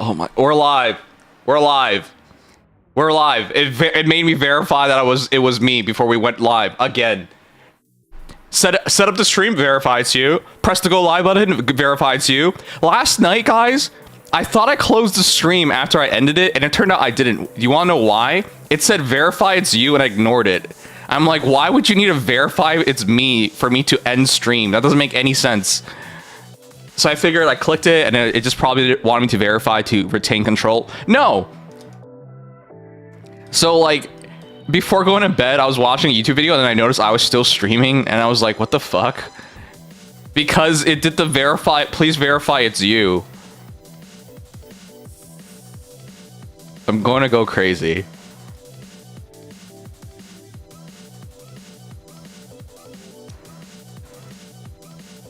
Oh my, we're live. We're live. We're live. It made me verify that it was me before we went live again. Set up the stream, verify it's you. Press the go live button, verify it's you. Last night, guys, I thought I closed the stream after I ended it, and it turned out I didn't. Do you want to know why? It said verify it's you, and I ignored it. I'm like, why would you need to verify it's me for me to end stream? That doesn't make any sense. So I figured I clicked it, and it just probably wanted me to verify to retain control. No. So like, before going to bed, I was watching a YouTube video, and then I noticed I was still streaming, and I was like, what the fuck? Because it did the verify, please verify it's you. I'm going to go crazy.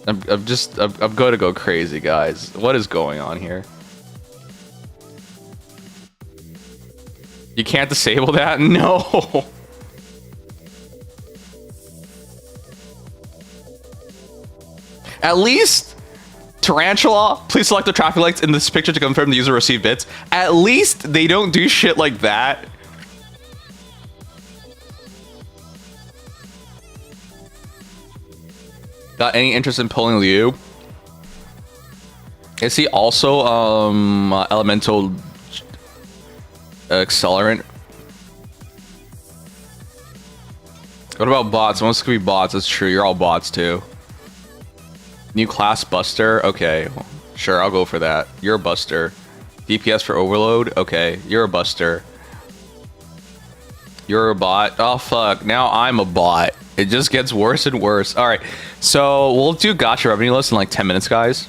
I'm going to go crazy, guys. What is going on here? You can't disable that? No. At least, Tarantula, please select the traffic lights in this picture to confirm the user received bits. At least they don't do shit like that. Got any interest in pulling Liu? Is he also elemental accelerant? What about bots? Most could be bots. That's true. You're all bots too. New class buster. Okay, sure. I'll go for that. You're a buster. DPS for overload. Okay, you're a buster. You're a bot. Oh fuck! Now I'm a bot. It just gets worse and worse. All right, so we'll do gacha revenue list in like 10 minutes, guys.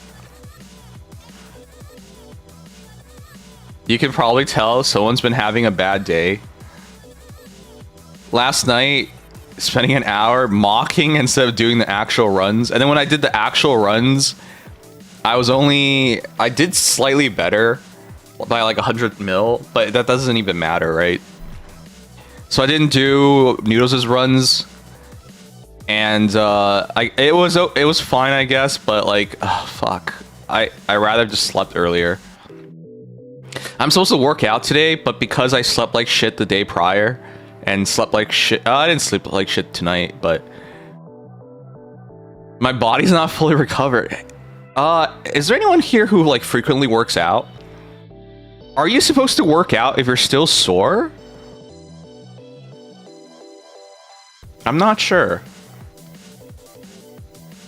You can probably tell someone's been having a bad day. Last night, spending an hour mocking instead of doing the actual runs. And then when I did the actual runs, I did slightly better by like 100 mil, but that doesn't even matter, right? So I didn't do Noodles' runs. And it was fine, I guess, but like, oh, fuck. I rather just slept earlier. I'm supposed to work out today, but because I slept like shit the day prior and slept like shit, I didn't sleep like shit tonight, but my body's not fully recovered. Is there anyone here who like frequently works out? Are you supposed to work out if you're still sore? I'm not sure.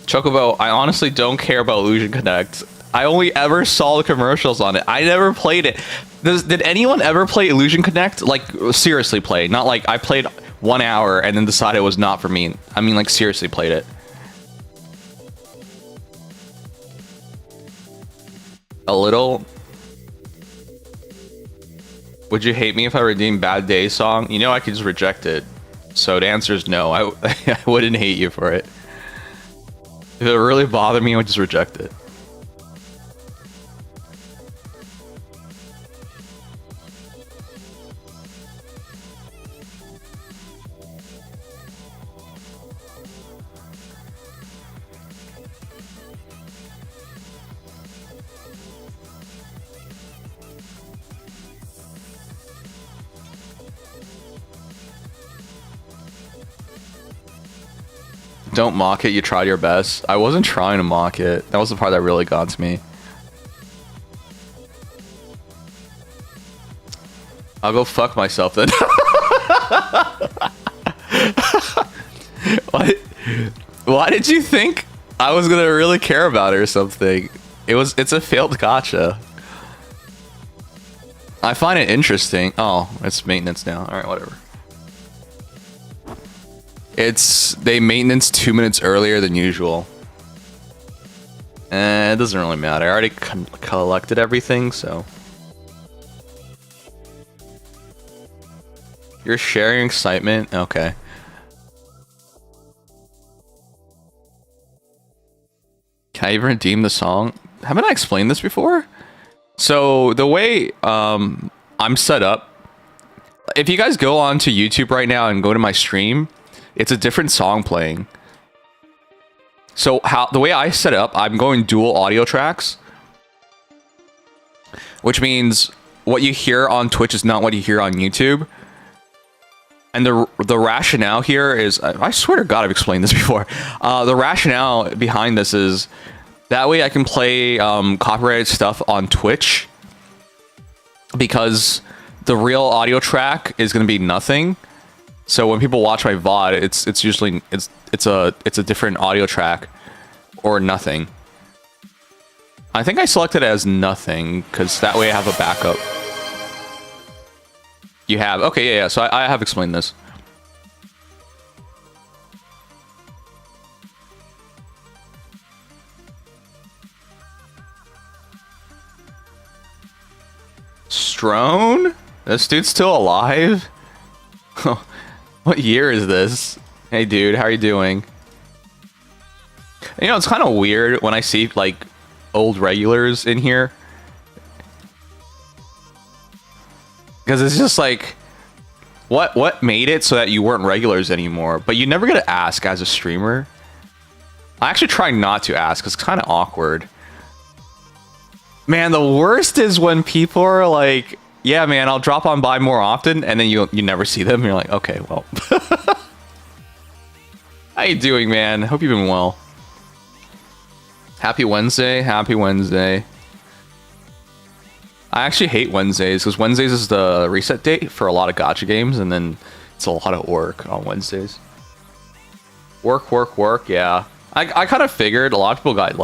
Chocobo, I honestly don't care about Illusion Connect. I only ever saw the commercials on it. I never played it. Did anyone ever play Illusion Connect? Like, seriously play. Not like I played 1 hour and then decided it was not for me. I mean, like, seriously played it. A little. Would you hate me if I redeemed Bad Day song? You know I could just reject it. So the answer is no. I wouldn't hate you for it. If it really bothered me, I would just reject it. Don't mock it, you tried your best. I wasn't trying to mock it. That was the part that really got to me. I'll go fuck myself then. What? Why did you think I was gonna really care about it or something? It's a failed gacha. I find it interesting. Oh, it's maintenance now. Alright, whatever. They maintenance 2 minutes earlier than usual. It doesn't really matter. I already collected everything, so. You're sharing excitement? Okay. Can I even redeem the song? Haven't I explained this before? So the way I'm set up, if you guys go onto YouTube right now and go to my stream, it's a different song playing. So the way I set it up, I'm going dual audio tracks. which means what you hear on Twitch is not what you hear on YouTube. And the rationale here is, I swear to God, I've explained this before. The rationale behind this is that way I can play copyrighted stuff on Twitch, because the real audio track is going to be nothing. So when people watch my VOD, it's usually it's a different audio track or nothing. I think I selected it as nothing because that way I have a backup. You have, okay, yeah. So I have explained this. Strone? This dude's still alive? What year is this? Hey dude, how are you doing? You know, it's kind of weird when I see like old regulars in here, because it's just like, what made it so that you weren't regulars anymore? But you never get to ask as a streamer. I actually try not to ask because it's kind of awkward. Man, the worst is when people are like, yeah, man, I'll drop on by more often, and then you never see them. You're like, okay, well. How you doing, man? Hope you've been well. Happy Wednesday. Happy Wednesday. I actually hate Wednesdays, because Wednesdays is the reset date for a lot of gacha games, and then it's a lot of work on Wednesdays. Work, yeah. I kind of figured a lot of people got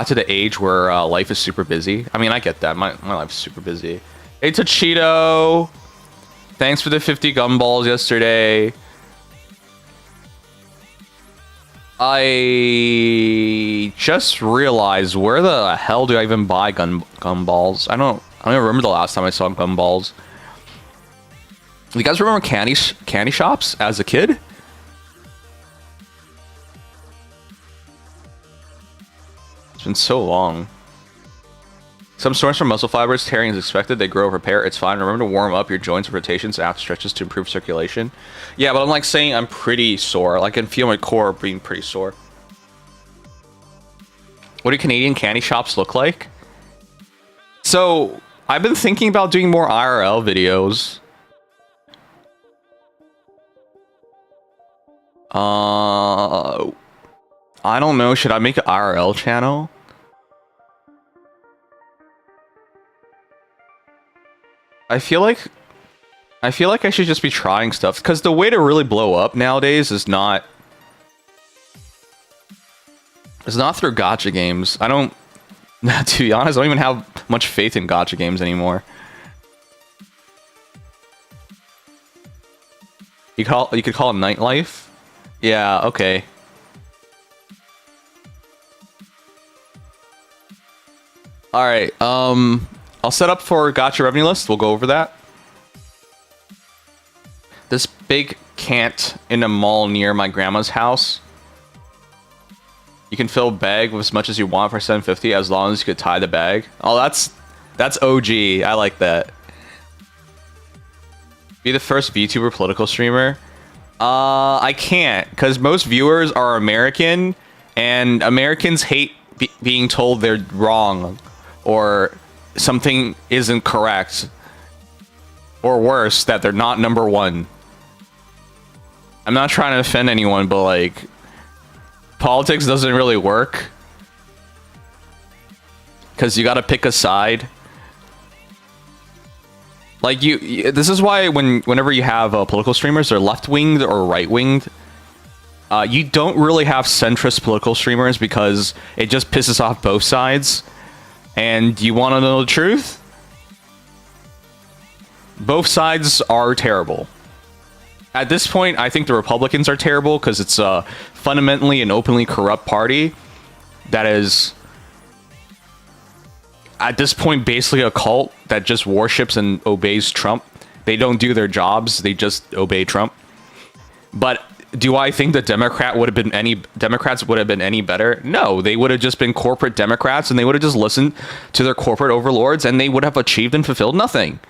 to the age where life is super busy. I mean, I get that. My life's super busy. Hey, Tachito! Thanks for the 50 gumballs yesterday. I just realized, where the hell do I even buy gumballs? I don't even remember the last time I saw gumballs. You guys remember candy shops as a kid? It's been so long. Some source from muscle fibers, tearing is expected. They grow, repair. It's fine. Remember to warm up your joints and rotations after stretches to improve circulation. Yeah, but I'm like saying I'm pretty sore. Like, I can feel my core being pretty sore. What do Canadian candy shops look like? So, I've been thinking about doing more IRL videos. I don't know. Should I make an IRL channel? I feel like I should just be trying stuff, because the way to really blow up nowadays is not through gacha games. I don't, to be honest, I don't even have much faith in gacha games anymore. You could call it nightlife? Yeah, okay. Alright, I'll set up for gacha revenue list. We'll go over that. This big cant in a mall near my grandma's house. You can fill a bag with as much as you want for $7.50 as long as you could tie the bag. Oh, that's OG. I like that. Be the first VTuber political streamer. I can't, because most viewers are American, and Americans hate being told they're wrong or something isn't correct, or worse, that they're not number one. I'm not trying to offend anyone, but like, politics doesn't really work, because you gotta pick a side. Like, this is why whenever you have political streamers, they're left-winged or right-winged. You don't really have centrist political streamers, because it just pisses off both sides. And you want to know the truth? Both sides are terrible. At this point, I think the Republicans are terrible, because it's fundamentally an openly corrupt party that is, at this point, basically a cult that just worships and obeys Trump. They don't do their jobs, they just obey Trump. But do I think the Democrats would have been any better? No, they would have just been corporate Democrats, and they would have just listened to their corporate overlords, and they would have achieved and fulfilled nothing.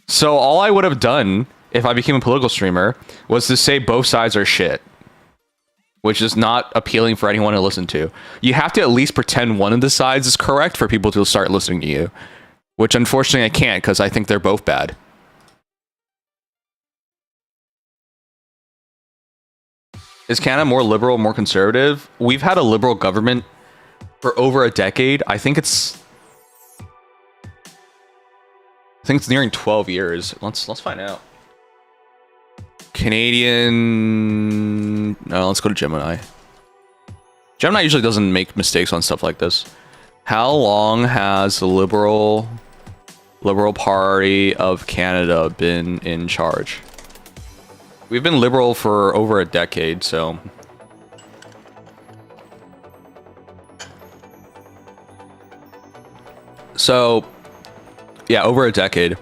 So all I would have done if I became a political streamer was to say both sides are shit. which is not appealing for anyone to listen to. You have to at least pretend one of the sides is correct for people to start listening to you, which unfortunately I can't because I think they're both bad. Is Canada more liberal, more conservative? We've had a liberal government for over a decade. I think it's nearing 12 years. Let's find out. Canadian. No, let's go to Gemini. Gemini usually doesn't make mistakes on stuff like this. How long has the Liberal Party of Canada been in charge? We've been liberal for over a decade, so. So, yeah, over a decade.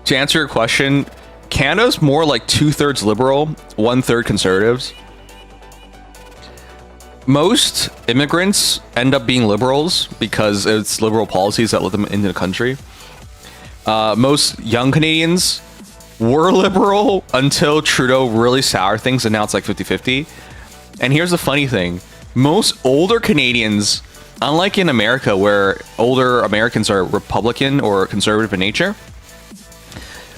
To answer your question, Canada's more like 2/3 liberal, 1/3 conservatives. Most immigrants end up being liberals because it's liberal policies that let them into the country. Most young Canadians were liberal until Trudeau really soured things, and now it's like 50-50. And here's the funny thing. Most older Canadians, unlike in America where older Americans are Republican or conservative in nature,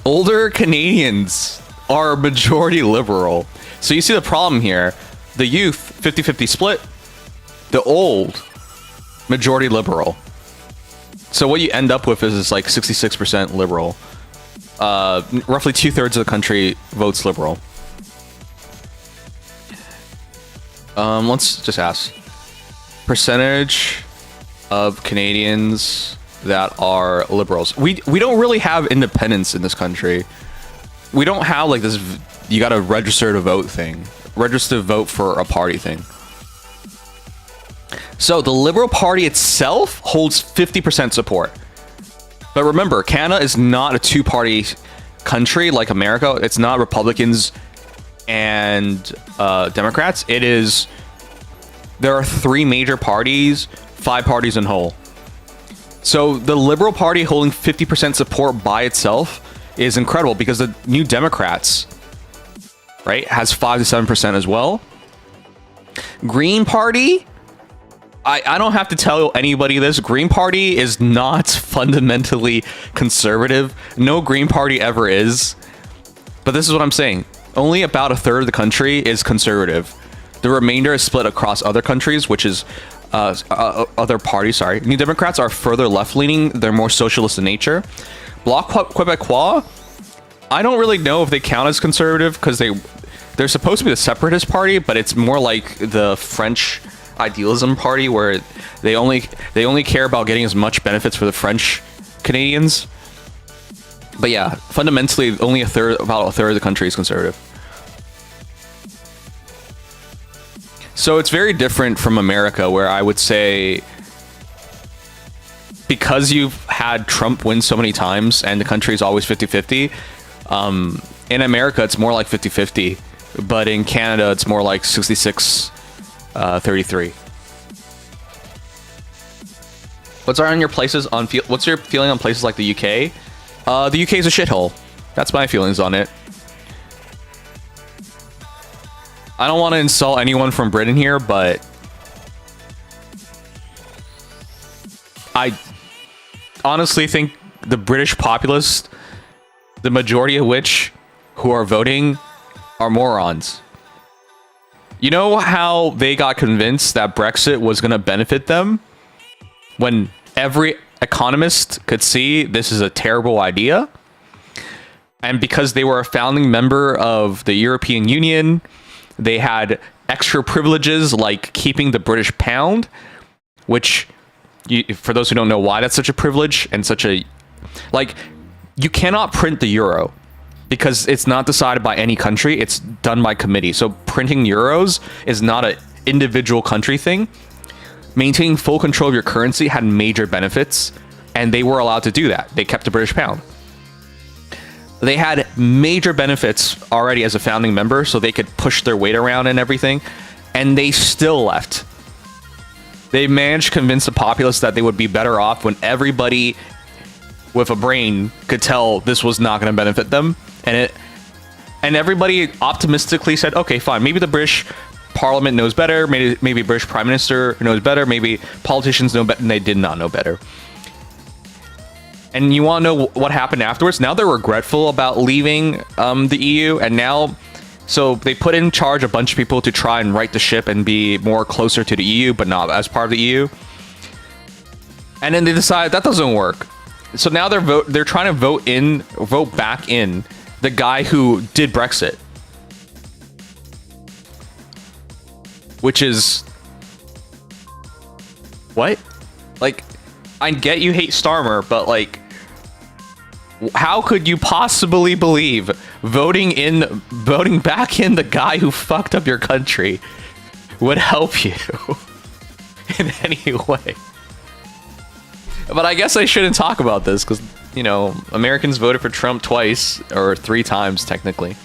older Canadians are majority liberal. So you see the problem here. The youth, 50-50 split. The old, majority liberal. So what you end up with is like 66% liberal. Roughly 2/3 of the country votes liberal. Let's just ask. Percentage of Canadians that are liberals. We don't really have independence in this country. We don't have like this, you gotta register to vote thing. Register to vote for a party thing. So the Liberal Party itself holds 50% support. But remember, Canada is not a two-party country like America. It's not Republicans and Democrats. It is, there are 3 major parties, 5 parties in whole. So the Liberal Party holding 50% support by itself is incredible because the New Democrats, right, has 5 to 7% as well. Green Party, I don't have to tell anybody this. Green Party is not fundamentally conservative. No Green Party ever is. But this is what I'm saying. Only about 1/3 of the country is conservative. The remainder is split across other countries, which is other parties, sorry. New Democrats are further left-leaning. They're more socialist in nature. Bloc Québécois, I don't really know if they count as conservative because they're supposed to be the separatist party, but it's more like the French idealism party where they only care about getting as much benefits for the French Canadians. But yeah, fundamentally only about a third of the country is conservative. So it's very different from America, where I would say because you've had Trump win so many times and the country is always 50-50, in America it's more like 50-50, but in Canada it's more like 66-33. What's your feeling on places like the UK? The UK is a shithole. That's my feelings on it. I don't want to insult anyone from Britain here, but I honestly think the British populace, the majority of which who are voting, are morons. You know how they got convinced that Brexit was going to benefit them when every economist could see this is a terrible idea? And because they were a founding member of the European Union, they had extra privileges like keeping the British pound, which, for those who don't know why that's such a privilege and such a, like, you cannot print the euro because it's not decided by any country. It's done by committee. So printing euros is not an individual country thing. Maintaining full control of your currency had major benefits, and they were allowed to do that. They kept the British pound. They had major benefits already as a founding member, so they could push their weight around and everything, and they still left. They managed to convince the populace that they would be better off when everybody with a brain could tell this was not going to benefit them, and And everybody optimistically said, okay, fine, maybe the British Parliament knows better, maybe British Prime Minister knows better, maybe politicians know better, and they did not know better. And you want to know what happened afterwards? Now they're regretful about leaving the EU, and now, so they put in charge a bunch of people to try and right the ship and be more closer to the EU, but not as part of the EU. And then they decide that doesn't work. So now they're trying to vote back in the guy who did Brexit. Which is... What? Like, I get you hate Starmer, but like... How could you possibly believe voting back in the guy who fucked up your country would help you in any way? But I guess I shouldn't talk about this because, you know, Americans voted for Trump twice or 3 times technically,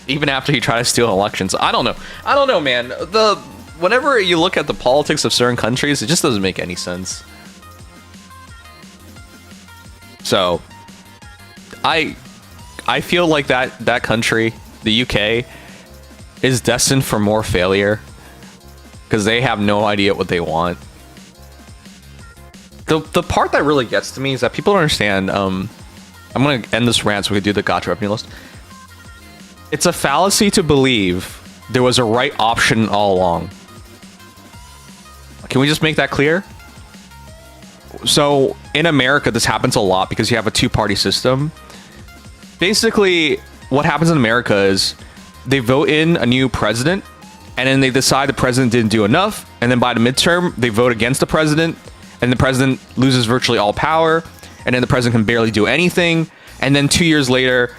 even after he tried to steal elections. I don't know, man. Whenever you look at the politics of certain countries, it just doesn't make any sense. So I feel like that country, the UK, is destined for more failure because they have no idea what they want. The part that really gets to me is that people don't understand. I'm gonna end this rant so we can do the gotcha revenue list. It's a fallacy to believe there was a right option all along. Can we just make that clear? So in America, this happens a lot because you have a 2-party system. Basically, what happens in America is they vote in a new president, and then they decide the president didn't do enough, and then by the midterm, they vote against the president, and the president loses virtually all power, and then the president can barely do anything, and then 2 years later,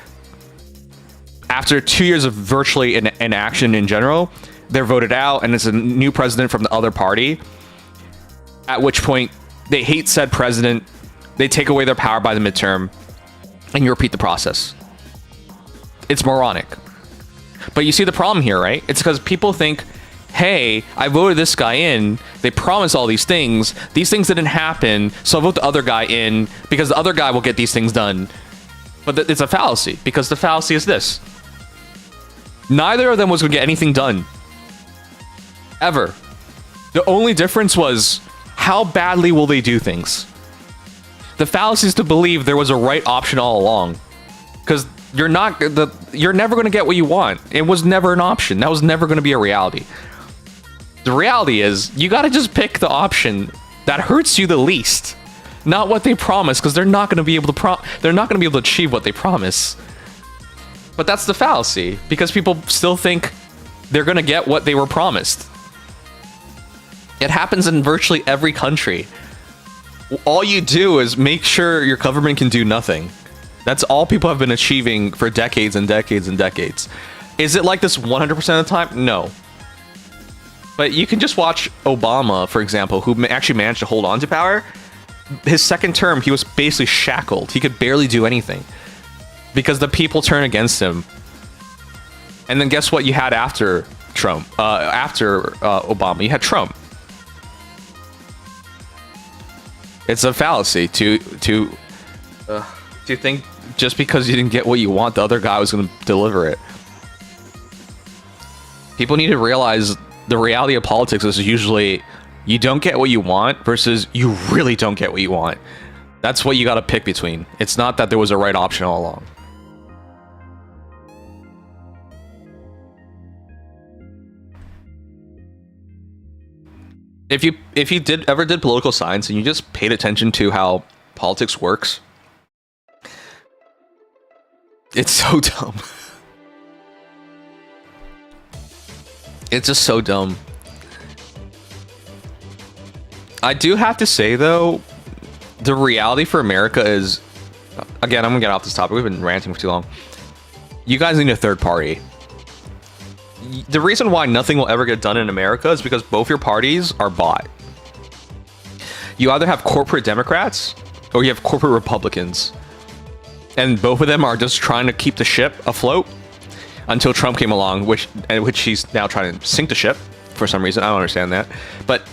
after 2 years of virtually inaction in general, they're voted out, and it's a new president from the other party, at which point they hate said president, they take away their power by the midterm, and you repeat the process. It's moronic. But you see the problem here, right? It's because people think, hey, I voted this guy in, they promised all these things didn't happen, so I'll vote the other guy in because the other guy will get these things done. But it's a fallacy, because the fallacy is this. Neither of them was going to get anything done. Ever. The only difference was, how badly will they do things? The fallacy is to believe there was a right option all along. Because you're never going to get what you want. It was never an option. That was never going to be a reality. The reality is, you got to just pick the option that hurts you the least. Not what they promise, because they're not going to be able to achieve what they promise. But that's the fallacy, because people still think they're going to get what they were promised. It happens in virtually every country. All you do is make sure your government can do nothing. That's all people have been achieving for decades and decades and decades. Is it like this 100% of the time? No. But you can just watch Obama, for example, who actually managed to hold on to power. His second term, he was basically shackled. He could barely do anything because the people turned against him. And then guess what you had after Trump? After Obama, you had Trump. It's a fallacy to think just because you didn't get what you want, the other guy was going to deliver it. People need to realize the reality of politics is usually you don't get what you want versus you really don't get what you want. That's what you got to pick between. It's not that there was a right option all along. If you ever did political science and you just paid attention to how politics works, it's so dumb. It's just so dumb. I do have to say though, the reality for America is, again, I'm gonna get off this topic. We've been ranting for too long. You guys need a third party. The reason why nothing will ever get done in America is because both your parties are bought. You either have corporate Democrats or you have corporate Republicans. And both of them are just trying to keep the ship afloat until Trump came along, which he's now trying to sink the ship for some reason. I don't understand that. But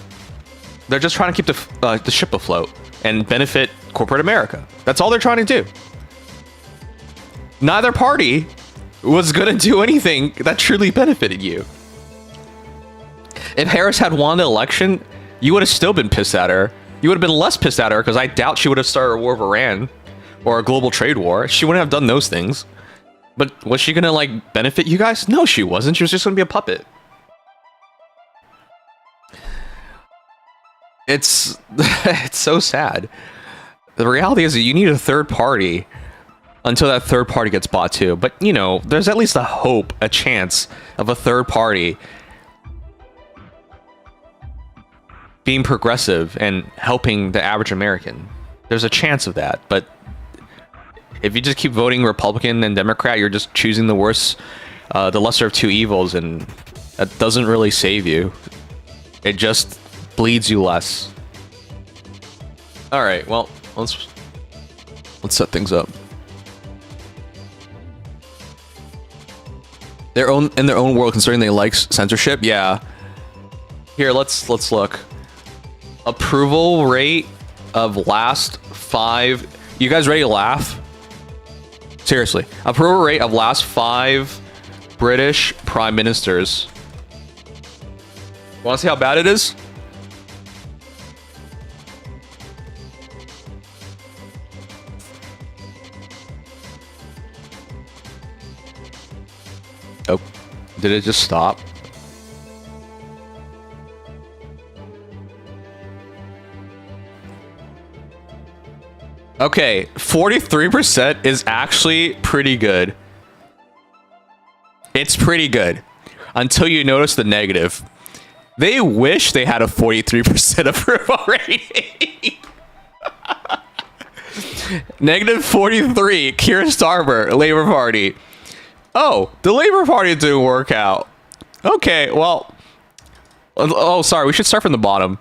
they're just trying to keep the ship afloat and benefit corporate America. That's all they're trying to do. Neither party was gonna do anything that truly benefited you. If Harris had won the election, you would have still been pissed at her. You would have been less pissed at her because I doubt she would have started a war of Iran or a global trade war. She wouldn't have done those things. But was she gonna like benefit you guys? No, she wasn't. She was just gonna be a puppet. It's it's so sad. The reality is that you need a third party until that third party gets bought too. But you know, there's at least a hope, a chance of a third party being progressive and helping the average American. There's a chance of that, but if you just keep voting Republican and Democrat, you're just choosing the worst, the lesser of two evils, and that doesn't really save you. It just bleeds you less. All right, well, let's set things up. In their own world, considering they like censorship, yeah. Here, let's look. Approval rate of last 5. You guys ready to laugh? Seriously, approval rate of last 5 British prime ministers. Want to see how bad it is? Oh, did it just stop? Okay, 43% is actually pretty good. It's pretty good. Until you notice the negative. They wish they had a 43% approval rating. Negative 43, Keir Starmer, Labour Party. Oh, the Labour Party didn't work out. Okay, well... Oh, sorry, we should start from the bottom.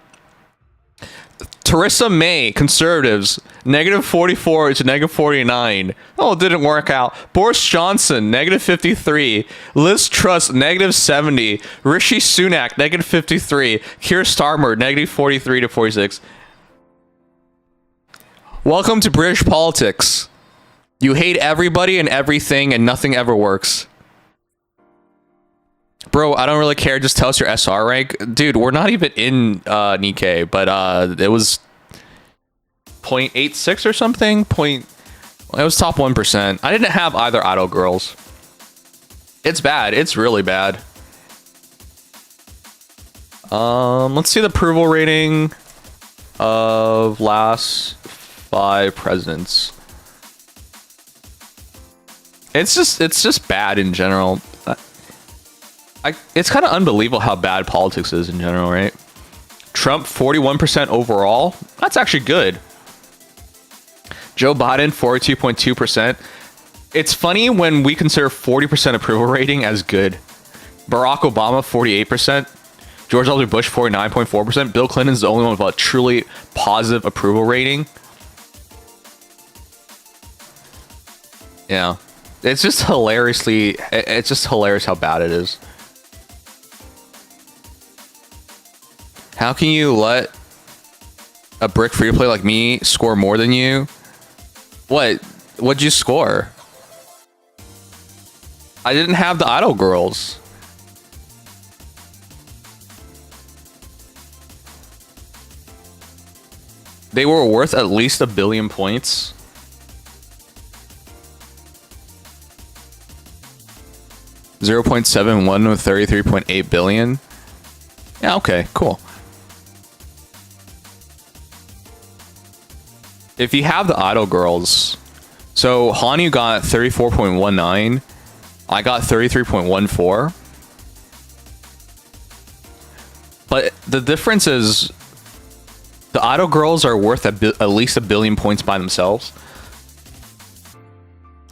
Theresa May, Conservatives, negative 44 to negative 49. Oh, it didn't work out. Boris Johnson, negative 53. Liz Truss, negative 70. Rishi Sunak, negative 53. Keir Starmer, negative 43 to 46. Welcome to British politics. You hate everybody and everything and nothing ever works. Bro, I don't really care. Just tell us your SR rank. Dude, we're not even in Nikkei, but it was 0.86 or something. It was top 1%. I didn't have either idol girls. It's bad. It's really bad. Let's see the approval rating of last 5 presidents. It's just bad in general. It's kind of unbelievable how bad politics is in general, right? Trump, 41% overall. That's actually good. Joe Biden, 42.2%. It's funny when we consider 40% approval rating as good. Barack Obama, 48%. George W. Bush, 49.4%. Bill Clinton's the only one with a truly positive approval rating. Yeah. It's just hilarious how bad it is. How can you let a brick free-to-play like me score more than you? What'd you score? I didn't have the idol girls. They were worth at least 1 billion points. .71 with 33.8 billion. Yeah, okay, cool. If you have the idol girls, so Hanyu got 34.19, I got 33.14. But the difference is the idol girls are worth at least 1 billion points by themselves.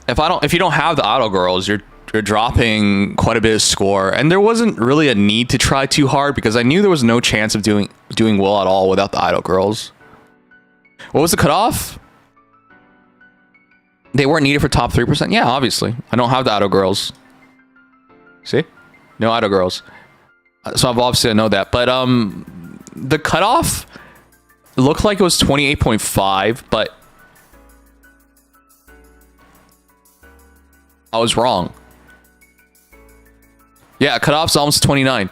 If you don't have the idol girls, you're dropping quite a bit of score, and there wasn't really a need to try too hard because I knew there was no chance of doing well at all without the idol girls. What was the cutoff? They weren't needed for top 3%. Yeah, obviously. I don't have the idol girls. See? No idol girls. So I've obviously know that. But the cutoff looked like it was 28.5, but I was wrong. Yeah, cutoff's almost 29.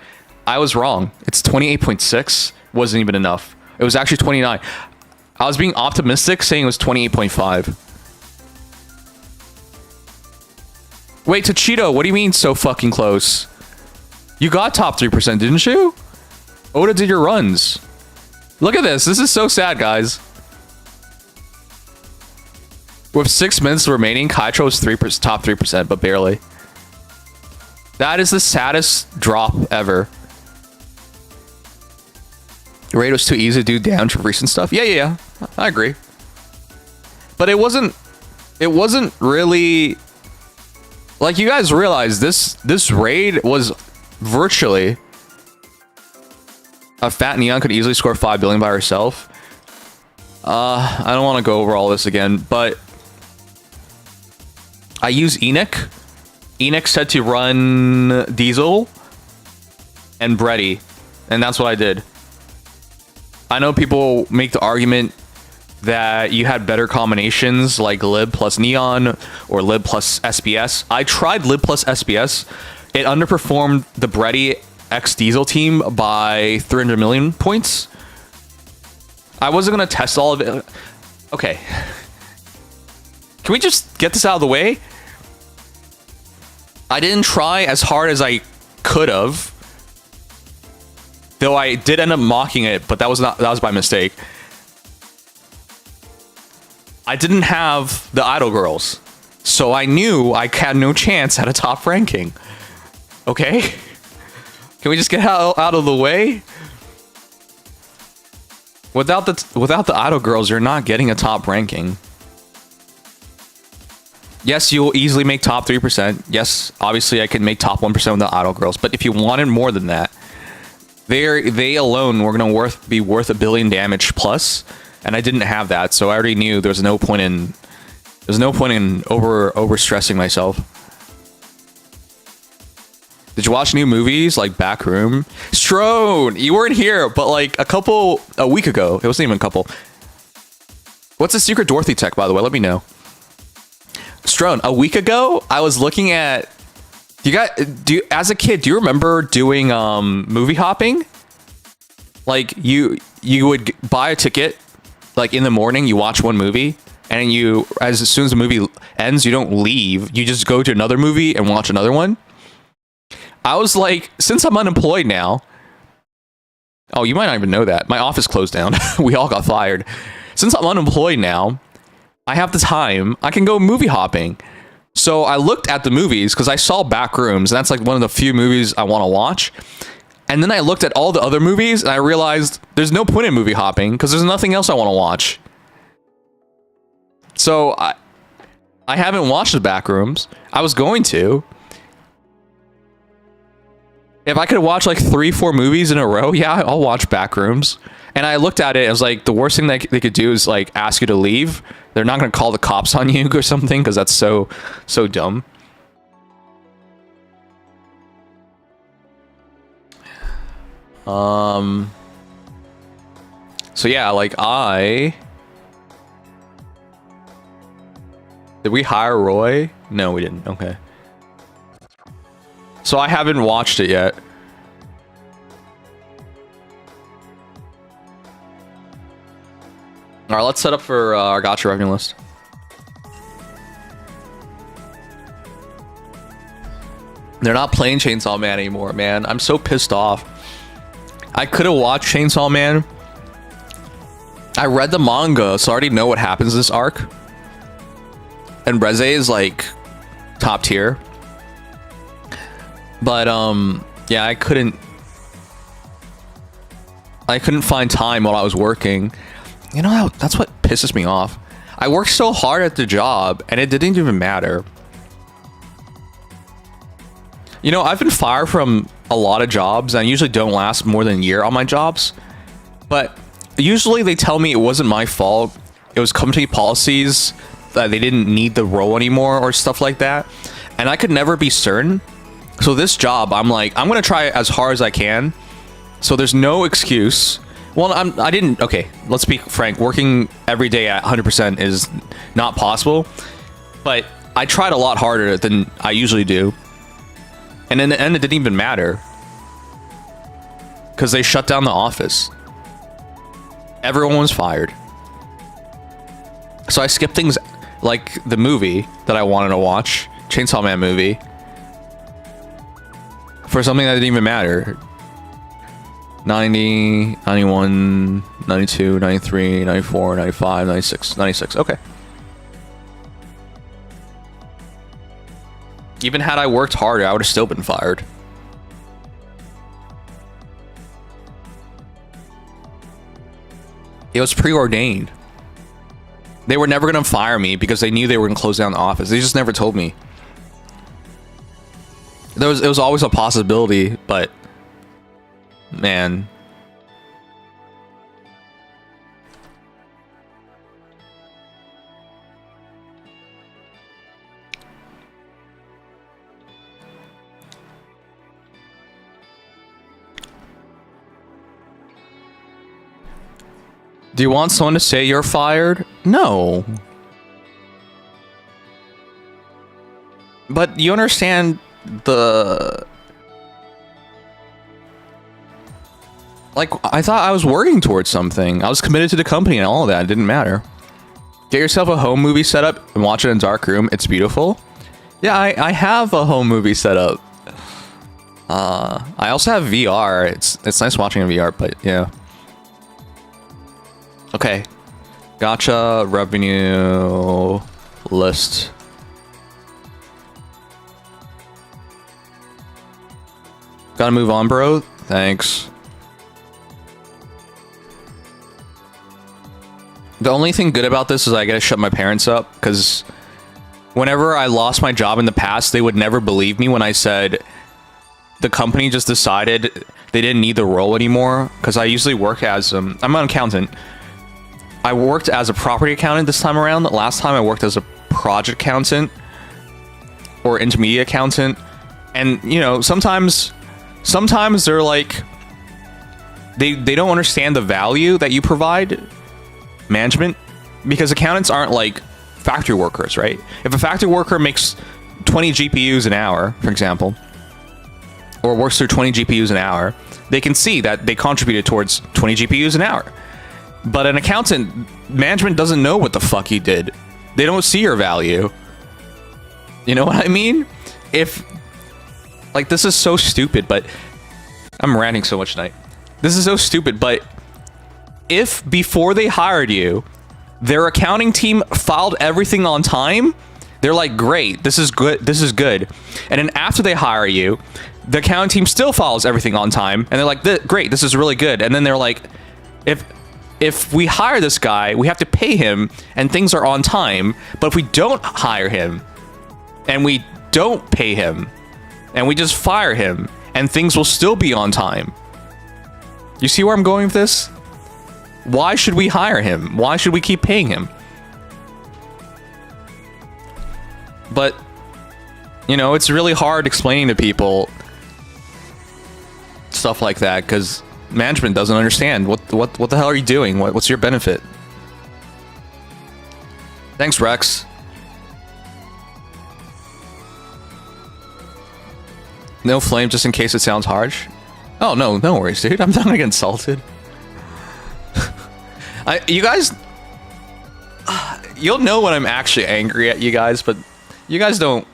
I was wrong. It's 28.6. Wasn't even enough. It was actually 29. I was being optimistic, saying it was 28.5. Wait, Cheeto, what do you mean so fucking close? You got top 3%, didn't you? Oda did your runs. Look at this. This is so sad, guys. With 6 minutes remaining, Kaitro is top 3%, but barely. That is the saddest drop ever. Raid was too easy to do down to recent stuff. Yeah. I agree. But it wasn't really... Like, you guys realize this raid was virtually... A fat Neon could easily score 5 billion by herself. I don't want to go over all this again, but... I use Enoch. Enoch said to run Diesel and Breddy, and that's what I did. I know people make the argument that you had better combinations like Lib plus Neon or Lib plus SBS. I tried Lib plus SBS. It underperformed the Breddy X Diesel team by 300 million points. I wasn't going to test all of it. Okay. Can we just get this out of the way? I didn't try as hard as I could have. Though I did end up mocking it, but that was by mistake. I didn't have the idol girls, so I knew I had no chance at a top ranking. Okay? Can we just get out of the way? Without the idol girls, you're not getting a top ranking. Yes, you'll easily make top 3%. Yes, obviously I can make top 1% with the idol girls, but if you wanted more than that, they alone were gonna be worth 1 billion damage plus, and I didn't have that, so I already knew there was no point in over stressing myself. Did you watch new movies like Backroom? Strone, you weren't here, but like a week ago. It wasn't even a couple. What's the secret Dorothy tech, by the way? Let me know. Strone, a week ago, I was looking at... as a kid, do you remember doing movie hopping? Like, you would buy a ticket, like, in the morning, you watch one movie, and as soon as the movie ends, you don't leave. You just go to another movie and watch another one. I was like, since I'm unemployed now... Oh, you might not even know that. My office closed down. We all got fired. Since I'm unemployed now, I have the time. I can go movie hopping. So I looked at the movies because I saw Backrooms, and that's like one of the few movies I want to watch. And then I looked at all the other movies, and I realized there's no point in movie hopping because there's nothing else I want to watch. So I haven't watched the Backrooms. I was going to. If I could watch like 3-4 movies in a row, yeah, I'll watch Backrooms. And I looked at it, I was like, the worst thing they could do is like ask you to leave. They're not going to call the cops on you or something because that's so dumb. So yeah, like did we hire Roy? No, we didn't. Okay. So I haven't watched it yet. All right, let's set up for our gacha revenue list. They're not playing Chainsaw Man anymore, man. I'm so pissed off. I could have watched Chainsaw Man. I read the manga, so I already know what happens this arc. And Reze is like top tier. But yeah, I couldn't find time while I was working. You know, that's what pisses me off. I worked so hard at the job, and it didn't even matter. You know, I've been fired from a lot of jobs, and I usually don't last more than a year on my jobs. But usually they tell me it wasn't my fault. It was company policies that they didn't need the role anymore or stuff like that. And I could never be certain. So this job, I'm like, I'm going to try as hard as I can. So there's no excuse. Well, okay, let's be frank. Working every day at 100% is not possible. But I tried a lot harder than I usually do. And in the end, it didn't even matter. Because they shut down the office. Everyone was fired. So I skipped things like the movie that I wanted to watch, Chainsaw Man movie, for something that didn't even matter. 90, 91, 92, 93, 94, 95, 96, 96. Okay. Even had I worked harder, I would have still been fired. It was preordained. They were never going to fire me because they knew they were going to close down the office. They just never told me. It was always a possibility, but man. Do you want someone to say you're fired? No. But you understand the... Like, I thought I was working towards something. I was committed to the company and all of that. It didn't matter. Get yourself a home movie setup and watch it in a dark room. It's beautiful. Yeah, I have a home movie setup. I also have VR. It's nice watching in VR, but yeah. Okay. Gotcha. Revenue list. Gotta move on, bro. Thanks. The only thing good about this is I gotta shut my parents up, because whenever I lost my job in the past, they would never believe me when I said the company just decided they didn't need the role anymore, because I usually work as I'm an accountant. I worked as a property accountant this time around. Last time I worked as a project accountant or intermediate accountant. And, you know, sometimes they're like, they don't understand the value that you provide management, because accountants aren't like factory workers, right? If a factory worker makes 20 GPUs an hour, for example, or works through 20 GPUs an hour, they can see that they contributed towards 20 GPUs an hour. But an accountant, management doesn't know what the fuck you did. They don't see your value. You know what I mean? If, like, this is so stupid, but I'm ranting so much tonight. This is so stupid, but if before they hired you, their accounting team filed everything on time, they're like, great, this is good, this is good. And then after they hire you, the accounting team still files everything on time, and they're like, great, this is really good. And then they're like, if we hire this guy, we have to pay him, and things are on time. But if we don't hire him, and we don't pay him, and we just fire him, and things will still be on time. You see where I'm going with this? Why should we hire him? Why should we keep paying him? But, you know, it's really hard explaining to people stuff like that, because management doesn't understand. What the hell are you doing? What's your benefit? Thanks, Rex. No flame, just in case it sounds harsh. Oh, no worries, dude. I'm not gonna get insulted. You guys... You'll know when I'm actually angry at you guys, but you guys don't...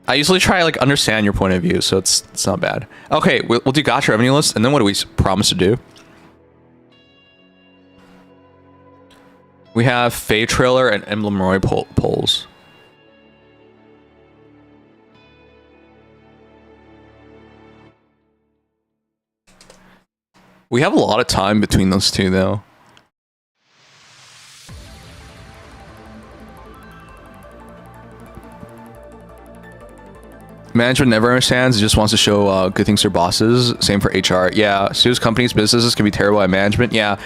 I usually try to, like, understand your point of view, so it's not bad. Okay, we'll do gotcha revenue list, and then what do we promise to do? We have Fey Trailer and Emblem Roy polls. We have a lot of time between those two, though. Management never understands. It just wants to show good things to their bosses. Same for HR. Yeah, sues companies, businesses can be terrible at management. Yeah.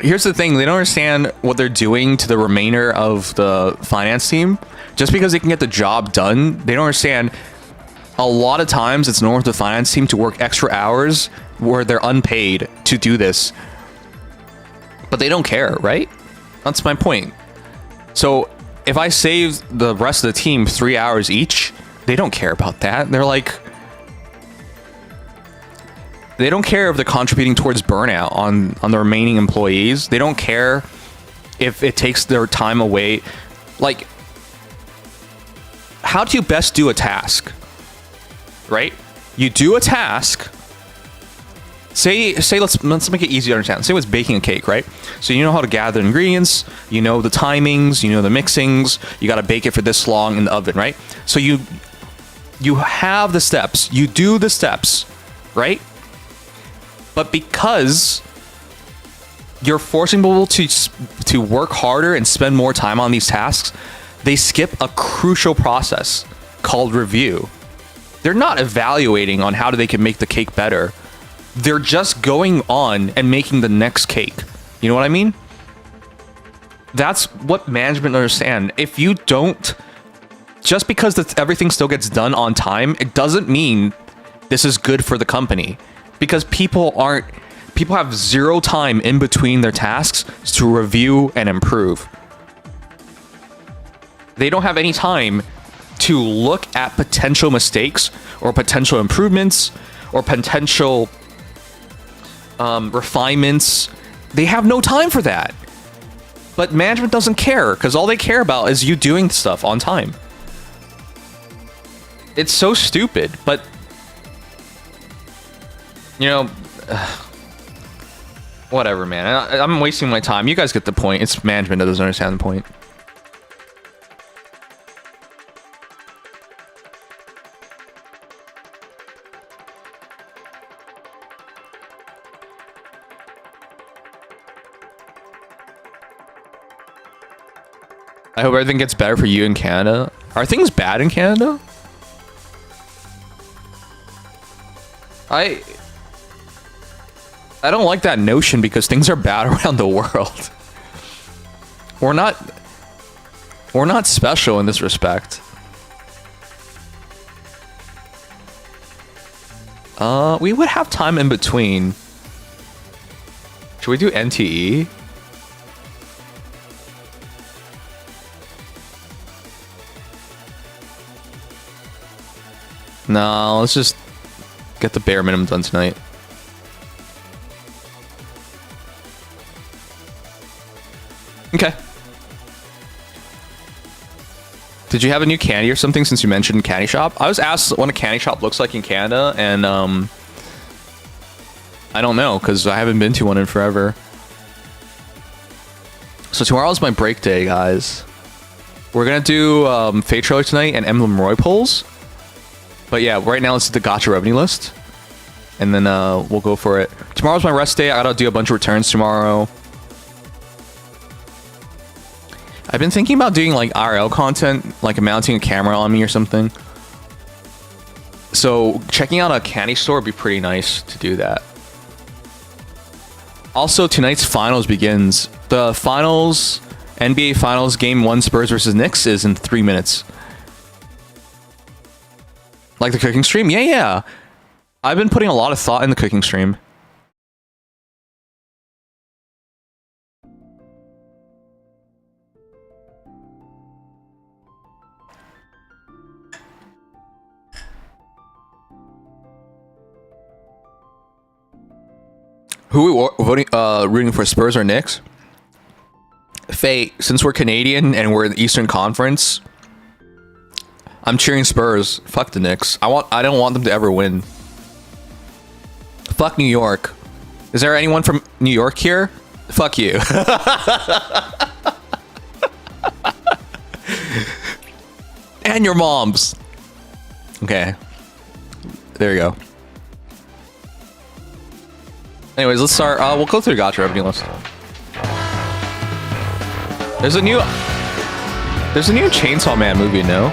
Here's the thing. They don't understand what they're doing to the remainder of the finance team. Just because they can get the job done, they don't understand. A lot of times, it's normal for the finance team to work extra hours where they're unpaid to do this. But they don't care, right? That's my point. So, if I save the rest of the team 3 hours each, They don't care about that. They're like, they don't care if they're contributing towards burnout on the remaining employees. They don't care if it takes their time away. Like, how do you best do a task? Right? You do a task. Say let's make it easy to understand. Say it was baking a cake, right? So you know how to gather ingredients, you know the timings, you know the mixings, you got to bake it for this long in the oven, right? So you have the steps, you do the steps, right? But because you're forcing people to work harder and spend more time on these tasks, they skip a crucial process called review. They're not evaluating on how they can make the cake better. They're just going on and making the next cake. You know what I mean? That's what management understand. If you don't, just because everything still gets done on time, it doesn't mean this is good for the company. Because people have zero time in between their tasks to review and improve. They don't have any time to look at potential mistakes or potential improvements or potential refinements. They have no time for that. But management doesn't care, because all they care about is you doing stuff on time. It's so stupid, but you know, whatever, man. I'm wasting my time. You guys get the point. It's management that doesn't understand the point. I hope everything gets better for you in Canada. Are things bad in Canada? I don't like that notion, because things are bad around the world. We're not special in this respect. We would have time in between. Should we do NTE? No, let's just get the bare minimum done tonight. Okay. Did you have a new candy or something since you mentioned candy shop? I was asked what a candy shop looks like in Canada, and I don't know, because I haven't been to one in forever. So tomorrow's my break day, guys. We're gonna do Fate Trailer tonight and Emblem Roy pulls. But yeah, right now let's do the gacha revenue list, and then we'll go for it. Tomorrow's my rest day. I gotta do a bunch of returns tomorrow. I've been thinking about doing like IRL content, like mounting a camera on me or something. So checking out a candy store would be pretty nice to do that. Also, tonight's finals begins. The finals, NBA Finals, Game 1, Spurs versus Knicks, is in 3 minutes. Like the cooking stream? Yeah. I've been putting a lot of thought in the cooking stream. Who are we voting, rooting for, Spurs or Knicks? Faye, since we're Canadian and we're in the Eastern Conference, I'm cheering Spurs. Fuck the Knicks. I don't want them to ever win. Fuck New York. Is there anyone from New York here? Fuck you. And your moms. Okay. There you go. Anyways, let's start. We'll go through the gacha revenue list. There's a new Chainsaw Man movie, no?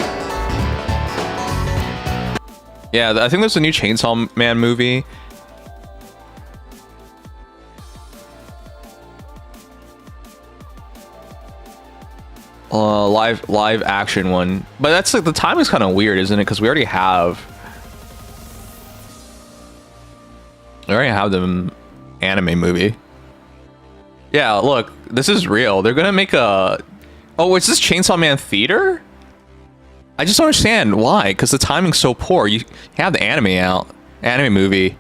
Yeah, I think there's a new Chainsaw Man movie. Live action one, but that's like the time is kind of weird, isn't it? Because we already have the anime movie. Yeah, look, this is real. They're gonna make a... Oh, is this Chainsaw Man Theater? I just don't understand why, because the timing's so poor. You have the anime out. Anime movie.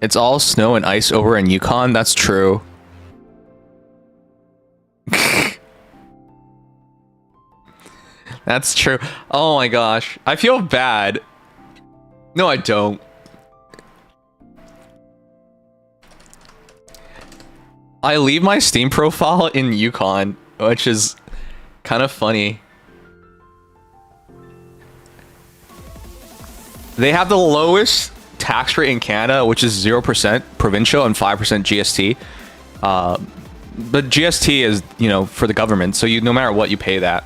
It's all snow and ice over in Yukon. That's true. That's true. Oh my gosh. I feel bad. No, I don't. I leave my Steam profile in Yukon, which is kind of funny. They have the lowest tax rate in Canada, which is 0% provincial and 5% GST. But GST is, you know, for the government, so no matter what, you pay that.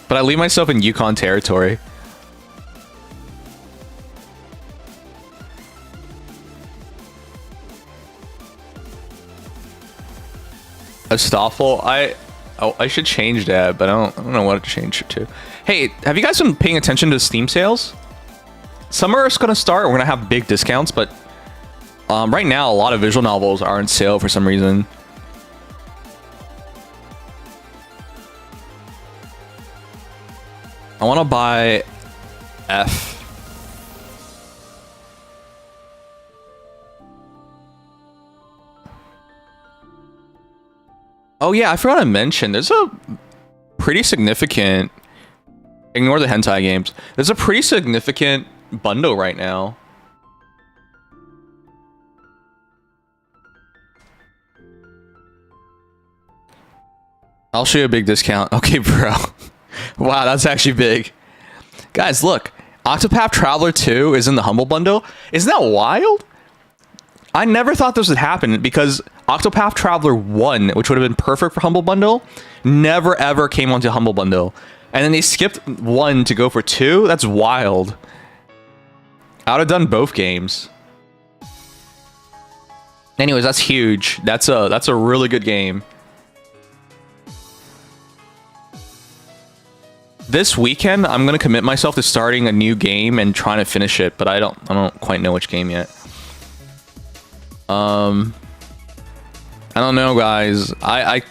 But I leave myself in Yukon territory. A Stoffel, I should change that, but I don't know what to change it to. Hey, have you guys been paying attention to Steam sales? Summer is gonna start. We're gonna have big discounts, but right now a lot of visual novels are on sale for some reason. I want to buy F. Oh yeah, I forgot to mention, there's a pretty significant... Ignore the hentai games. There's a pretty significant bundle right now. I'll show you a big discount. Okay, bro. Wow, that's actually big. Guys, look. Octopath Traveler 2 is in the Humble Bundle. Isn't that wild? I never thought this would happen because Octopath Traveler 1, which would have been perfect for Humble Bundle, never ever came onto Humble Bundle. And then they skipped 1 to go for 2? That's wild. I would have done both games. Anyways, that's huge. That's a really good game. This weekend, I'm gonna commit myself to starting a new game and trying to finish it, but I don't quite know which game yet. I don't know, guys. I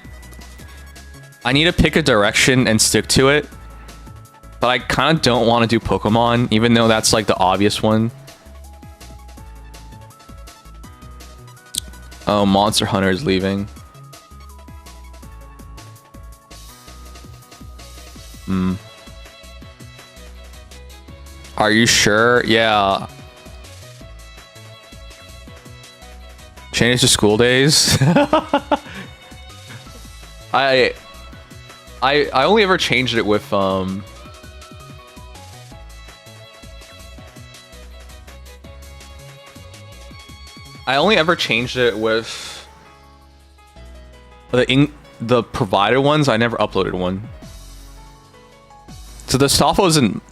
need to pick a direction and stick to it, but I kind of don't want to do Pokemon, even though that's like the obvious one. Oh, Monster Hunter is leaving. Are you sure? Yeah. Change to school days. I only ever changed it with I only ever changed it with the provided ones. I never uploaded one. So the Stoffel isn't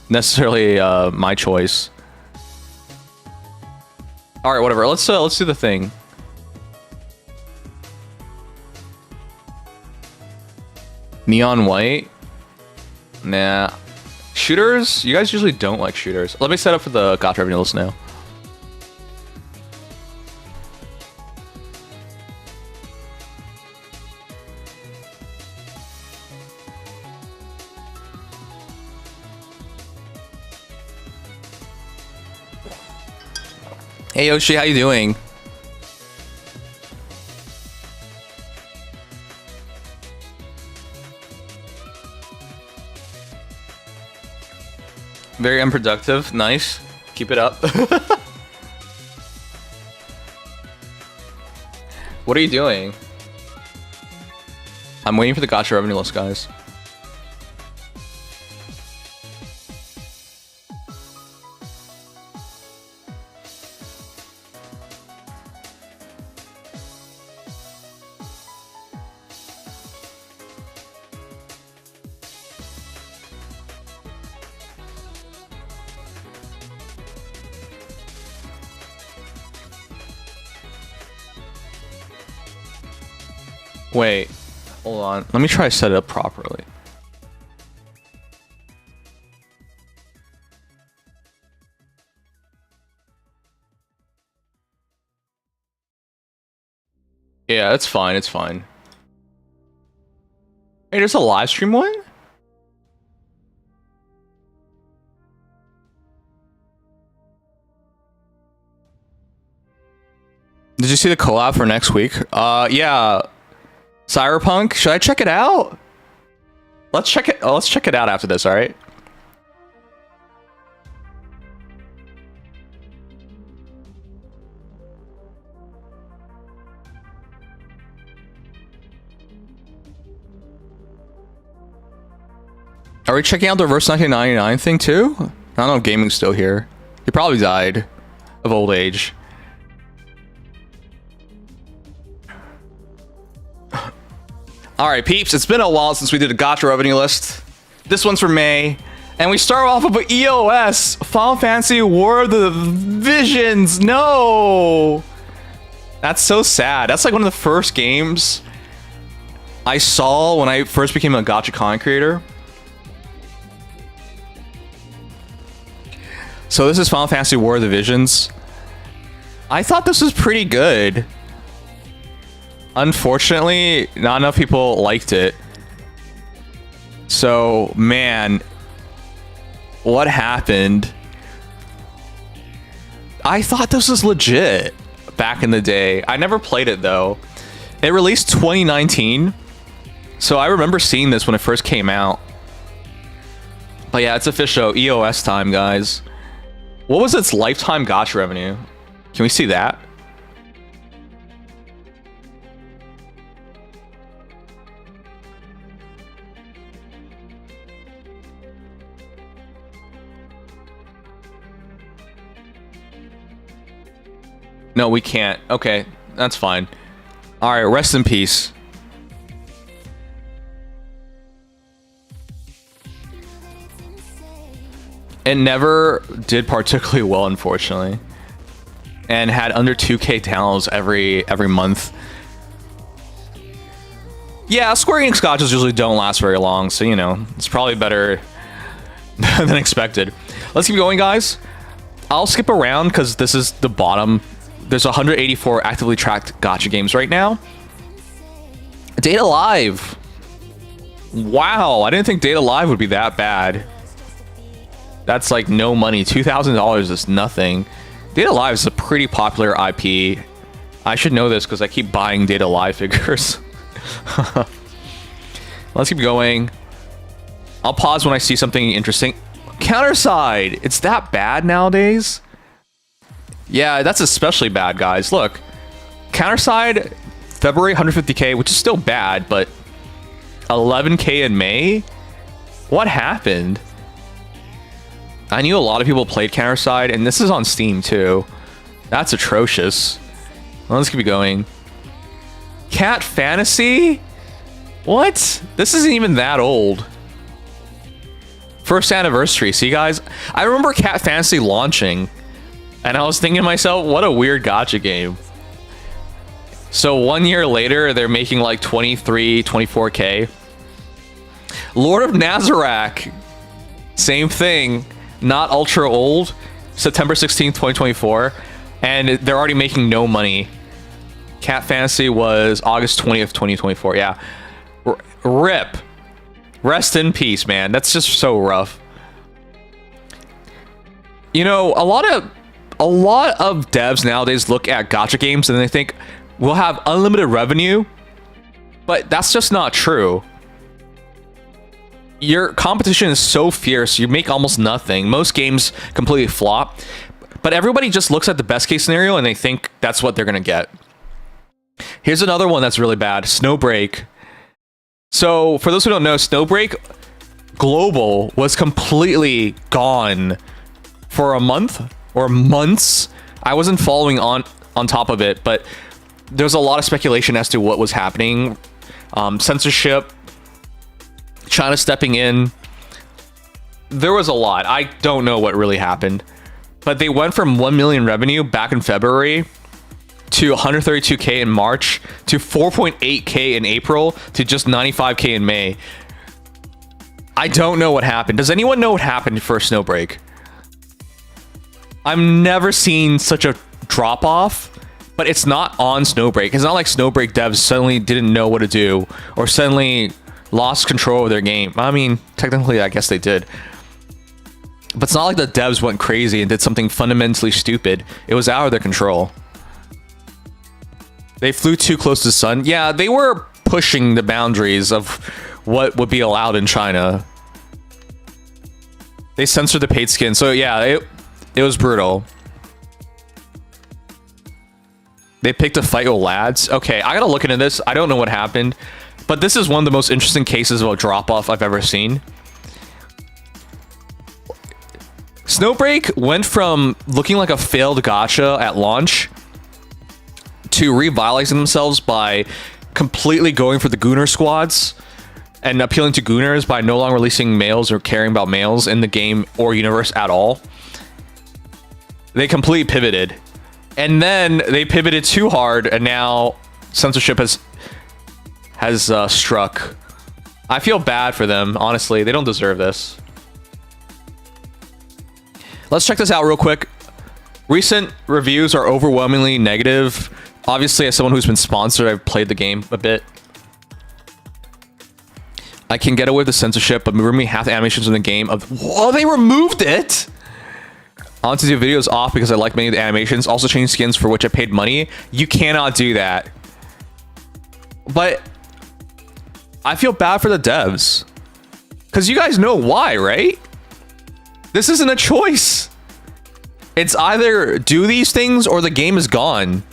necessarily my choice. All right, whatever. Let's do the thing. Neon white. Nah. Shooters? You guys usually don't like shooters. Let me set up for the gacha revenue list now. Hey Yoshi, how you doing? Very unproductive. Nice. Keep it up. What are you doing? I'm waiting for the gacha revenue list, guys. Wait, hold on. Let me try to set it up properly. Yeah, it's fine. It's fine. Hey, there's a live stream one? Did you see the collab for next week? Yeah. Cyberpunk, should I check it out? Let's check it. Let's check it out after this, all right? Are we checking out the Reverse 1999 thing too? I don't know if gaming's still here. He probably died of old age. All right, peeps, it's been a while since we did a gacha revenue list. This one's for May. And we start off with EOS, Final Fantasy War of the Visions. No! That's so sad. That's like one of the first games I saw when I first became a gacha con creator. So this is Final Fantasy War of the Visions. I thought this was pretty good. Unfortunately, not enough people liked it. So, man, what happened? I thought this was legit back in the day. I never played it though. It released 2019. So I remember seeing this when it first came out. But yeah, it's official. EOS time, guys. What was its lifetime gacha revenue? Can we see that? No, we can't. Okay, that's fine. All right, rest in peace. It never did particularly well, unfortunately, and had under 2K downloads every month. Yeah, Square Enix gachas usually don't last very long, so you know it's probably better than expected. Let's keep going, guys. I'll skip around because this is the bottom. There's 184 actively tracked gacha games right now. Data Live. Wow, I didn't think Data Live would be that bad. That's like no money. $2,000 is nothing. Data Live is a pretty popular IP. I should know this because I keep buying Data Live figures. Let's keep going. I'll pause when I see something interesting. Counterside. It's that bad nowadays? Yeah, that's especially bad, guys. Look. Counterside, February, 150k, which is still bad, but 11k in May? What happened? I knew a lot of people played Counterside, and this is on Steam too. That's atrocious. Well, let's keep going. Cat Fantasy? What? This isn't even that old. First anniversary. See, guys? I remember Cat Fantasy launching, and I was thinking to myself, what a weird gacha game. So 1 year later, they're making like 23, 24k. Lord of Nazarak. Same thing. Not ultra old. September 16th, 2024. And they're already making no money. Cat Fantasy was August 20th, 2024. Yeah. RIP. Rest in peace, man. That's just so rough. You know, a lot of devs nowadays look at gacha games and they think we'll have unlimited revenue, but that's just not true. Your competition is so fierce, you make almost nothing. Most games completely flop, but everybody just looks at the best case scenario and they think that's what they're gonna get. Here's another one that's really bad, Snowbreak. So for those who don't know, Snowbreak Global was completely gone for a month or months. I wasn't following on top of it, but there's a lot of speculation as to what was happening. Censorship, China stepping in. There was a lot. I don't know what really happened, but they went from 1 million revenue back in February to 132k in March to 4.8k in April to just 95k in May. I don't know what happened. Does anyone know what happened for Snowbreak? I've never seen such a drop off, but it's not on Snowbreak. It's not like Snowbreak devs suddenly didn't know what to do or suddenly lost control of their game. I mean, technically, I guess they did. But it's not like the devs went crazy and did something fundamentally stupid. It was out of their control. They flew too close to the sun. Yeah, they were pushing the boundaries of what would be allowed in China. They censored the paid skin. So yeah, it was brutal. They picked a fight with lads. Okay, I gotta look into this. I don't know what happened. But this is one of the most interesting cases of a drop-off I've ever seen. Snowbreak went from looking like a failed gacha at launch to revitalizing themselves by completely going for the Gooner squads and appealing to Gooners by no longer releasing males or caring about males in the game or universe at all. They completely pivoted. And then they pivoted too hard, and now censorship has struck. I feel bad for them, honestly. They don't deserve this. Let's check this out real quick. Recent reviews are overwhelmingly negative. Obviously, as someone who's been sponsored, I've played the game a bit. I can get away with the censorship, but removing half the animations in the game of... Whoa, they removed it! Honestly, the video is off because I like many of the animations. Also changed skins for which I paid money. You cannot do that. But I feel bad for the devs. Because you guys know why, right? This isn't a choice. It's either do these things or the game is gone.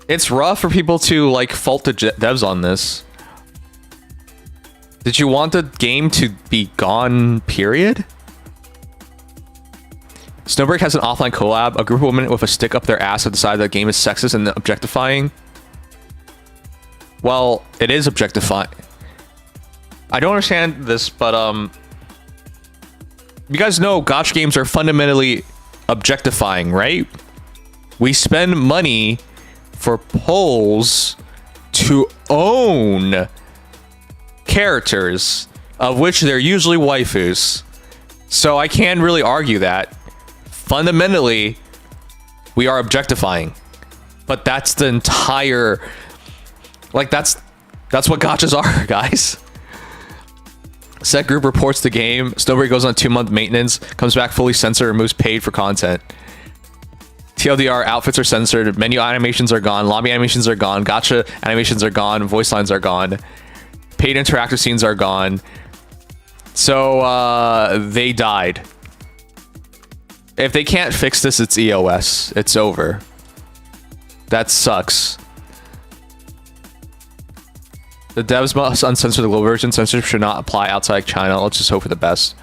It's rough for people to like fault the devs on this. Did you want the game to be gone, period? Snowbreak has an offline collab. A group of women with a stick up their ass have decided that the game is sexist and objectifying. Well, it is objectifying. I don't understand this, but you guys know gacha games are fundamentally objectifying, right? We spend money for polls to own characters, of which they're usually waifus. So I can't really argue that. Fundamentally, we are objectifying. But that's the entire... Like, that's what gachas are, guys. Set group reports the game. Snowbreak goes on 2-month maintenance. Comes back fully censored. Removes paid for content. TLDR, outfits are censored. Menu animations are gone. Lobby animations are gone. Gacha animations are gone. Voice lines are gone. Paid interactive scenes are gone. So, they died. If they can't fix this, it's EOS. It's over. That sucks. The devs must uncensor the global version. Censorship should not apply outside China. Let's just hope for the best.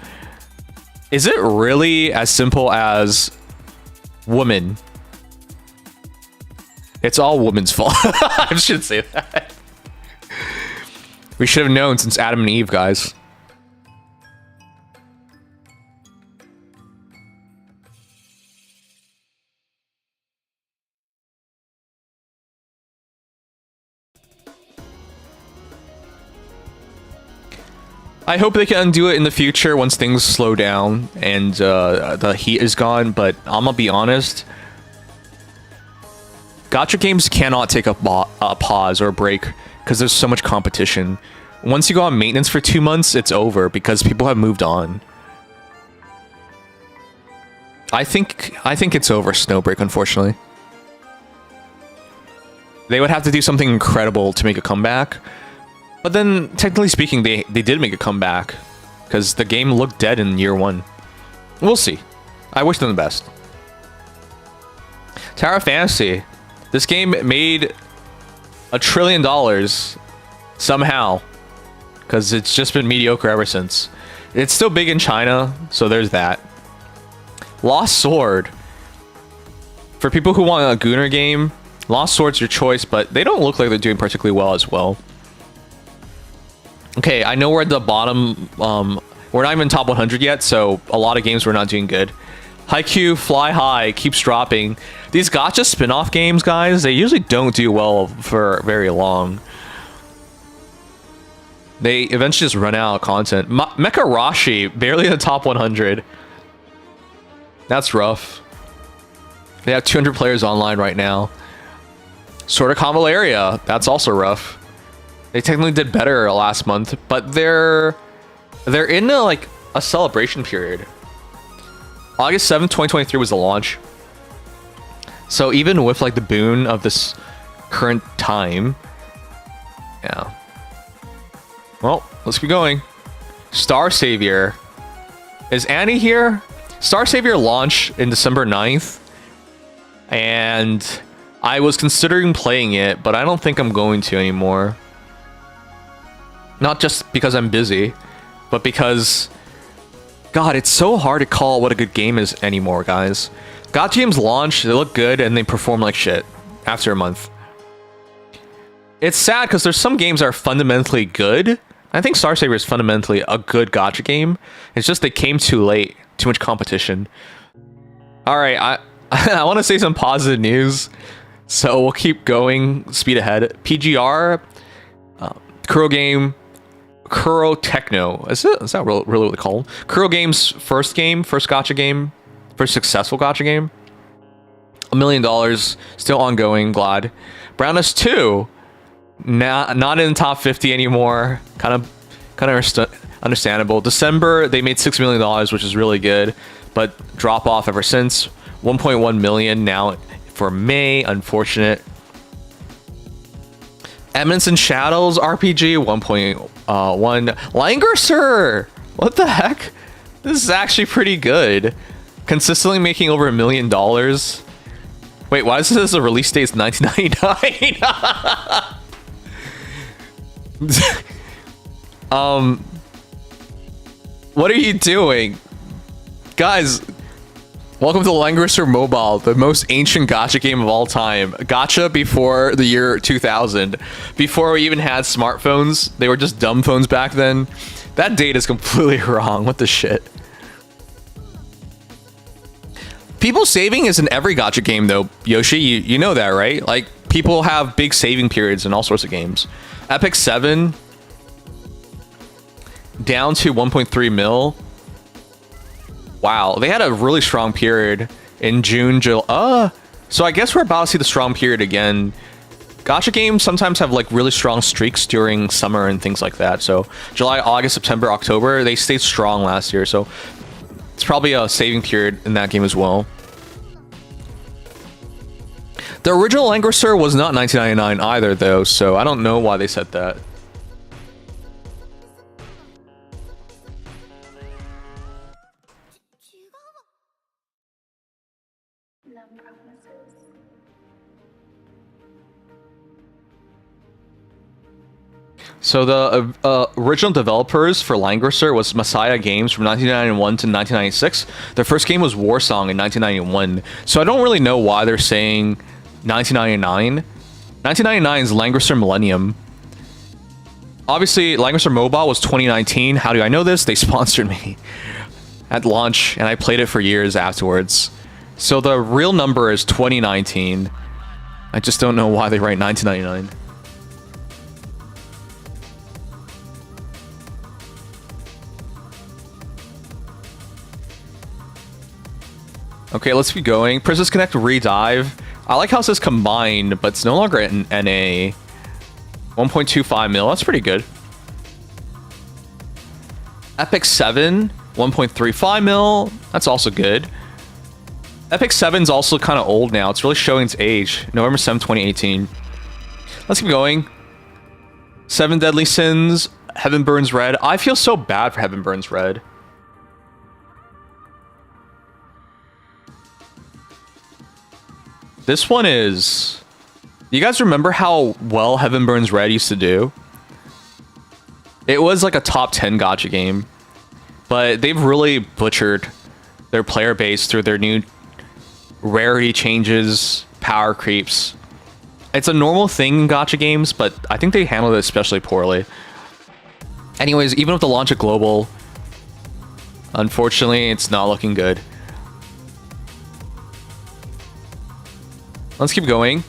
Is it really as simple as women? It's all women's fault. I shouldn't say that. We should have known since Adam and Eve, guys. I hope they can undo it in the future once things slow down and the heat is gone, but I'm gonna be honest. Gacha games cannot take a pause or a break because there's so much competition. Once you go on maintenance for 2 months, it's over because people have moved on. I think it's over, Snowbreak, unfortunately. They would have to do something incredible to make a comeback. But then, technically speaking, they did make a comeback. Because the game looked dead in year 1. We'll see. I wish them the best. Tower Fantasy. This game made $1 trillion somehow. Because it's just been mediocre ever since. It's still big in China, so there's that. Lost Sword. For people who want a Gooner game, Lost Sword's your choice, but they don't look like they're doing particularly well as well. Okay, I know we're at the bottom. We're not even top 100 yet, so a lot of games we're not doing good. Haikyuu, Fly High, keeps dropping. These gacha spin-off games, guys, they usually don't do well for very long. They eventually just run out of content. Mecha Rashi, barely in the top 100. That's rough. They have 200 players online right now. Sword of Convalaria, that's also rough. They technically did better last month, but they're in a celebration period. August 7th, 2023 was the launch. So even with like the boon of this current time, yeah. Well, let's keep going. Star Savior. Is Annie here? Star Savior launched in December 9th. And I was considering playing it, but I don't think I'm going to anymore. Not just because I'm busy, but because... God, it's so hard to call what a good game is anymore, guys. Gacha games launch, they look good, and they perform like shit after a month. It's sad because there's some games that are fundamentally good. I think Star Savior is fundamentally a good gacha game. It's just they came too late. Too much competition. Alright, I want to say some positive news. So we'll keep going. Speed ahead. PGR. Kuro game. Kuro Techno. Is that really what they call them? Kuro Game's first gacha game. First successful gacha game. $1 million. Still ongoing. Glad. Brownest 2. Not in the top 50 anymore. Kind of understandable. December, they made $6 million, which is really good. But drop off ever since. 1.1 million now for May. Unfortunate. Emotes and Shadows RPG 1.1. Langrisser! What the heck? This is actually pretty good. Consistently making over $1 million. Wait, why is this a release date? It's 1999. What are you doing? Guys, welcome to Langrisser Mobile, the most ancient gacha game of all time. Gacha before the year 2000. Before we even had smartphones. They were just dumb phones back then. That date is completely wrong. What the shit? People saving is in every gacha game though, Yoshi. You know that, right? Like, people have big saving periods in all sorts of games. Epic 7 down to 1.3 mil. Wow, they had a really strong period in June, July. So I guess we're about to see the strong period again. Gacha games sometimes have like really strong streaks during summer and things like that. So July, August, September, October, they stayed strong last year. So it's probably a saving period in that game as well. The original Langrisser was not 1999 either, though, so I don't know why they said that. So the original developers for Langrisser was Messiah Games from 1991 to 1996. Their first game was Warsong in 1991. So I don't really know why they're saying 1999. 1999 is Langrisser Millennium. Obviously, Langrisser Mobile was 2019. How do I know this? They sponsored me at launch, and I played it for years afterwards. So the real number is 2019. I just don't know why they write 1999. Okay, let's be going. Princess Connect Redive. I like how it says combined, but it's no longer an NA. 1.25 mil, that's pretty good. Epic 7, 1.35 mil, that's also good. Epic 7's also kind of old now. It's really showing its age. November 7th, 2018. Let's keep going. 7 Deadly Sins, Heaven Burns Red. I feel so bad for Heaven Burns Red. This one is... You guys remember how well Heaven Burns Red used to do? It was like a top 10 gacha game. But they've really butchered their player base through their new rarity changes, power creeps. It's a normal thing in gacha games, but I think they handled it especially poorly. Anyways, even with the launch of Global, unfortunately, it's not looking good. Let's keep going.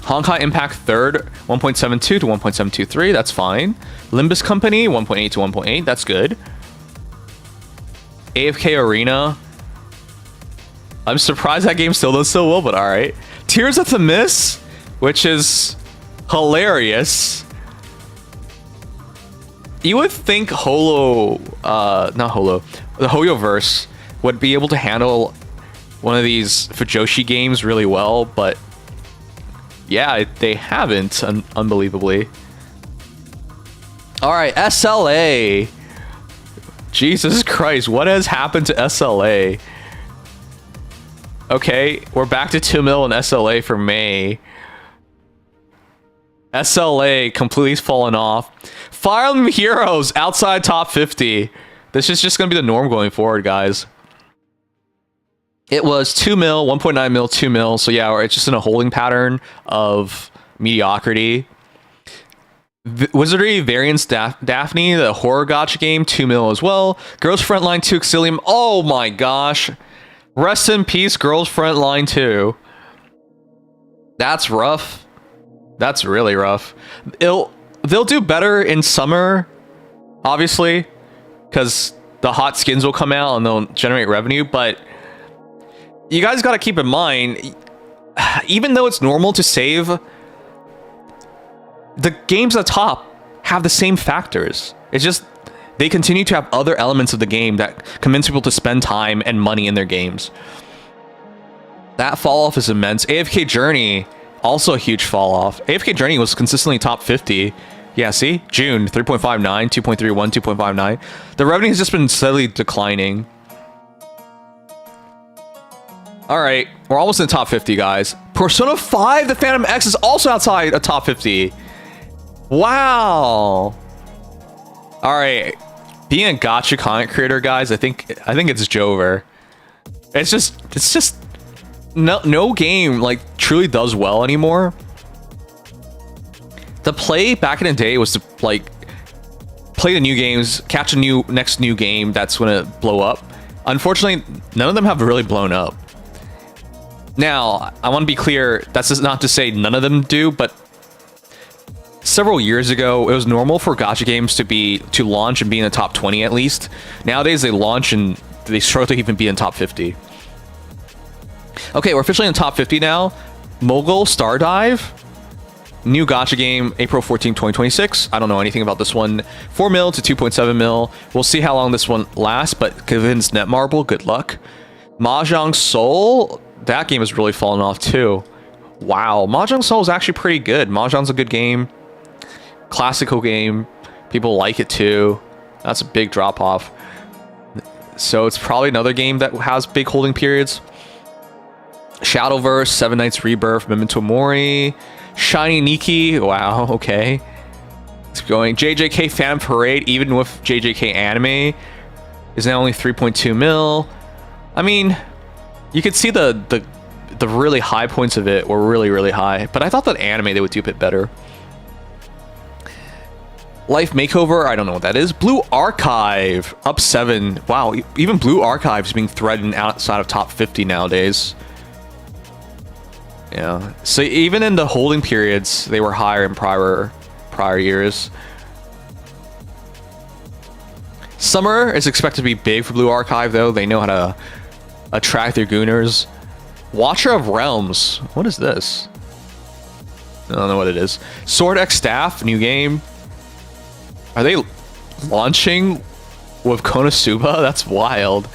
Honkai Impact 3rd, 1.72 to 1.723, that's fine. Limbus Company, 1.8 to 1.8, that's good. AFK Arena. I'm surprised that game still does so well, but alright. Tears of the Mist, which is hilarious. You would think not Holo, the Hoyoverse would be able to handle one of these Fujoshi games really well, but yeah, they haven't, unbelievably. All right, SLA. Jesus Christ, what has happened to SLA? Okay, we're back to 2 mil in SLA for May. SLA completely fallen off. Fire Emblem Heroes outside top 50. This is just going to be the norm going forward, guys. It was 2 mil, 1.9 mil, 2 mil. So yeah, it's just in a holding pattern of mediocrity. Wizardry Variance Daphne, the horror gacha game, 2 mil as well. Girls Frontline 2 Exilium. Oh my gosh. Rest in peace, Girls Frontline 2. That's rough. That's really rough. They'll do better in summer, obviously, because the hot skins will come out and they'll generate revenue, but you guys got to keep in mind, even though it's normal to save, the games at the top have the same factors. It's just they continue to have other elements of the game that convince people to spend time and money in their games. That fall off is immense. AFK Journey, also a huge fall off. AFK Journey was consistently top 50. Yeah, see? June, 3.59, 2.31, 2.59. The revenue has just been steadily declining. All right, we're almost in the top 50, guys. Persona 5, the Phantom X, is also outside a top 50. Wow. All right, being a gacha content creator, guys, I think it's Jover. It's just no game like truly does well anymore. The play back in the day was to like play the new games, catch a next new game that's gonna blow up. Unfortunately, none of them have really blown up. Now, I want to be clear, that's just not to say none of them do, but several years ago, it was normal for gacha games to launch and be in the top 20 at least. Nowadays, they launch and they struggle to even be in top 50. Okay, we're officially in the top 50 now. Mogul Stardive, new gacha game, April 14, 2026. I don't know anything about this one. 4 mil to 2.7 mil. We'll see how long this one lasts, but convince Netmarble, good luck. Mahjong Soul, that game has really fallen off too. Wow, Mahjong Soul is actually pretty good. Mahjong's a good game. Classical game. People like it too. That's a big drop off. So it's probably another game that has big holding periods. Shadowverse, Seven Knights Rebirth, Memento Mori, Shiny Nikki. Wow, okay. It's going. JJK Fan Parade, even with JJK anime, is now only 3.2 mil. I mean, you could see the really high points of it were really, really high, but I thought that anime they would do a bit better. Life Makeover, I don't know what that is. Blue Archive, up 7. Wow, even Blue Archive is being threatened outside of top 50 nowadays. Yeah, so even in the holding periods, they were higher in prior years. Summer is expected to be big for Blue Archive, though. They know how to attract their gooners. Watcher of Realms, what is this? I don't know what it is. Sword X Staff, new game. Are they launching with Konosuba? That's wild.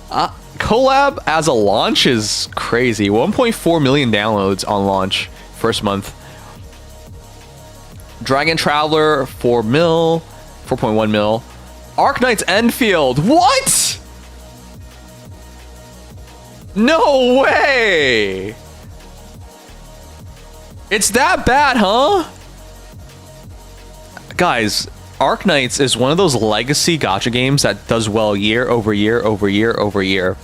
Collab as a launch is crazy. 1.4 million downloads on launch first month. Dragon Traveler, 4 mil, 4.1 mil. Arknights Enfield, what? No way! It's that bad, huh? Guys, Arknights is one of those legacy gacha games that does well year over year over year over year.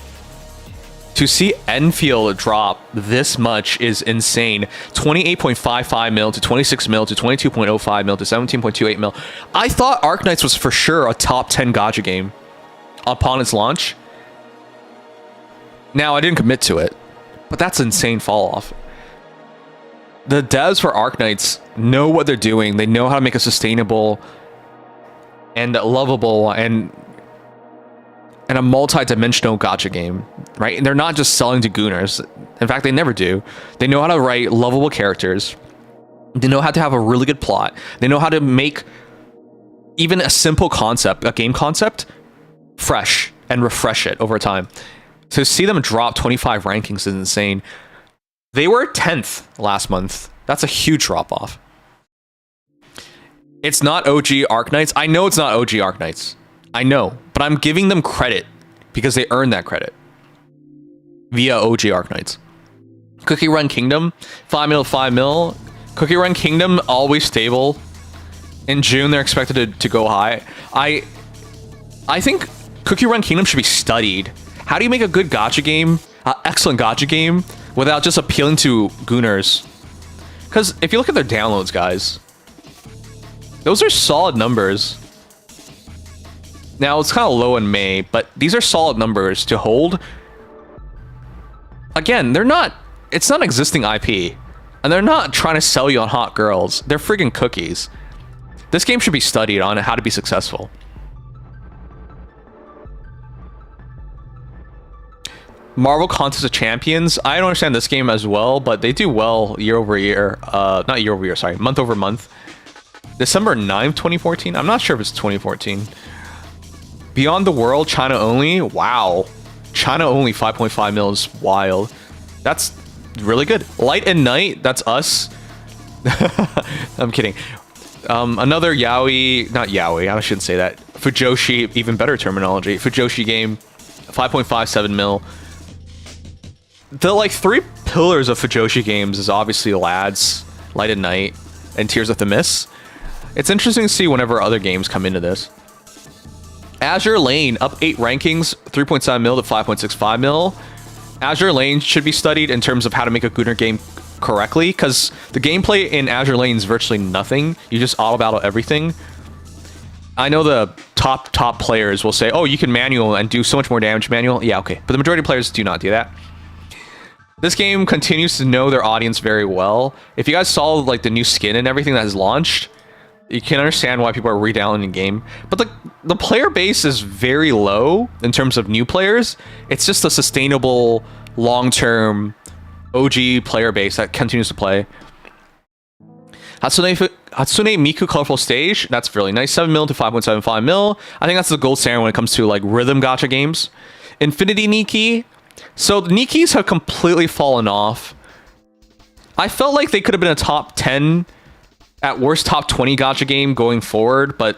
To see Enfield drop this much is insane. 28.55 mil to 26 mil to 22.05 mil to 17.28 mil. I thought Arknights was for sure a top 10 gacha game upon its launch. Now, I didn't commit to it, but that's insane fall off. The devs for Arknights know what they're doing. They know how to make a sustainable and lovable and a multi-dimensional gacha game, right? And they're not just selling to gooners. In fact, they never do. They know how to write lovable characters. They know how to have a really good plot. They know how to make even a simple concept, a game concept, fresh and refresh it over time. To see them drop 25 rankings is insane. They were 10th last month. That's a huge drop off. It's not OG Arknights. I know it's not OG Arknights. I know, but I'm giving them credit because they earned that credit via OG Arknights. Cookie Run Kingdom, 5 mil, 5 mil. Cookie Run Kingdom, always stable. In June, they're expected to go high. I think Cookie Run Kingdom should be studied. How do you make a good gacha game, excellent gacha game, without just appealing to gooners? Because if you look at their downloads, guys, those are solid numbers. Now, it's kind of low in May, but these are solid numbers to hold. Again, they're not... It's not existing IP. And they're not trying to sell you on hot girls. They're friggin' cookies. This game should be studied on how to be successful. Marvel Contest of Champions. I don't understand this game as well, but they do well year over year. Not year over year, sorry. Month over month. December 9th, 2014. I'm not sure if it's 2014. Beyond the World, China only. Wow. China only 5.5 mil is wild. That's really good. Light and Night, that's us. I'm kidding. Another yaoi, not yaoi, I shouldn't say that. Fujoshi, even better terminology. Fujoshi game, 5.57 mil. The like 3 pillars of Fujoshi games is obviously Lads, Light and Night, and Tears of the Mist. It's interesting to see whenever other games come into this. Azure Lane, up 8 rankings, 3.7 mil to 5.65 mil. Azure Lane should be studied in terms of how to make a Gooner game correctly, because the gameplay in Azure Lane is virtually nothing. You just auto battle everything. I know the top players will say, oh, you can manual and do so much more damage manual. Yeah, okay. But the majority of players do not do that. This game continues to know their audience very well. If you guys saw like the new skin and everything that has launched, you can understand why people are re-downloading the game. But the player base is very low in terms of new players. It's just a sustainable, long-term OG player base that continues to play. Hatsune Miku Colorful Stage, that's really nice. 7 mil to 5.75 mil. I think that's the gold standard when it comes to like rhythm gacha games. Infinity Nikki. So the Nikkis have completely fallen off. I felt like they could have been a top 10, at worst top 20 gacha game going forward, but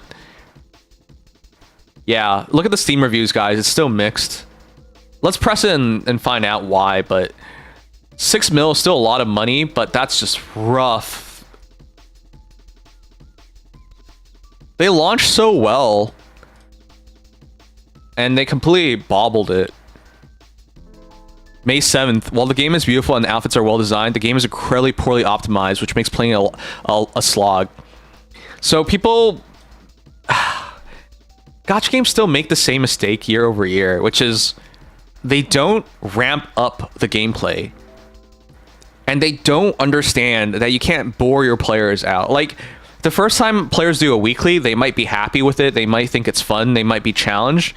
yeah, look at the Steam reviews, guys. It's still mixed. Let's press it and find out why, but 6 mil is still a lot of money, but that's just rough. They launched so well, and they completely bobbled it. May 7th, while the game is beautiful and the outfits are well designed, the game is incredibly poorly optimized, which makes playing a slog. So people... Gacha games still make the same mistake year over year, which is they don't ramp up the gameplay. And they don't understand that you can't bore your players out. Like, the first time players do a weekly, they might be happy with it, they might think it's fun, they might be challenged.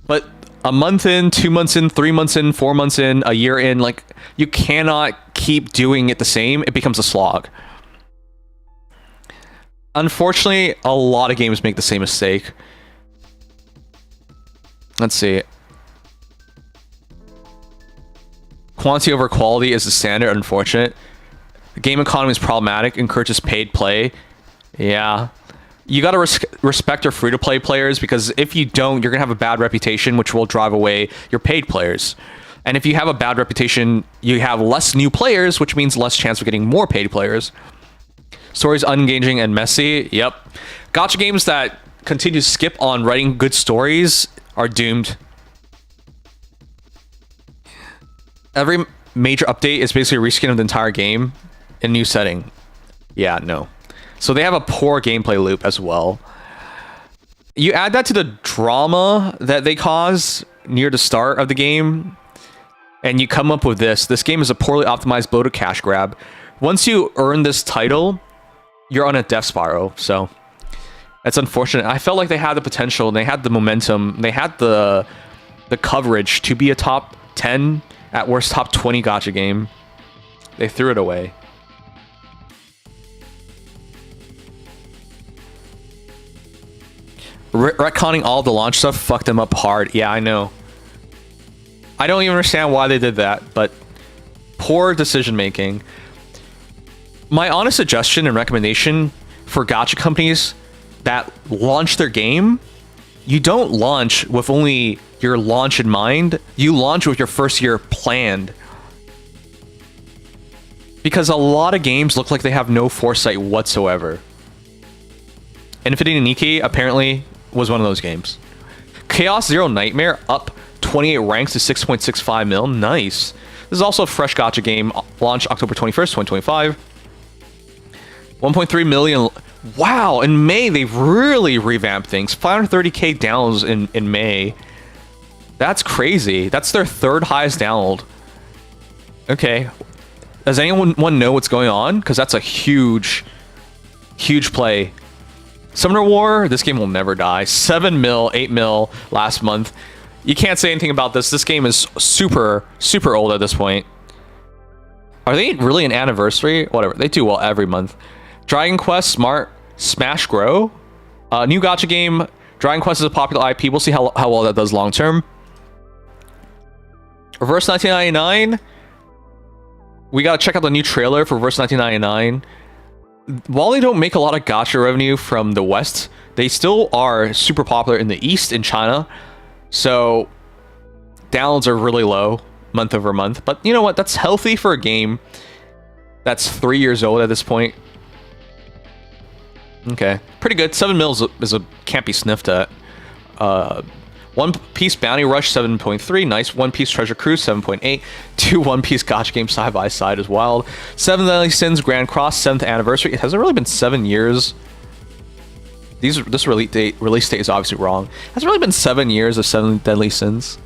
But a month in, 2 months in, 3 months in, 4 months in, a year in, like, you cannot keep doing it the same. It becomes a slog. Unfortunately, a lot of games make the same mistake. Let's see. Quantity over quality is the standard, unfortunate. The game economy is problematic, encourages paid play. Yeah. You gotta respect your free-to-play players, because if you don't, you're gonna have a bad reputation, which will drive away your paid players. And if you have a bad reputation, you have less new players, which means less chance of getting more paid players. Stories unengaging and messy. Yep. Gacha games that continue to skip on writing good stories are doomed. Every major update is basically a reskin of the entire game in a new setting. Yeah, no. So they have a poor gameplay loop as well. You add that to the drama that they cause near the start of the game, and you come up with this. This game is a poorly optimized bloated cash grab. Once you earn this title, you're on a death spiral. So that's unfortunate. I felt like they had the potential, they had the momentum, they had the coverage to be a top 10, at worst top 20 gacha game. They threw it away. Retconning all the launch stuff fucked them up hard. Yeah, I know. I don't even understand why they did that, but poor decision making. My honest suggestion and recommendation for gacha companies that launch their game, you don't launch with only your launch in mind. You launch with your first year planned. Because a lot of games look like they have no foresight whatsoever. Infinity Nikki apparently was one of those games. Chaos Zero Nightmare up 28 ranks to 6.65 mil. Nice. This is also a fresh gacha game. Launched October 21st, 2025. 1.3 million. Wow, in May they've really revamped things. 530k downloads in May. That's crazy. That's their third highest download. Okay. Does anyone know what's going on? Because that's a huge play. Summoner War, this game will never die. 7 mil, 8 mil last month. You can't say anything about this. This game is super old at this point. Are they really an anniversary? Whatever. They do well every month. Dragon Quest, Smart, Smash Grow. New gacha game. Dragon Quest is a popular IP. We'll see how well that does long term. Reverse 1999. We gotta check out the new trailer for Reverse 1999. While they don't make a lot of gacha revenue from the West, they still are super popular in the East in China. So downloads are really low month over month. But you know what? That's healthy for a game that's 3 years old at this point. Okay, pretty good. 7 mils can't be sniffed at. One Piece Bounty Rush 7.3, nice. One Piece Treasure Cruise 7.8. 2 One Piece gacha games side by side as well. 7 Deadly Sins Grand Cross 7th anniversary. It hasn't really been 7 years. This release date is obviously wrong. It hasn't really been 7 years of 7 Deadly Sins.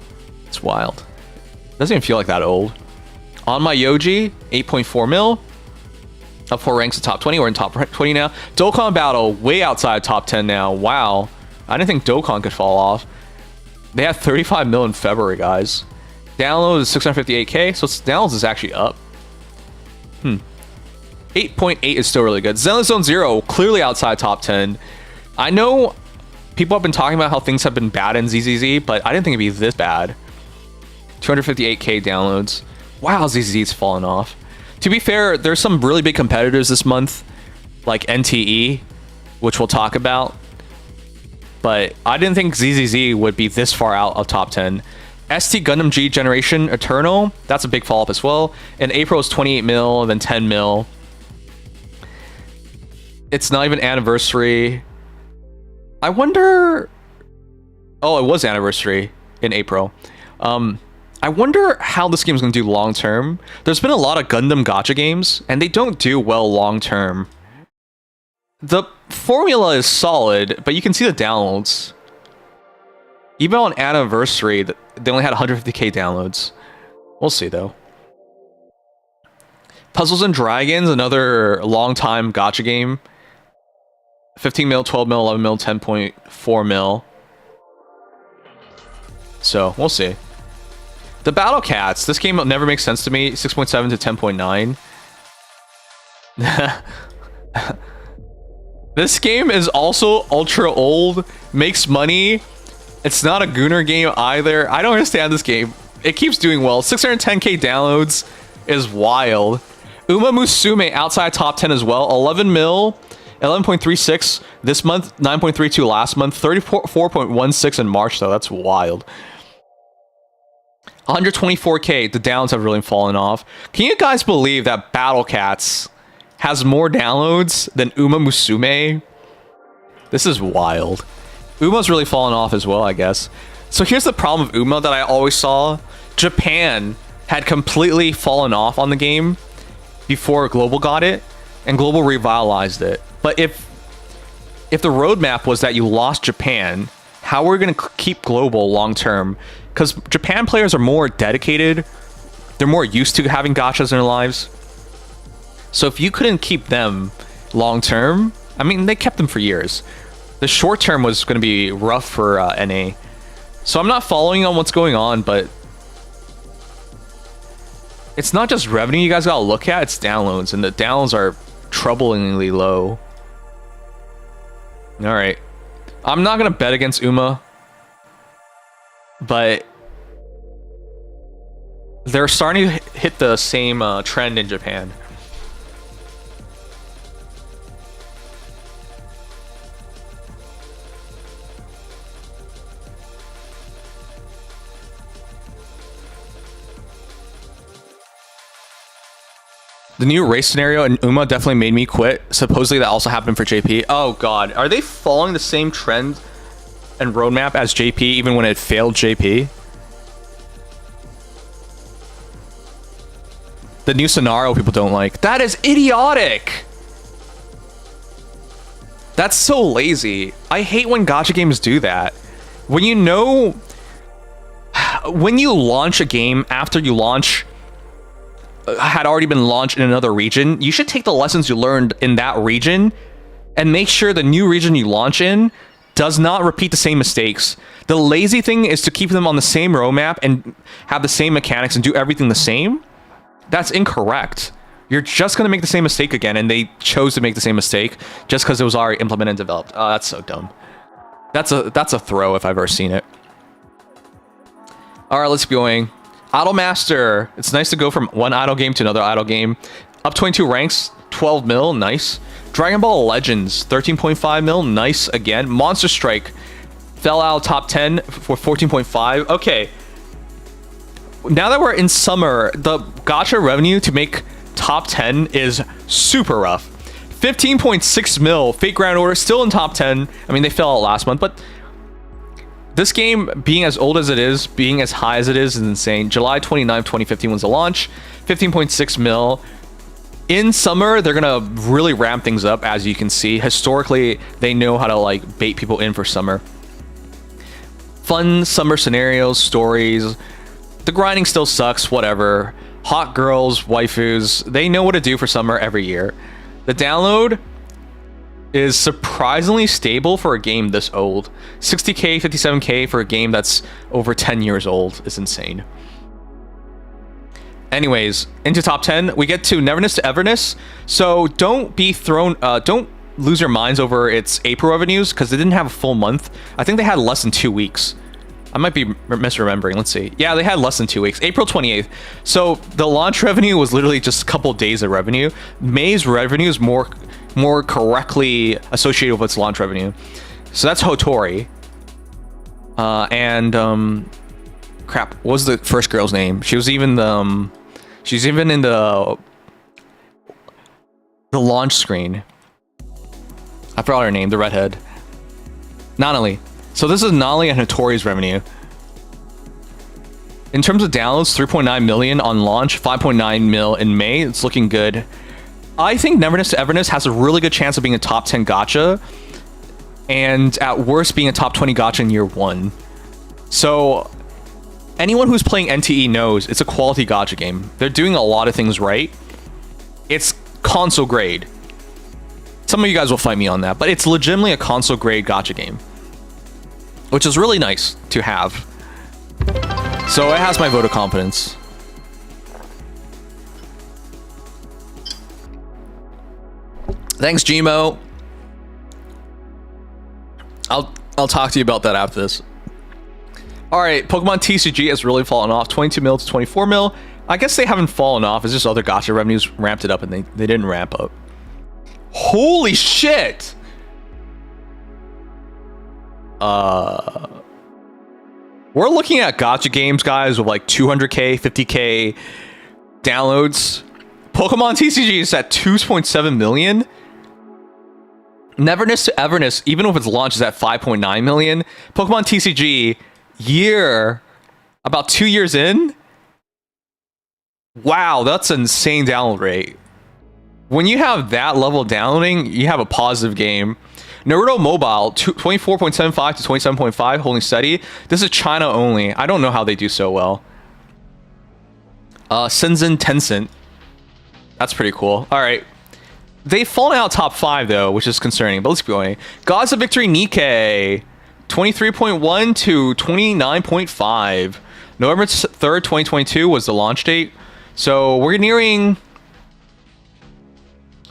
It's wild. Doesn't even feel like that old. On My Yoji 8.4 mil. Up 4 ranks to top 20. We're in top 20 now. Dokkan Battle way outside top 10 now. Wow. I didn't think Dokkan could fall off. They had 35 mil in February, guys. Download is 658k, so downloads is actually up. 8.8 is still really good. Zenless Zone Zero, clearly outside top 10. I know people have been talking about how things have been bad in ZZZ, but I didn't think it'd be this bad. 258k downloads. Wow, ZZZ's fallen off. To be fair, there's some really big competitors this month, like NTE, which we'll talk about. But I didn't think ZZZ would be this far out of top 10. ST Gundam G Generation Eternal, that's a big fall up as well. In April, it's 28 mil, then 10 mil. It's not even anniversary. I wonder... Oh, it was anniversary in April. I wonder how this game's going to do long term. There's been a lot of Gundam gacha games, and they don't do well long term. The formula is solid, but you can see the downloads. Even on anniversary, they only had 150k downloads. We'll see, though. Puzzles and Dragons, another long-time gacha game. 15 mil, 12 mil, 11 mil, 10.4 mil. So, we'll see. The Battle Cats, this game never makes sense to me. 6.7 to 10.9. This game is also ultra old, makes money. It's not a Gooner game either. I don't understand this game. It keeps doing well. 610k downloads is wild. Uma Musume outside top 10 as well. 11 mil, 11.36 this month, 9.32 last month, 34.16 in March though. That's wild. 124k, the downs have really fallen off. Can you guys believe that Battle Cats has more downloads than Uma Musume? This is wild. Uma's really fallen off as well, I guess. So here's the problem with Uma that I always saw. Japan had completely fallen off on the game before Global got it, and Global revitalized it. But if the roadmap was that you lost Japan, how are we going to keep Global long term? Because Japan players are more dedicated. They're more used to having gachas in their lives. So if you couldn't keep them long term, I mean, they kept them for years. The short term was going to be rough for NA. So I'm not following on what's going on, but it's not just revenue you guys got to look at, it's downloads, and the downloads are troublingly low. All right. I'm not gonna bet against Uma, but they're starting to hit the same trend in Japan. The new race scenario in Uma definitely made me quit. Supposedly that also happened for JP. Oh god, are they following the same trend and roadmap as JP even when it failed JP? The new scenario people don't like. That is idiotic! That's so lazy. I hate when gacha games do that. When you know... When you launch a game after you launch... had already been launched in another region, you should take the lessons you learned in that region and make sure the new region you launch in does not repeat the same mistakes. The lazy thing is to keep them on the same roadmap and have the same mechanics and do everything the same. That's incorrect. You're just going to make the same mistake again, and they chose to make the same mistake just because it was already implemented and developed. Oh, that's so dumb. That's a throw if I've ever seen it. All right, let's be going. Idol Master. It's nice to go from one idol game to another idol game. Up 22 ranks, 12 mil, nice. Dragon Ball Legends, 13.5 mil, nice again. Monster Strike fell out top 10 for 14.5. Okay. Now that we're in summer, the gacha revenue to make top 10 is super rough. 15.6 mil, Fate Grand Order still in top 10. I mean, they fell out last month, but this game, being as old as it is, being as high as it is insane. July 29th, 2015 was the launch. 15.6 mil. In summer, they're gonna really ramp things up, as you can see. Historically, they know how to like bait people in for summer. Fun summer scenarios, stories. The grinding still sucks, whatever. Hot girls, waifus, they know what to do for summer every year. The download is surprisingly stable for a game this old. 60k, 57k for a game that's over 10 years old is insane. Anyways, into top 10, we get to Neverness to Everness. So don't be thrown, don't lose your minds over its April revenues because they didn't have a full month. I think they had less than 2 weeks. I might be misremembering. Let's see. Yeah, they had less than 2 weeks. April 28th. So the launch revenue was literally just a couple days of revenue. May's revenue is more correctly associated with its launch revenue. So that's Hotori. Crap, what was the first girl's name? She was even the she's even in the launch screen. I forgot her name, the redhead. Nanali. So this is Nanali and Hotori's revenue. In terms of downloads, 3.9 million on launch, 5.9 mil in May. It's looking good. I think Neverness to Everness has a really good chance of being a top 10 gacha, and at worst being a top 20 gacha in year 1. So anyone who's playing NTE knows it's a quality gacha game. They're doing a lot of things right. It's console grade. Some of you guys will fight me on that, but it's legitimately a console grade gacha game, which is really nice to have. So it has my vote of confidence. Thanks, Gmo. I'll talk to you about that after this. All right, Pokemon TCG has really fallen off, 22 mil to 24 mil. I guess they haven't fallen off. It's just other gacha revenues ramped it up, and they didn't ramp up. Holy shit! We're looking at gacha games, guys, with like 200k, 50k downloads. Pokemon TCG is at 2.7 million. Neverness to Everness, even with its launch, is at 5.9 million. Pokemon TCG, about 2 years in. Wow, that's an insane download rate. When you have that level of downloading, you have a positive game. Naruto Mobile, 24.75 to 27.5, holding steady. This is China only. I don't know how they do so well. Shenzhen Tencent. That's pretty cool. All right. They've fallen out top 5, though, which is concerning. But let's be going. Gods of Victory Nikkei. 23.1 to 29.5. November 3rd, 2022 was the launch date. So we're nearing...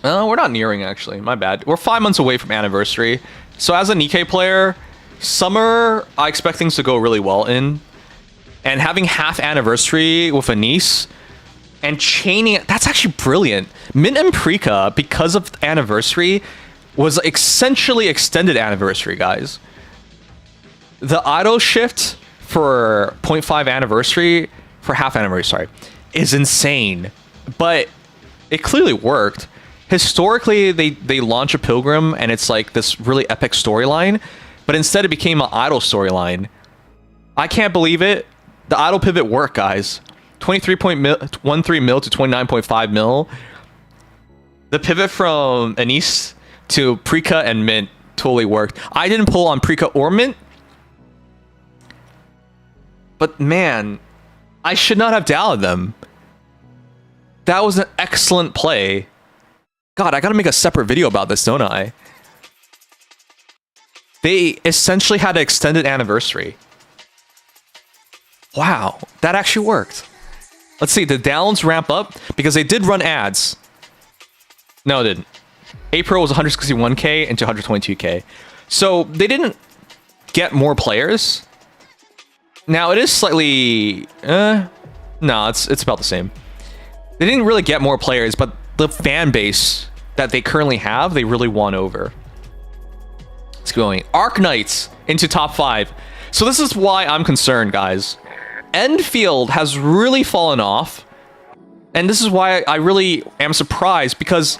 we're not nearing, actually. My bad. We're 5 months away from anniversary. So as a Nikkei player, Summer, I expect things to go really well in. And having half anniversary with a niece and chaining it, that's actually brilliant. Mint and Prika, because of anniversary, was essentially extended anniversary, guys. The idle shift for 0.5 anniversary, for half anniversary, sorry, is insane. But it clearly worked. Historically, they launch a Pilgrim and it's like this really epic storyline, but instead it became an idle storyline. I can't believe it. The idle pivot worked, guys. 23.13 mil to 29.5 mil. The pivot from Anise to Prika and Mint totally worked. I didn't pull on Prika or Mint, but man, I should not have doubted them. That was an excellent play. God, I gotta make a separate video about this, don't I? They essentially had an extended anniversary. Wow, that actually worked. Let's see, the downloads ramp up because they did run ads. No, it didn't. April was 161k into 122k. So they didn't get more players. Now it is slightly... no, it's about the same. They didn't really get more players, but the fan base that they currently have, they really won over. Let's go going. Arc Knights into top 5. So this is why I'm concerned, guys. Enfield has really fallen off. And this is why I really am surprised, because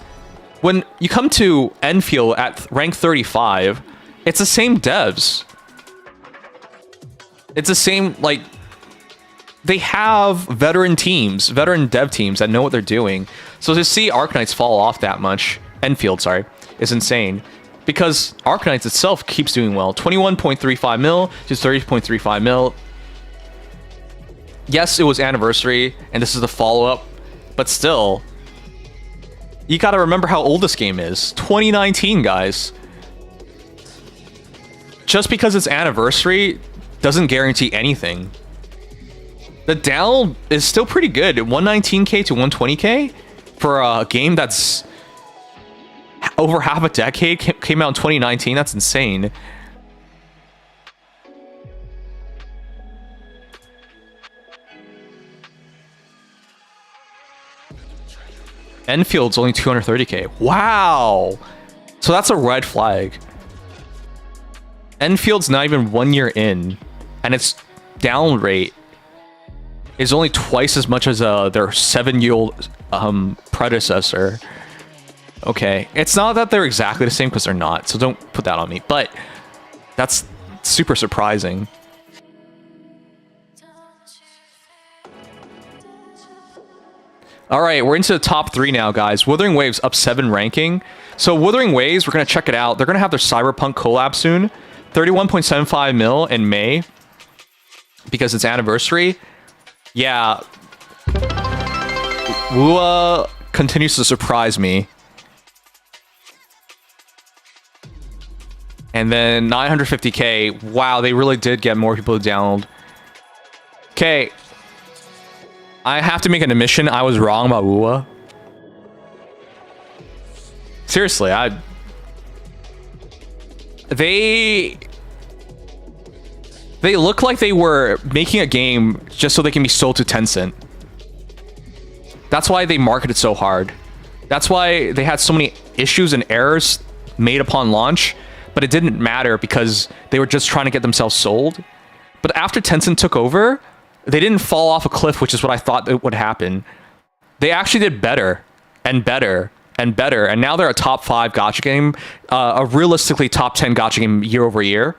when you come to Enfield at rank 35, it's the same devs. It's the same, like, they have veteran teams, veteran dev teams that know what they're doing. So to see Arc Knights fall off that much, Enfield, sorry, is insane. Because Arc Knights itself keeps doing well. 21.35 mil to 30.35 mil. Yes, it was anniversary, and this is the follow-up, but still, you gotta remember how old this game is. 2019, guys. Just because it's anniversary doesn't guarantee anything. The down is still pretty good. 119k to 120k for a game that's over half a decade, came out in 2019. That's insane. Enfield's only 230k. Wow. So that's a red flag. Enfield's not even 1 year in, and its down rate is only twice as much as their 7-year-old predecessor. Okay, it's not that they're exactly the same, because they're not, so don't put that on me, but that's super surprising. All right, we're into the top 3 now, guys. Wuthering Waves up 7 ranking. So Wuthering Waves, we're going to check it out. They're going to have their Cyberpunk collab soon. 31.75 mil in May because it's anniversary. Yeah. Wua continues to surprise me. And then 950k. Wow, they really did get more people to download. Okay. I have to make an admission. I was wrong about Wua. Seriously, They look like they were making a game just so they can be sold to Tencent. That's why they marketed so hard. That's why they had so many issues and errors made upon launch, but it didn't matter because they were just trying to get themselves sold. But after Tencent took over, they didn't fall off a cliff, which is what I thought it would happen. They actually did better and better and better, and now they're a top 5 gacha game, a realistically top 10 gacha game year over year.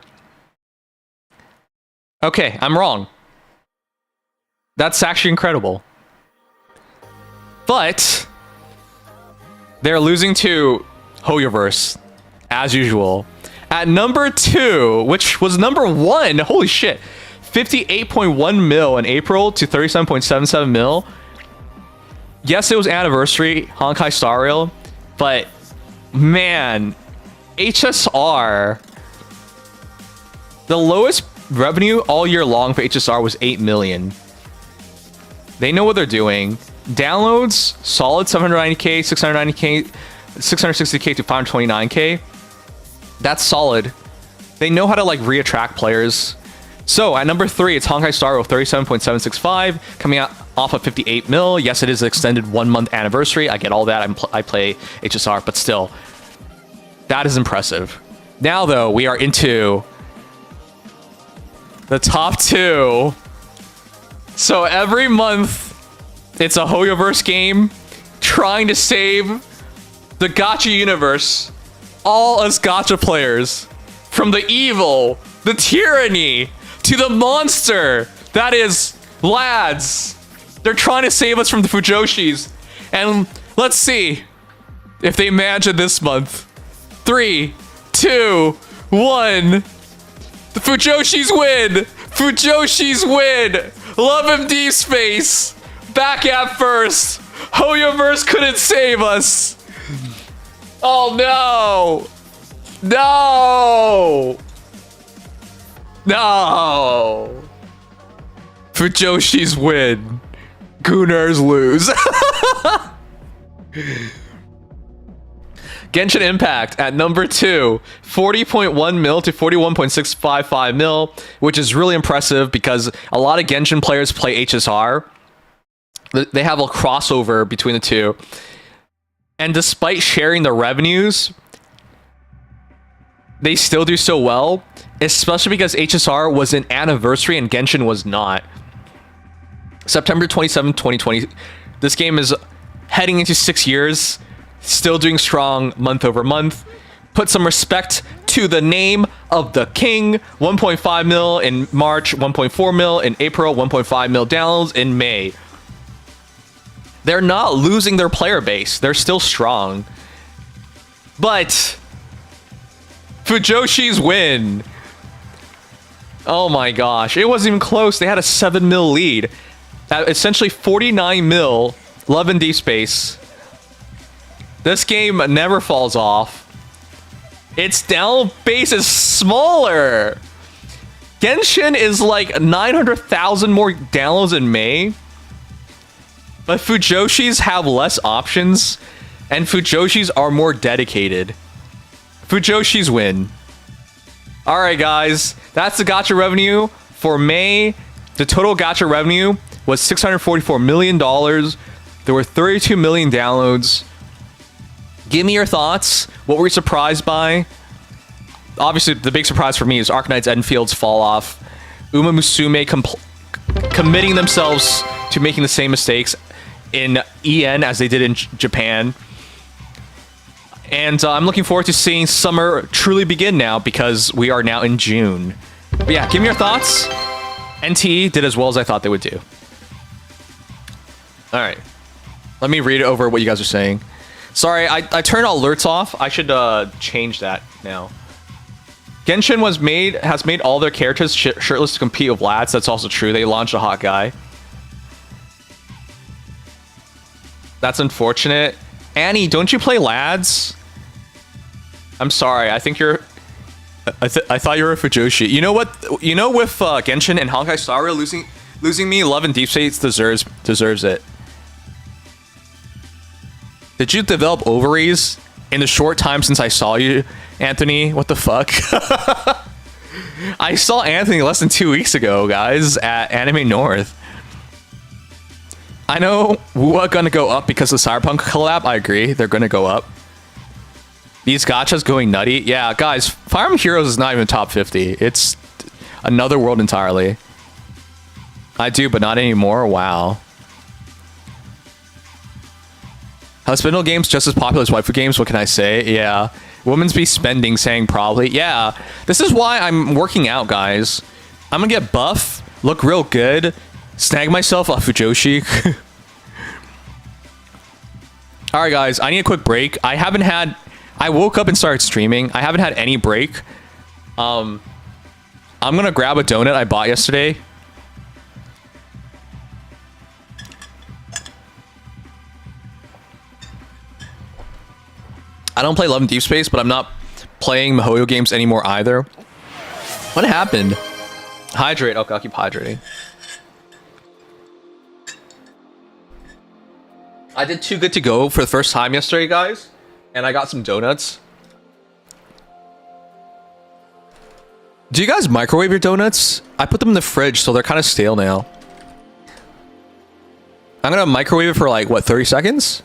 Okay, I'm wrong. That's actually incredible. But they're losing to Hoyoverse, as usual. At number 2, which was number 1, holy shit, 58.1 mil in April to 37.77 mil. Yes, it was anniversary, Honkai Star Rail, but man, HSR, the lowest revenue all year long for HSR was 8 million. They know what they're doing. Downloads, solid 790k, 690k, 660k to 529k. That's solid. They know how to like re-attract players. So at number 3, it's Honkai Star with 37.765, coming out off of 58 mil. Yes, it is an extended 1-month anniversary. I get all that. I play HSR, but still, that is impressive. Now, though, we are into the top 2. So every month, it's a Hoyoverse game trying to save the gacha universe, all as gacha players, from the evil, the tyranny, to the monster that is lads. They're trying to save us from the Fujoshis. And let's see if they manage it this month. 3, 2, 1. The Fujoshis win. Fujoshis win. Love him, D Space. Back at first. Hoyoverse couldn't save us. Oh no. No. No! Fujoshis win. Gooners lose. Genshin Impact at number 2. 40.1 mil to 41.655 mil, which is really impressive because a lot of Genshin players play HSR. They have a crossover between the two. And despite sharing the revenues, they still do so well, especially because HSR was an anniversary and Genshin was not. September 27, 2020. This game is heading into 6 years, still doing strong month over month. Put some respect to the name of the king. 1.5 mil in March, 1.4 mil in April, 1.5 mil downloads in May. They're not losing their player base. They're still strong. But Fujoshis win. Oh my gosh. It wasn't even close. They had a 7 mil lead. Essentially 49 mil. Love and D Space. This game never falls off. Its download base is smaller. Genshin is like 900,000 more downloads in May. But Fujoshis have less options. And Fujoshis are more dedicated. Fujoshis win. Alright guys, that's the gacha revenue for May. The total gacha revenue was $644 million. There were 32 million downloads. Give me your thoughts. What were you surprised by? Obviously, the big surprise for me is Arcanite's Enfield's fall off. Uma Musume committing themselves to making the same mistakes in EN as they did in Japan. And I'm looking forward to seeing summer truly begin now because we are now in June. But yeah, give me your thoughts. NT did as well as I thought they would do. All right. Let me read over what you guys are saying. Sorry, I turned alerts off. I should change that now. Genshin has made all their characters shirtless to compete with lads. That's also true. They launched a hot guy. That's unfortunate. Annie, don't you play lads? I'm sorry. I think you're... I thought you were a Fujoshi. You know what? You know, with Genshin and Honkai Star losing me, Love and Deep Space deserves it. Did you develop ovaries in the short time since I saw you, Anthony? What the fuck? I saw Anthony less than 2 weeks ago, guys, at Anime North. I know we're gonna go up because of the Cyberpunk collab. I agree, they're gonna go up. These gachas going nutty. Yeah, guys, Fire Emblem Heroes is not even top 50. It's another world entirely. I do, but not anymore. Wow. Husbandal games just as popular as waifu games. What can I say? Yeah. Women's be spending saying probably. Yeah. This is why I'm working out, guys. I'm gonna get buff, look real good, snag myself a Fujoshi. Alright, guys. I need a quick break. I woke up and started streaming. I haven't had any break. I'm gonna grab a donut I bought yesterday. I don't play Love and Deep Space, but I'm not playing MiHoYo games anymore either. What happened? Hydrate. Okay, I'll keep hydrating. I did Too Good To Go for the first time yesterday, guys. And I got some donuts. Do you guys microwave your donuts? I put them in the fridge, so they're kind of stale now. I'm gonna microwave it for like, what, 30 seconds?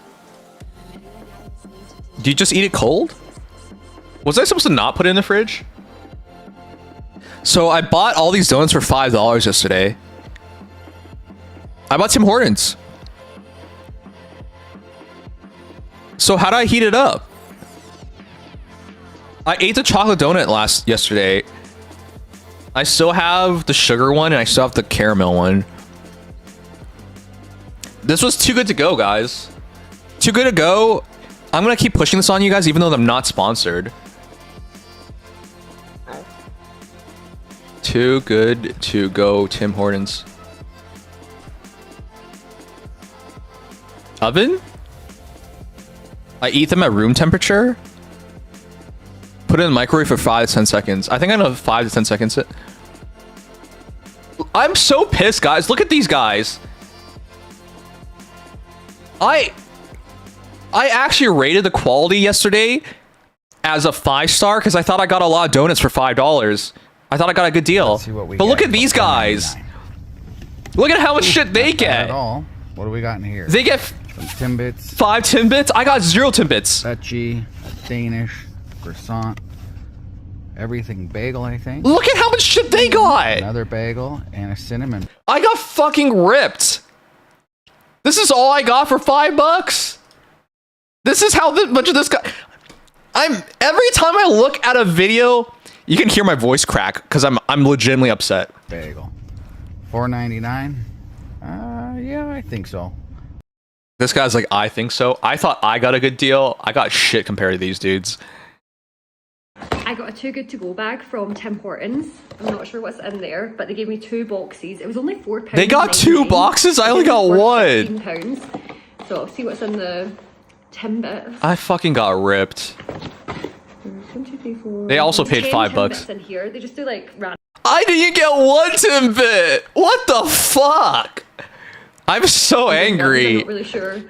Do you just eat it cold? Was I supposed to not put it in the fridge? So I bought all these donuts for $5 yesterday. I bought Tim Hortons. So how do I heat it up? I ate the chocolate donut yesterday. I still have the sugar one and I still have the caramel one. This was too good to go, guys. Too good to go. I'm gonna keep pushing this on you guys even though I'm not sponsored. Too good to go, Tim Hortons. Oven? I eat them at room temperature. Put it in the microwave for 5 to 10 seconds. I think I know 5 to 10 seconds. I'm so pissed, guys. Look at these guys. I actually rated the quality yesterday as a 5-star because I thought I got a lot of donuts for $5. I thought I got a good deal. But look at these guys. Look at how much shit they get. What do we got in here? They get some Timbits. 5 Timbits. I got 0 Timbits. Veggie, Danish, croissant, everything bagel, I think. Look at how much shit they got. Another bagel and a cinnamon. I got fucking ripped. This is all I got for $5. This is how much of this guy. Every time I look at a video, you can hear my voice crack because I'm legitimately upset. Bagel, $4.99. Yeah, I think so. This guy's like, I think so. I thought I got a good deal. I got shit compared to these dudes. I got a Too Good To Go bag from Tim Hortons. I'm not sure what's in there, but they gave me 2 boxes. It was only £4. They got 2 boxes? I only got 1. £15. So I'll see what's in the Timbits. I fucking got ripped. 1, 2, 3, 4. They also paid $5. Timbits in here. They just do like random. I didn't get 1 Timbit. What the fuck? I'm so angry. I'm not really sure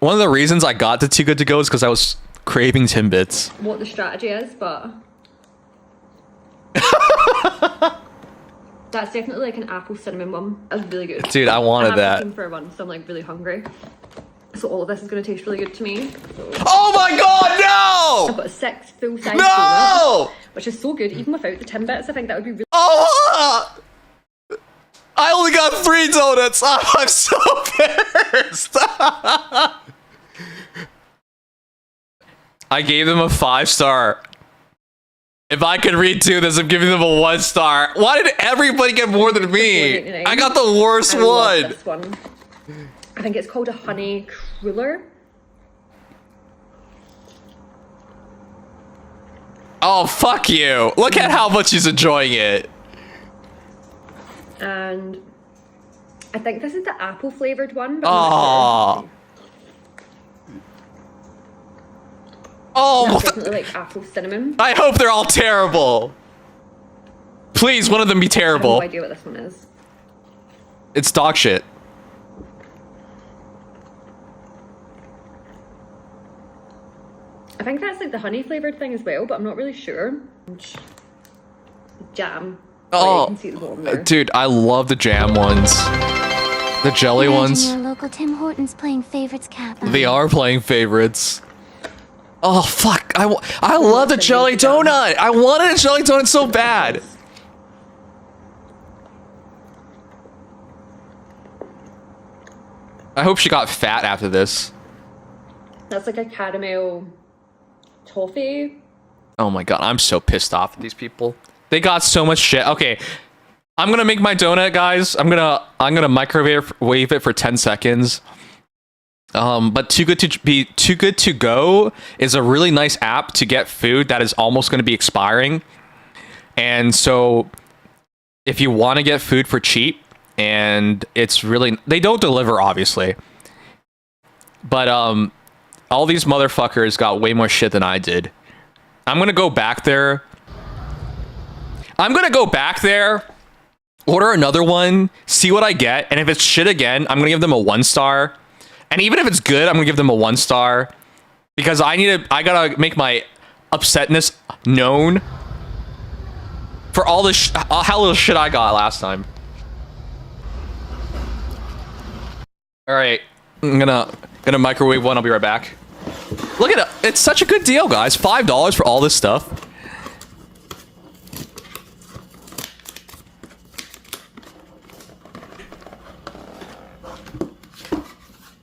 One of the reasons I got the Too Good To Go is because I was craving Timbits. what the strategy is, but that's definitely like an apple cinnamon one. That was really good. Dude, I wanted that. I'm looking for one, so I'm like really hungry. So all of this is going to taste really good to me. So Oh my god, I've got 6 full-size no! donuts, No! which is so good, even without the Timbits. I think that would be really. Oh! I only got 3 donuts. Oh, I'm so pissed. I gave them a 5-star. If I could redo this, I'm giving them a 1-star. Why did everybody get more than me? I got the worst I love one. this one. I think it's called a honey cruller. Oh, fuck you. Look at how much he's enjoying it. And I think this is the apple flavored one. But I'm not Oh. sure. Oh, That's definitely like apple cinnamon. I hope they're all terrible. Please, one of them be I have terrible. no idea what this one is. It's dog shit. I think that's like the honey flavored thing as well, but I'm not really sure. Jam. Oh, you can see the bottom there. dude, I love the jam ones. The jelly ones. Your local Tim Hortons playing favorites cap. They are playing favorites. Oh, fuck. I love the jelly donut. I wanted a jelly donut so bad. I hope she got fat after this. That's like a caramel toffee. Oh my god, I'm so pissed off at these people. They got so much shit. Okay, I'm gonna make my donut, guys. I'm gonna microwave it for 10 seconds. But Too Good To Go is a really nice app to get food that is almost going to be expiring. And so if you want to get food for cheap, and it's really, they don't deliver obviously, but all these motherfuckers got way more shit than I did. I'm gonna go back there. Order another one, see what I get, and if it's shit again, I'm gonna give them a 1-star. And even if it's good, I'm gonna give them a 1-star because I gotta make my upsetness known. For all this how little shit I got last time. All right, I'm gonna microwave one. I'll be right back. Look at it. It's such a good deal, guys. $5 for all this stuff.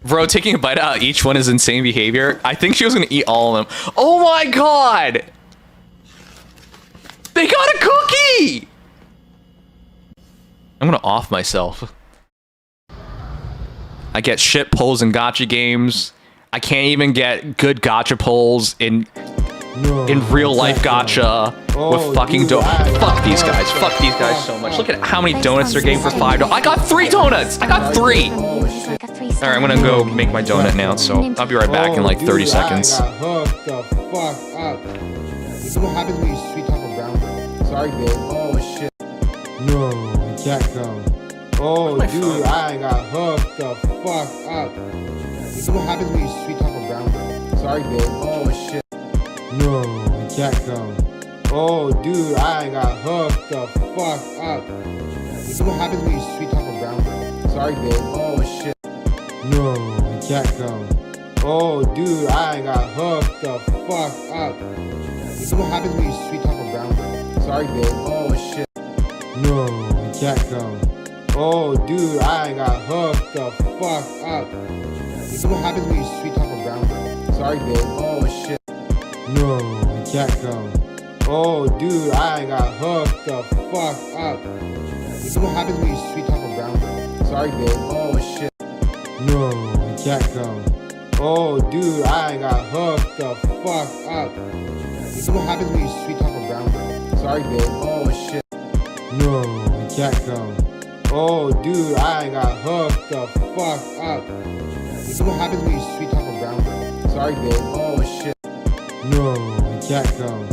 Bro, taking a bite out of each one is insane behavior. I think she was gonna eat all of them. Oh my god! They got a cookie! I'm gonna off myself. I get shit pulls in gacha games. I can't even get good gacha pulls in real life gacha with fucking donuts. Fuck these guys. Fuck these guys so much. Look at how many donuts they're getting for $5. I got 3 donuts! I got 3! Alright, I'm gonna go make my donut now, so I'll be right back in like 30 seconds. This is what happens when you sweet talk a brown girl. Sorry, babe. Oh, shit. No, we can't go. Oh, dude, I got hooked the fuck up. This is what happens when you sweet talk a brown girl. Sorry, babe. Oh, shit. No, we can't go. Oh, dude, I got hooked the fuck up. This is what happens when you sweet talk a brown girl. Sorry, babe. Oh, shit. No, we can't go. Oh, dude, I got hooked the fuck up. This is what happens when you sweet talk a brown girl. Sorry, babe. Oh, shit. No, we can't go. Oh, dude, I got hooked the fuck up. This is what happens when you sweet talk a brown girl. Sorry, babe. Oh, shit. No, we can't go. Oh, dude, I got hooked the fuck up. This is what happens when you sweet talk a brown girl. Sorry, babe. Oh, shit. No, we can't go. Oh, dude, I got hooked the fuck up. This is what happens when you sweet talk a brown girl. Sorry, babe. Oh, shit. No, we can't go. Oh, dude, I got hooked the fuck up. This is what happens when you sweet talk a brown girl. Sorry, babe. Oh, shit. No, we can't go.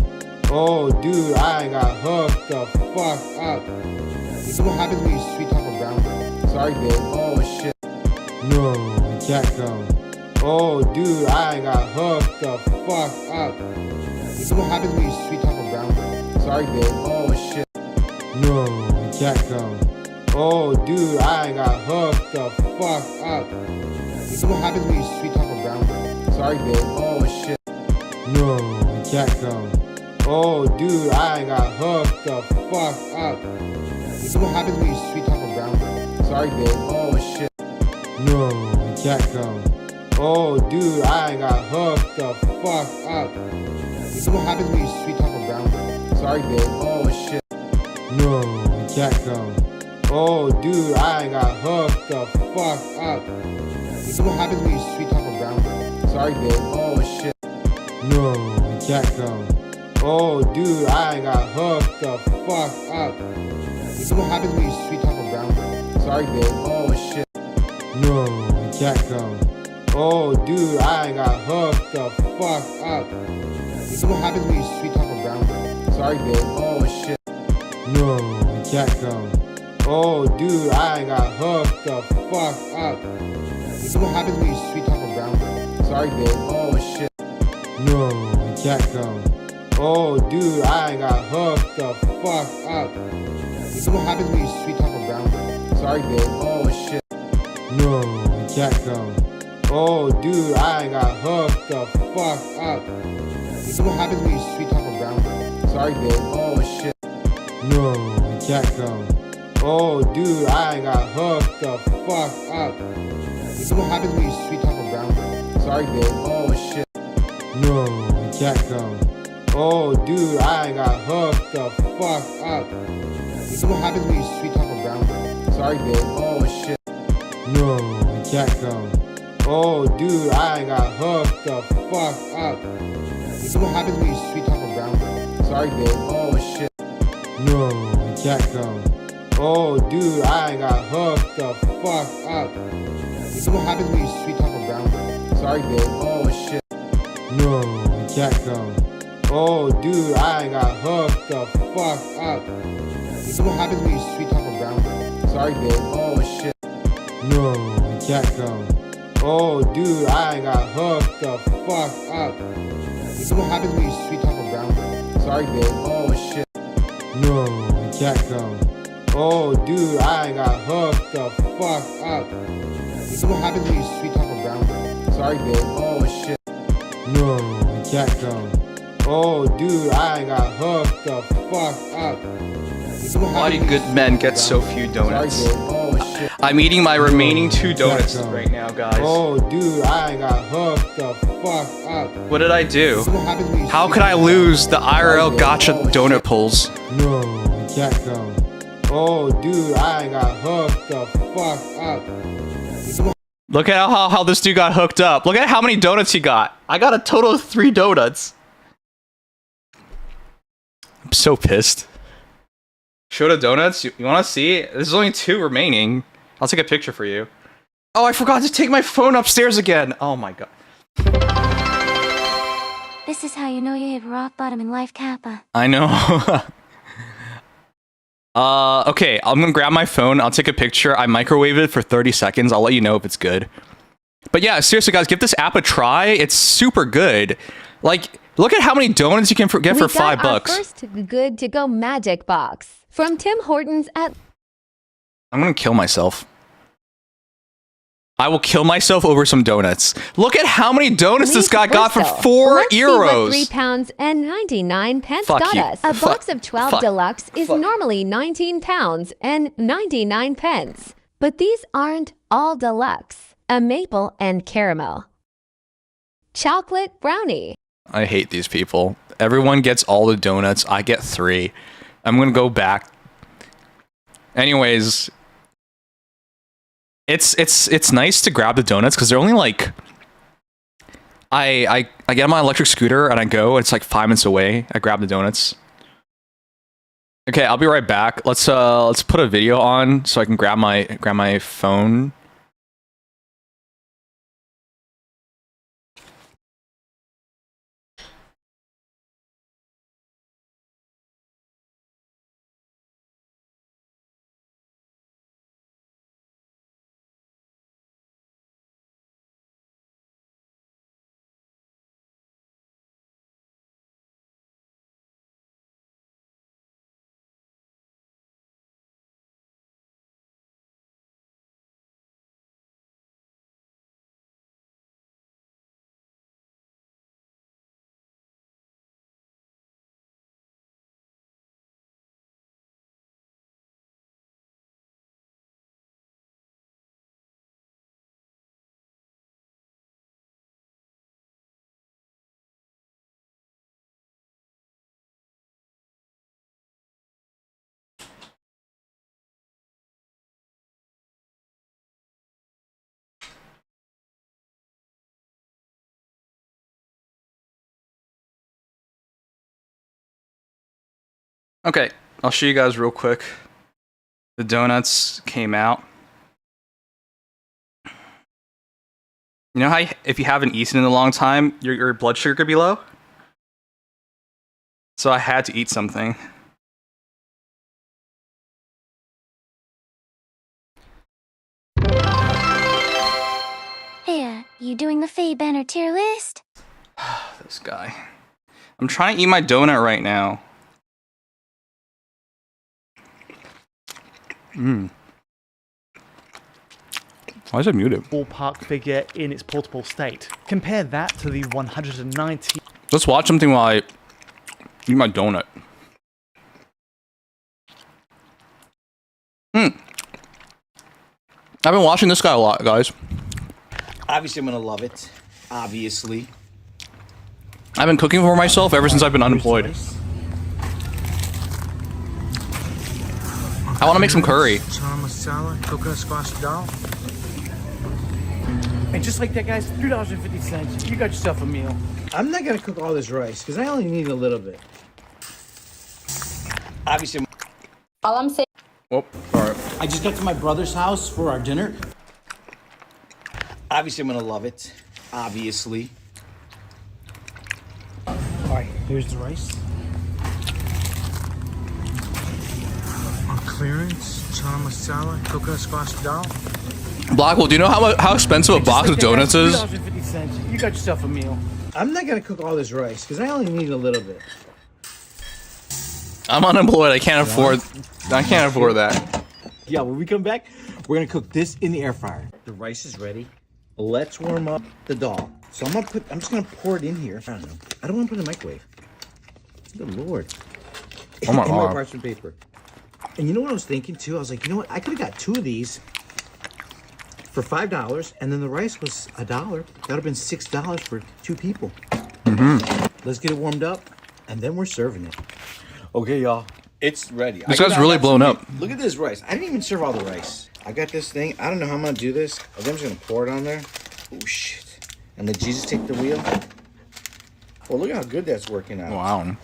Oh, dude, I got hooked the fuck up. This is what happens when you sweet talk a brown girl. Sorry, babe. Oh, shit. No, we can't go. Oh, dude, I got hooked the fuck up. This is what happens when you sweet talk a brown girl. Sorry, babe. Oh, shit. No, we can't go. Oh, dude, I got hooked the fuck up. This is what happens when you sweet talk a brown girl. Sorry, babe. Oh, shit. No, we can't go. Oh, dude, I got hooked the fuck up. This is what happens when you sweet talk a brown girl. Sorry, babe. Oh, shit. No, we can't go. Oh, dude, I got hooked the fuck up. This is what happens when you sweet talk a brown girl. Sorry, babe. Oh, shit. No, we can't go. Oh, dude, I got hooked the fuck up. This is what happens when you sweet talk a brown girl. Sorry, babe. Oh, shit. No, we can't go. Oh, dude, I got hooked the fuck up. This is what happens when you sweet talk a brown girl. Sorry, babe. Oh, shit. No, we can't go. Oh, dude, I got hooked the fuck up. This is what happens when you sweet talk a brown girl. Sorry, babe. Oh, shit. No, we can't go. Oh, dude, I got hooked the fuck up. This is what happens when you sweet talk a brown girl. Sorry, babe. Oh, shit. No, we can't go. Oh, dude, I got hooked the fuck up. This is what happens when you sweet talk a brown girl. Sorry, babe. Oh, shit. No, we can't go. Oh, dude, I got hooked the fuck up. This is what happens when you sweet talk a brown girl. Sorry, babe. Oh, shit. No, we can't go. Oh, dude, I got hooked the fuck up. This is what happens when you sweet talk a brown girl. Sorry, babe. Oh, shit. No, we can't go. Oh, dude, I got hooked the fuck up. This is what happens when you sweet talk a brown girl. Sorry, babe. Oh, shit. No, we can't go. Oh, dude, I got hooked the fuck up. This is what happens when you sweet talk a brown girl. Sorry, babe. Oh, shit. No, we can't go. Oh, dude, I got hooked the fuck up. This is what happens when you sweet talk a brown girl. Sorry, babe. Oh, shit. No, we can't go. Oh, dude, I got hooked the fuck up. This is what happens when you sweet talk a brown girl. Sorry, babe. Oh, shit. No, we can't go. Oh, dude, I got hooked the fuck up. This is what happens when you sweet talk a brown girl. Sorry, babe. Oh, shit. No, we can't go. Oh, dude, I got hooked the fuck up. This is what happens when you sweet talk a brown girl. Sorry, babe. Oh, shit. No, we can't go. Oh, dude, I got hooked the fuck up. This is what Why do happens when you good sweet men talk a get brown so girl. few Sorry, donuts? babe. Oh, shit. I'm eating my remaining 2 we can't donuts go. right now, guys. Oh, dude, I got hooked the fuck up. What did I do? This is what happens when you How sweet could I talk a brown lose the girl. Sorry, IRL babe. gotcha Oh, donut shit. pulls? No, we can't go. Oh, dude, I got hooked the fuck up. This is what Look at how this dude got hooked up. Look at how many donuts he got. I got a total of 3 donuts. I'm so pissed. Show the donuts? You want to see? There's only 2 remaining. I'll take a picture for you. Oh, I forgot to take my phone upstairs again. Oh my god. This is how you know you hit rock bottom in life, Kappa. I know. Okay, I'm gonna grab my phone. I'll take a picture. I microwave it for 30 seconds. I'll let you know if it's good. But yeah, seriously, guys, give this app a try. It's super good. Like, look at how many donuts you can get for $5. Our first good to go magic box from Tim Hortons at I'm gonna kill myself. I will kill myself over some donuts. Look at how many donuts this Leaf guy got for Bristol. 4 Let's see what euros. £3.99 Fuck got you. us. A Fuck. box of 12 Fuck. deluxe is Fuck. normally £19.99, but these aren't all deluxe. A maple and caramel. Chocolate brownie. I hate these people. Everyone gets all the donuts. I get 3. I'm gonna go back. Anyways, it's nice to grab the donuts because they're only like. I get on my electric scooter and I go. It's like 5 minutes away. I grab the donuts. Okay, I'll be right back. Let's put a video on so I can grab my phone. Okay, I'll show you guys real quick. The donuts came out. You know how if you haven't eaten in a long time, your blood sugar could be low? So I had to eat something. Hey, you doing the Faye Banner tier list? This guy. I'm trying to eat my donut right now. Why is it muted? Ballpark figure in its portable state. Compare that to the 190. Let's watch something while I eat my donut. I've been watching this guy a lot, guys. Obviously, I'm gonna love it. Obviously. I've been cooking for myself ever since I've been unemployed. I want to make some curry. Chana masala, coconut squash dal. And just like that, guys, $3.50. You got yourself a meal. I'm not gonna cook all this rice because I only need a little bit. Obviously, All I'm saying. Oh, alright. I just got to my brother's house for our dinner. Obviously, I'm gonna love it. Obviously. All right, here's the rice. On clearance, chana masala, coconut squash dal. Blackwell, do you know how expensive a box of donuts is? $3.50. You got yourself a meal. I'm not gonna cook all this rice because I only need a little bit. I'm unemployed. I can't afford that. Yeah, when we come back, we're gonna cook this in the air fryer. The rice is ready. Let's warm up the dal. So I'm just gonna pour it in here. I don't know. I don't want to put it in the microwave. Good lord. Oh my In my God. parchment paper. And you know what I was thinking too? I was like, you know what? I could have got 2 of these for $5, and then the rice was $1. That would have been $6 for 2 people. Let's get it warmed up, and then we're serving it. Okay, y'all. It's ready. This guy's really blown up. Look at this rice. I didn't even serve all the rice. I got this thing. I don't know how I'm gonna do this. I think I'm just gonna pour it on there. Oh shit. And let Jesus take the wheel. Well, look how good that's working out. Wow.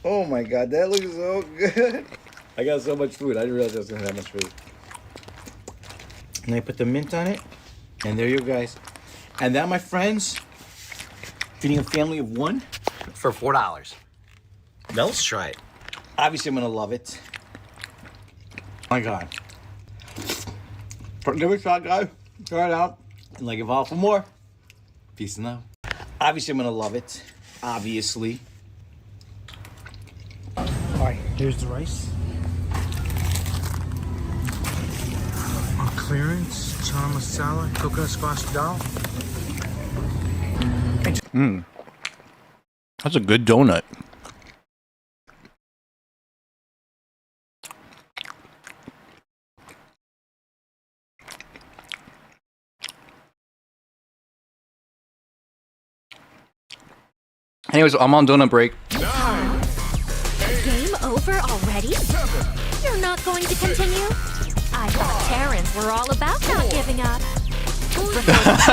Oh my God, that looks so good. I got so much food. I didn't realize I was gonna have that much food. And I put the mint on it. And there you go, guys. And that, my friends, feeding a family of 1 for $4. Now let's try it. Obviously, I'm gonna love it. My God. Give it a shot, guys. Try it out. And like evolve for more. Peace and love. Obviously, I'm gonna love it. Obviously. Alright, here's the rice. On clearance, chana masala, coconut squash dal. That's a good donut. Anyways, I'm on donut break. Game over already? You're not going to continue? I thought Terrans were all about not giving up.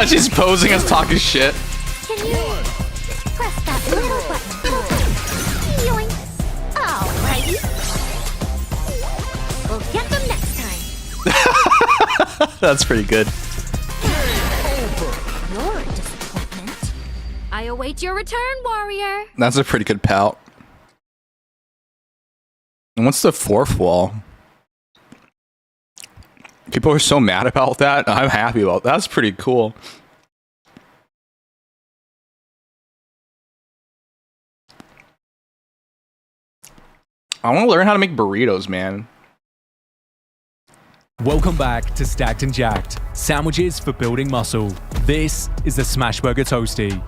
She's posing as talking shit. Can you press that little button? Yoinks. Alrighty. We'll get them next time. That's pretty good. You're a disappointment. I await your return, warrior. That's a pretty good pout. And what's the 4th wall? People are so mad about that. I'm happy about that. That's pretty cool. I want to learn how to make burritos, man. Welcome back to Stacked and Jacked, sandwiches for building muscle. This is the Smashburger Toasty.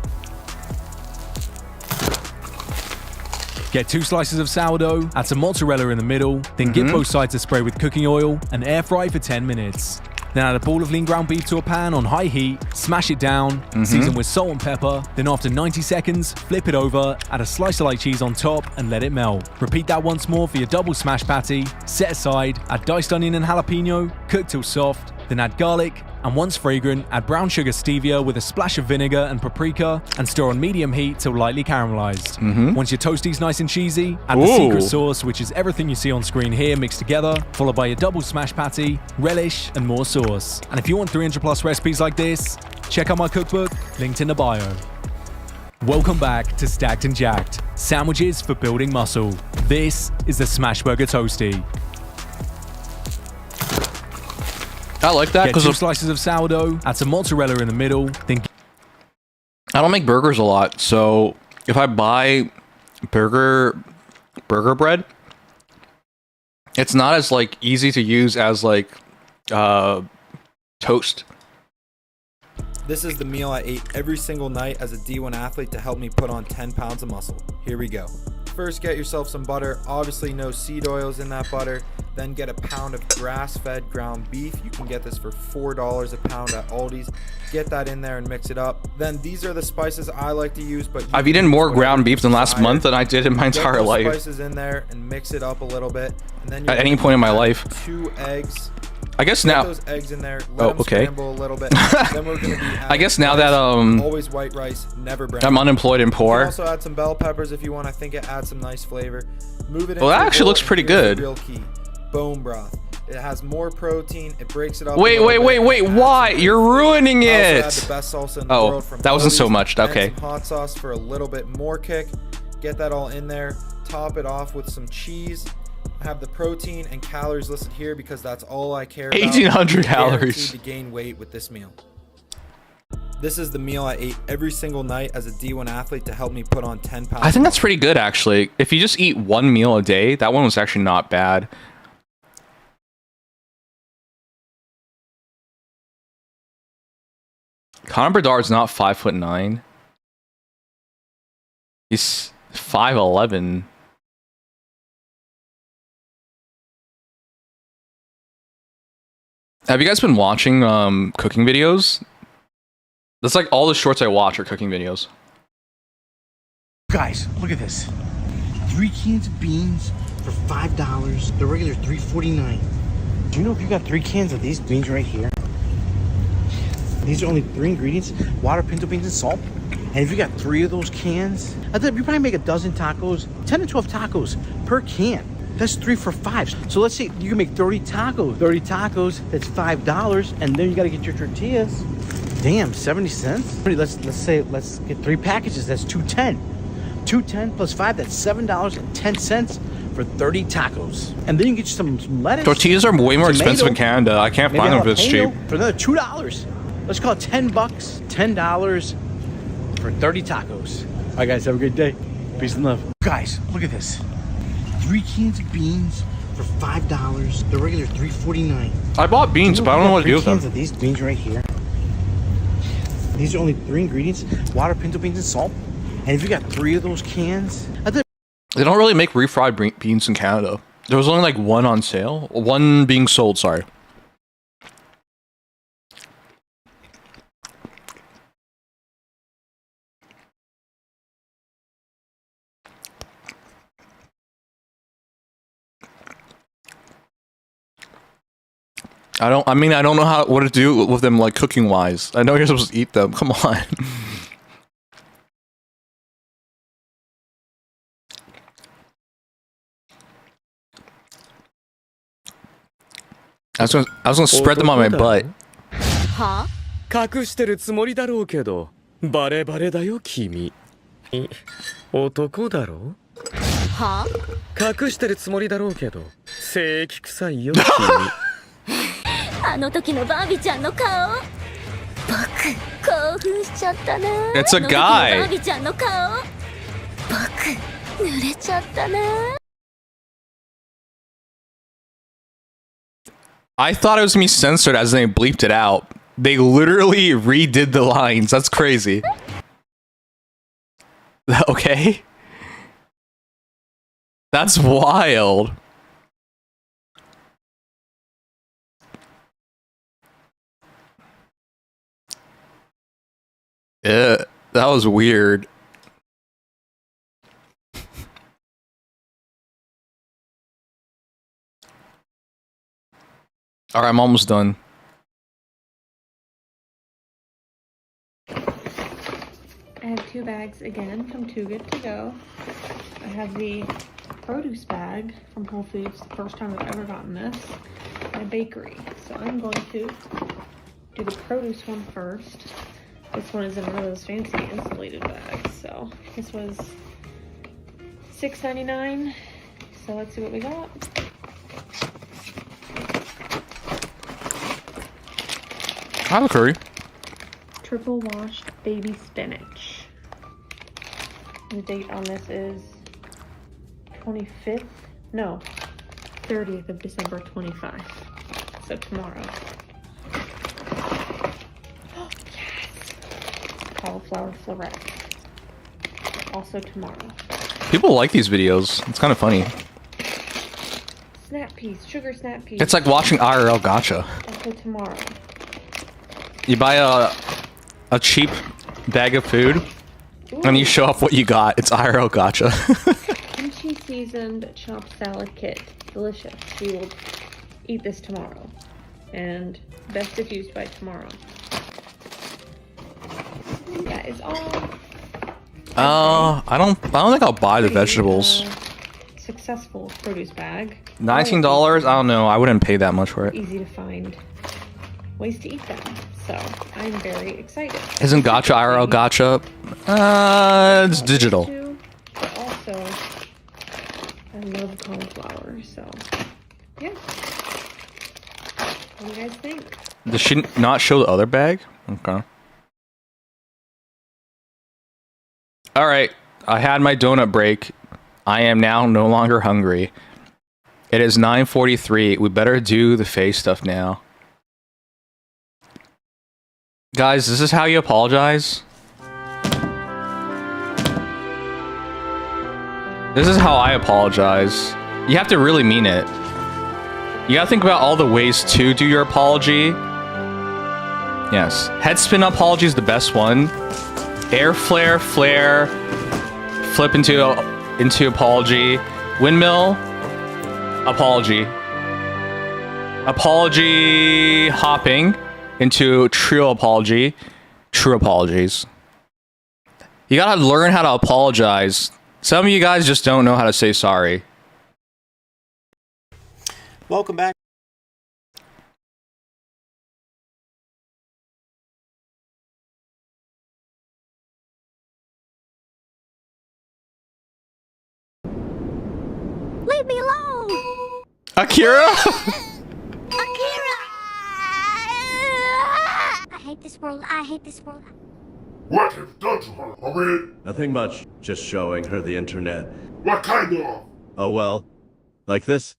Get 2 slices of sourdough, add some mozzarella in the middle, then get both sides to spray with cooking oil and air fry for 10 minutes. Then add a ball of lean ground beef to a pan on high heat, smash it down, season with salt and pepper, then after 90 seconds, flip it over, add a slice of light cheese on top and let it melt. Repeat that once more for your double smash patty, set aside, add diced onion and jalapeno, cook till soft, then add garlic, and once fragrant, add brown sugar stevia with a splash of vinegar and paprika and stir on medium heat till lightly caramelized. Once your toasty's nice and cheesy, add the secret sauce, which is everything you see on screen here mixed together, followed by your double smash patty, relish, and more sauce. And if you want 300 plus recipes like this, check out my cookbook, linked in the bio. Welcome back to Stacked and Jacked, sandwiches for building muscle. This is the Smashburger Toasty. I like that Get 2 because slices of sourdough, add some mozzarella in the middle, then I don't make burgers a lot. So if I buy burger bread, it's not as like easy to use as like toast. This is the meal I ate every single night as a D1 athlete to help me put on 10 pounds of muscle. Here we go. First, get yourself some butter. Obviously, no seed oils in that butter. Then get a pound of grass-fed ground beef. You can get this for $4 a pound at Aldi's. Get that in there and mix it up. Then these are the spices I like to use, but I've eaten more ground beef than last month than I did in my entire Get those life. spices in there and mix it up a little bit. And then At any point in my life. 2 eggs. I guess Get now. those eggs in there. Let them okay. scramble a little bit. Then we're gonna be I guess now that always white rice, never brown. I'm unemployed and You poor. can also add some bell peppers if you want. I think it adds some nice flavor. Move it. Well, that into a actually bowl, looks and pretty here's the good. Real key: bone broth. It has more protein. It breaks it up. Wait, why? You're ruining it. Also add the best salsa in the Oh, world from that wasn't so Aldi's, much. and Okay. some hot sauce for a little bit more kick. Get that all in there. Top it off with some cheese. I have the protein and calories listed here because that's all I care about. 1,800 Guaranteed calories. to gain weight with this meal. This is the meal I ate every single night as a D1 athlete to help me put on 10 pounds. I think that's pretty good, actually. If you just eat one meal a day, that one was actually not bad. Conor Bedard's not 5'9". He's 5'11". Have you guys been watching cooking videos? That's like all the shorts I watch are cooking videos. Guys, look at this. 3 cans of beans for $5. The regular $3.49. Do you know if you got 3 cans of these beans right here? These are only 3 ingredients: water, pinto beans, and salt. And if you got 3 of those cans, I think you probably make a dozen tacos, 10 to 12 tacos per can. That's 3 for $5. So let's say you can make 30 tacos. 30 tacos, that's $5. And then you gotta get your tortillas. Damn, 70 cents? Let's get 3 packages, that's $2.10. $2.10 plus 5, that's $7.10 for 30 tacos. And then you get some lettuce. Tortillas are way more expensive in Canada. I can't find them this cheap. For another $2. Let's call it $10. $10 for 30 tacos. All right, guys, have a great day. Peace and love. Guys, look at this. 3 cans of beans for $5. The regular $3.49. I bought beans, but I don't know what to do with them. 3 cans of these beans right here. These are only 3 ingredients: water, pinto beans, and salt. And if you got 3 of those cans, They don't really make refried beans in Canada. There was only like one on sale. One being sold, sorry. I don't know what to do with them, like, cooking wise. I know you're supposed to eat them. Come on. I was gonna spread them on my butt. Huh? 隠してるつもりだろうけど、バレバレだよ君。男だろ？は？隠してるつもりだろうけど、正規臭いよ君。あの時のバービーちゃんの顔。僕興奮しちゃったな。It's a guy. バービーちゃんの顔。僕濡れちゃったな。I thought it was gonna be censored as they bleeped it out. They literally redid the lines. That's crazy. Okay. That's wild. Yeah, that was weird. All right, I'm almost done. I have 2 bags again from Too Good To Go. I have the produce bag from Whole Foods, the first time I've ever gotten this, and a bakery. So I'm going to do the produce one first. This one is in one of those fancy insulated bags. So this was $6.99. So let's see what we got. I have a curry. Triple washed baby spinach. The date on this is 25th, no, 30th of December 25. So tomorrow. Oh, yes! Cauliflower floret. Also tomorrow. People like these videos. It's kind of funny. Snap peas, sugar snap peas. It's like watching IRL Gacha. Also tomorrow. You buy a cheap bag of food, and you show off what you got. It's IRL Gacha. Kimchi seasoned chopped salad kit. Delicious. We will eat this tomorrow. And best if used by tomorrow. That is all. I don't think I'll buy the vegetables. Successful produce bag. $19? I don't know. I wouldn't pay that much for it. Easy to find ways to eat them. So I'm very excited. Isn't Gacha IRL Gacha? It's digital. But also, I love cauliflower. So yeah. What do you guys think? Does she not show the other bag? Okay. All right, I had my donut break. I am now no longer hungry. It is 9:43. We better do the face stuff now. Guys, this is how you apologize. This is how I apologize. You have to really mean it. You gotta think about all the ways to do your apology. Yes. Head spin apology is the best one. Air flare, flare, flip into apology. Windmill, apology. Apology hopping into trio apology. True apologies. You gotta learn how to apologize. Some of you guys just don't know how to say sorry. Welcome back. Leave me alone! Akira? Akira! I hate this world. I hate this world. What have you done to her, homie? Nothing much. Just showing her the internet. What kind of? Oh well. Like this?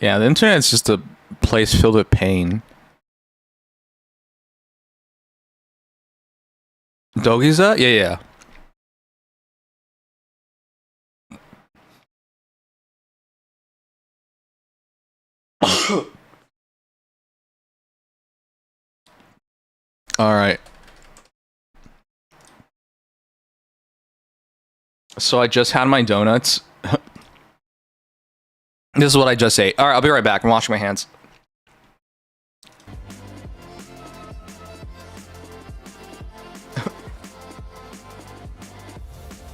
Yeah, the internet's just a place filled with pain. Dogiza? Yeah. All right. So I just had my donuts. This is what I just ate. All right, I'll be right back. I'm washing my hands.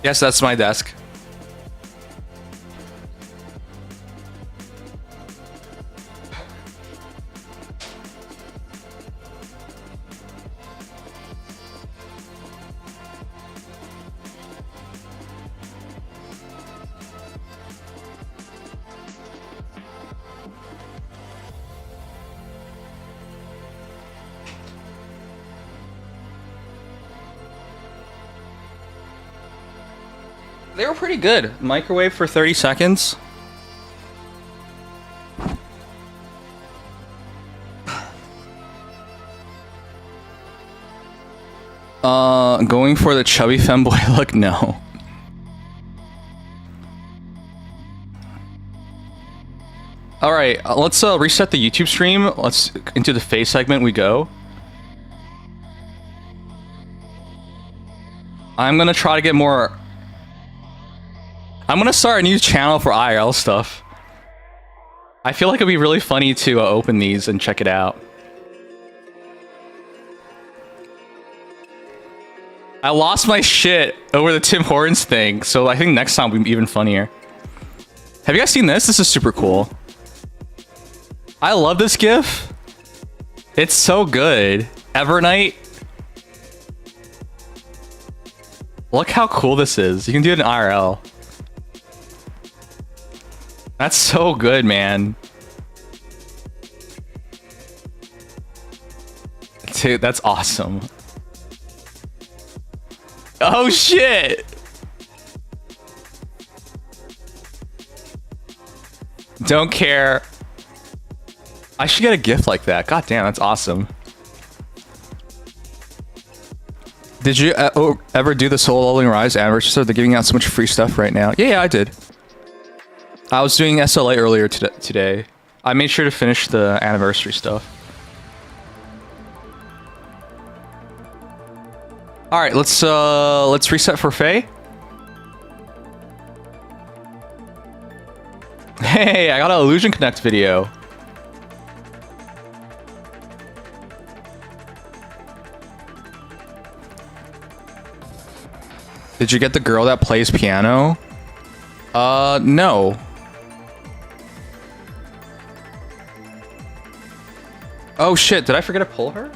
Yes, that's my desk. They were pretty good. Microwave for 30 seconds. Going for the chubby femboy look? No. Alright, let's reset the YouTube stream. Let's into the face segment we go. I'm gonna try to get more... I'm gonna start a new channel for IRL stuff. I feel like it'd be really funny to open these and check it out. I lost my shit over the Tim Hortons thing, so I think next time will be even funnier. Have you guys seen this? This is super cool. I love this GIF. It's so good. Evernight. Look how cool this is. You can do it in IRL. That's so good, man. Dude, that's awesome. Oh shit! Don't care. I should get a gift like that. God damn, that's awesome. Did you ever do the Soul Leveling Rise anniversary? So they're giving out so much free stuff right now. Yeah, I did. I was doing SLA earlier today. I made sure to finish the anniversary stuff. All right, let's reset for Faye. Hey, I got an Illusion Connect video. Did you get the girl that plays piano? No. Oh shit, did I forget to pull her?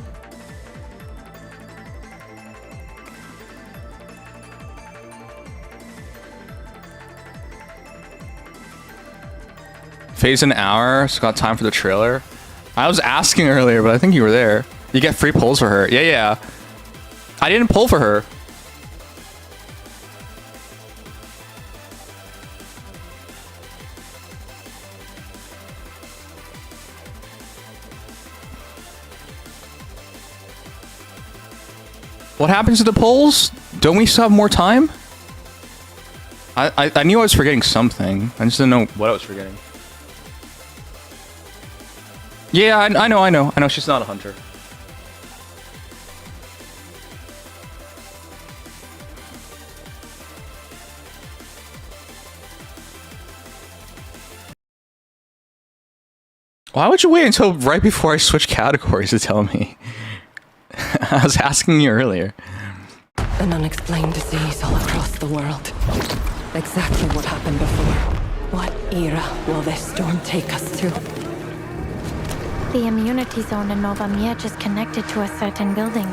Phase an hour, so got time for the trailer. I was asking earlier, but I think you were there. You get free pulls for her. Yeah, yeah. I didn't pull for her. What happens to the polls? Don't we still have more time? I knew I was forgetting something. I just didn't know what I was forgetting. Yeah, I know she's not a hunter. Why would you wait until right before I switch categories to tell me? I was asking you earlier. An unexplained disease all across the world. Exactly what happened before. What era will this storm take us to? The immunity zone in Nova Miej is connected to a certain building.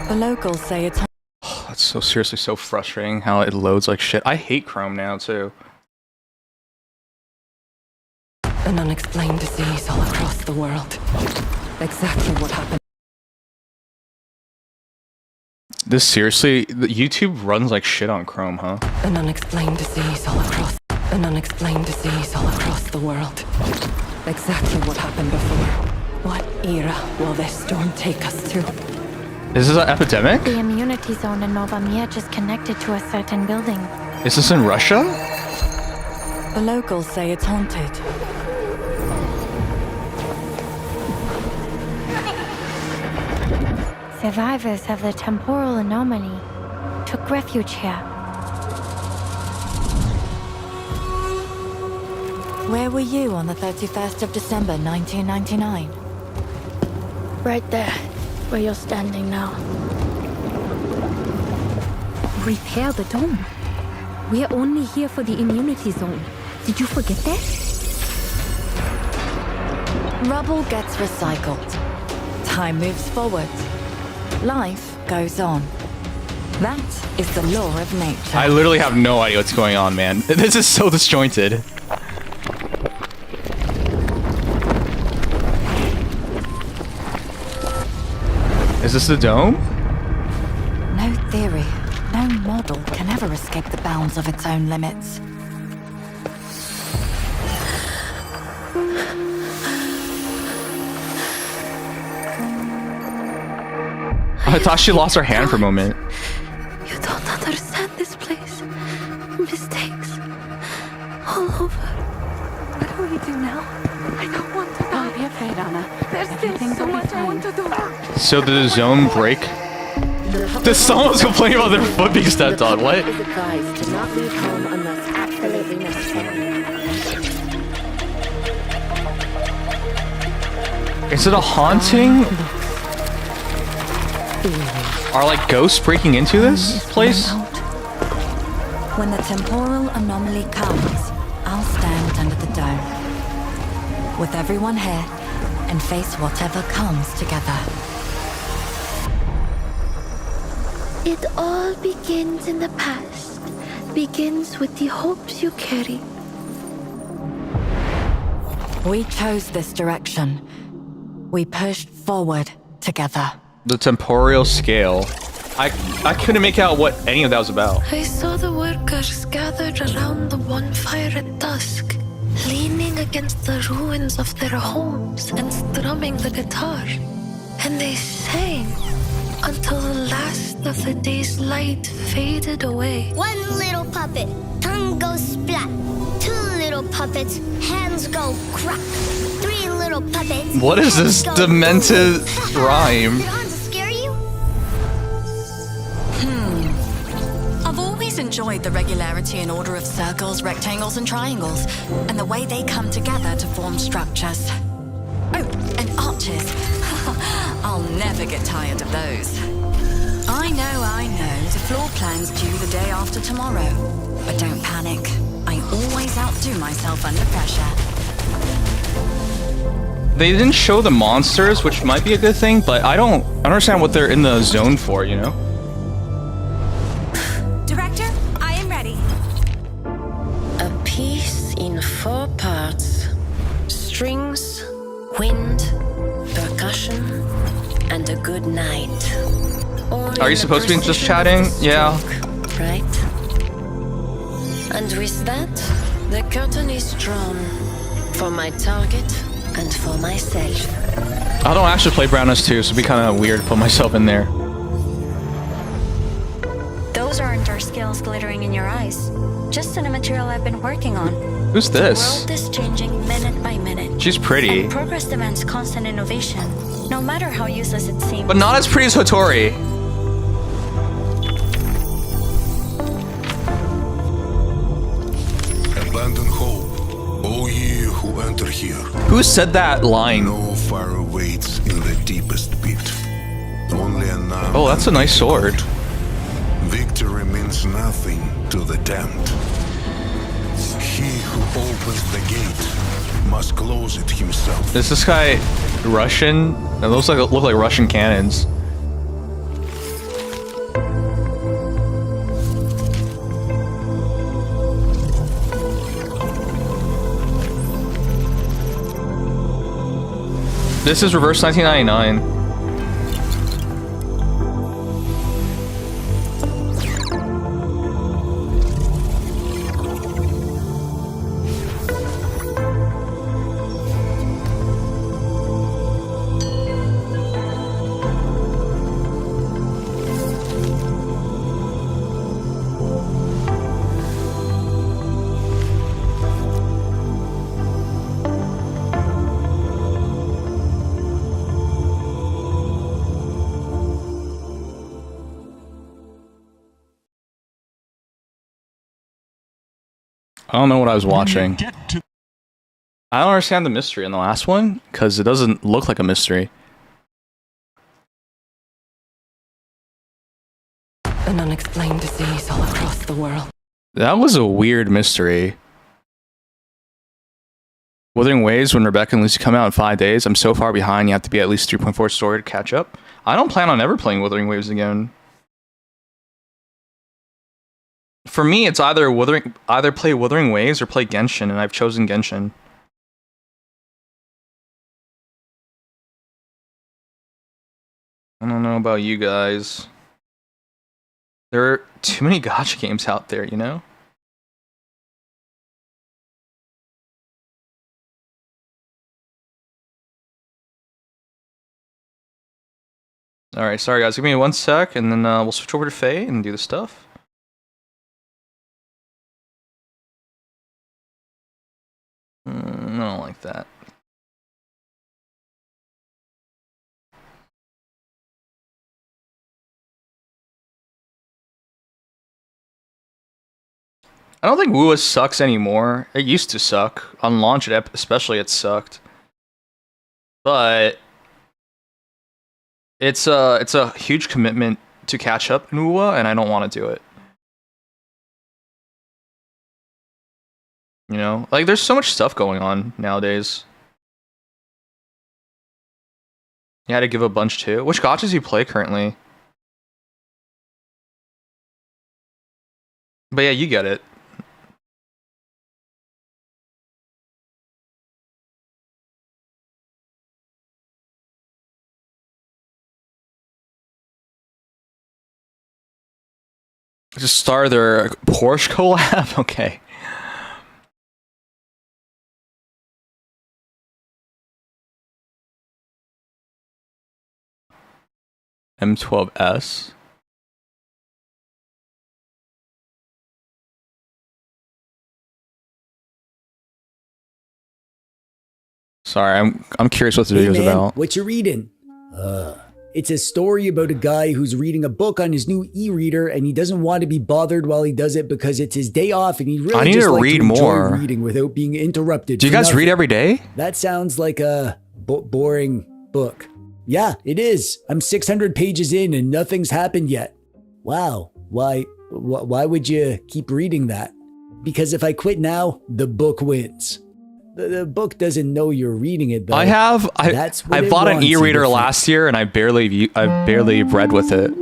The locals say it's... That's so seriously so frustrating how it loads like shit. I hate Chrome now too. An unexplained disease all across the world. Exactly what happened. This seriously, YouTube runs like shit on Chrome, huh? An unexplained disease all across... An unexplained disease all across the world. Exactly what happened before. What era will this storm take us to? Is this an epidemic? The immunity zone in Nova Miej is connected to a certain building. Is this in Russia? The locals say it's haunted. Survivors of the temporal anomaly took refuge here. Where were you on the 31st of December, 1999? Right there, where you're standing now. Repair the dome. We're only here for the immunity zone. Did you forget that? Rubble gets recycled. Time moves forward. Life goes on. That is the law of nature. I literally have no idea what's going on, man. This is so disjointed. Is this the dome? No theory, no model can ever escape the bounds of its own limits. I thought she lost her hand for a moment. You don't understand this place. Mistakes. All over. What do we do now? I don't want to die. Don't be afraid, Anna. There's still so much I want to do. So did the zone break? Someone was complaining about their foot being stepped on. What? Is advised to not leave home unless absolutely necessary. Is it a haunting? Are like ghosts breaking into this place? When the temporal anomaly comes, I'll stand under the dome. With everyone here, and face whatever comes together. It all begins in the past. Begins with the hopes you carry. We chose this direction. We pushed forward together. The temporal scale. I couldn't make out what any of that was about. I saw the workers gathered around the bonfire at dusk, leaning against the ruins of their homes and strumming the guitar. And they sang until the last of the day's light faded away. One little puppet, tongue goes splat. Two little puppets, hands go crack. Three little puppets. What is this demented rhyme? I've always enjoyed the regularity and order of circles, rectangles, and triangles, and the way they come together to form structures. Oh, and arches. I'll never get tired of those. I know, the floor plan's due the day after tomorrow. But don't panic. I always outdo myself under pressure. They didn't show the monsters, which might be a good thing, but I don't understand what they're in the zone for, you know? Director, I am ready. A piece in 4 parts. strings, wind, percussion, and a good night. Are you supposed to be just chatting? Yeah. Right? And with that, the curtain is drawn for my target and for myself. I don't actually play Browners 2, so it'd be kind of weird to put myself in there. Those aren't our skills glittering in your eyes. Just the material I've been working on. Who's this? The world is changing minute by minute. She's pretty. And progress demands constant innovation, no matter how useless it seems. But not as pretty as Hotori. Abandon hope, all ye who enter here. Who said that line? No fire waits in the deepest pit. Only an Oh, that's a nice sword. Victory means nothing to the damned. He who opens the gate must close it himself. Is this guy Russian? It look like Russian cannons. This is reverse 1999. I don't know what I was watching. I don't understand the mystery in the last one, because it doesn't look like a mystery. An unexplained disease all across the world. That was a weird mystery. Wuthering Waves, when Rebecca and Lucy come out in 5 days, I'm so far behind, you have to be at least 3.4 story to catch up. I don't plan on ever playing Wuthering Waves again. For me, it's either play Wuthering Waves or play Genshin, and I've chosen Genshin. I don't know about you guys. There are too many gacha games out there, you know? Alright, sorry guys, give me 1 sec, and then we'll switch over to Faye and do the stuff. I don't like that. I don't think WUA sucks anymore. It used to suck. On launch, especially, it sucked. But it's a huge commitment to catch up in WUA, and I don't want to do it. You know, like there's so much stuff going on nowadays. You had to give a bunch too. Which gachas do you play currently? But yeah, you get it. Just start their Porsche collab? Okay. M12S. Sorry, I'm curious what the video's about. What you reading? It's a story about a guy who's reading a book on his new e-reader, and he doesn't want to be bothered while he does it because it's his day off, and he really I need just to like read to enjoy more. reading without being interrupted. Do you for guys nothing. read every day? That sounds like a boring book. Yeah, it is. I'm 600 pages in and nothing's happened yet. Wow. Why would you keep reading that? Because if I quit now, the book wins. The book doesn't know you're reading it, though. I bought an e-reader last year and I barely read with it.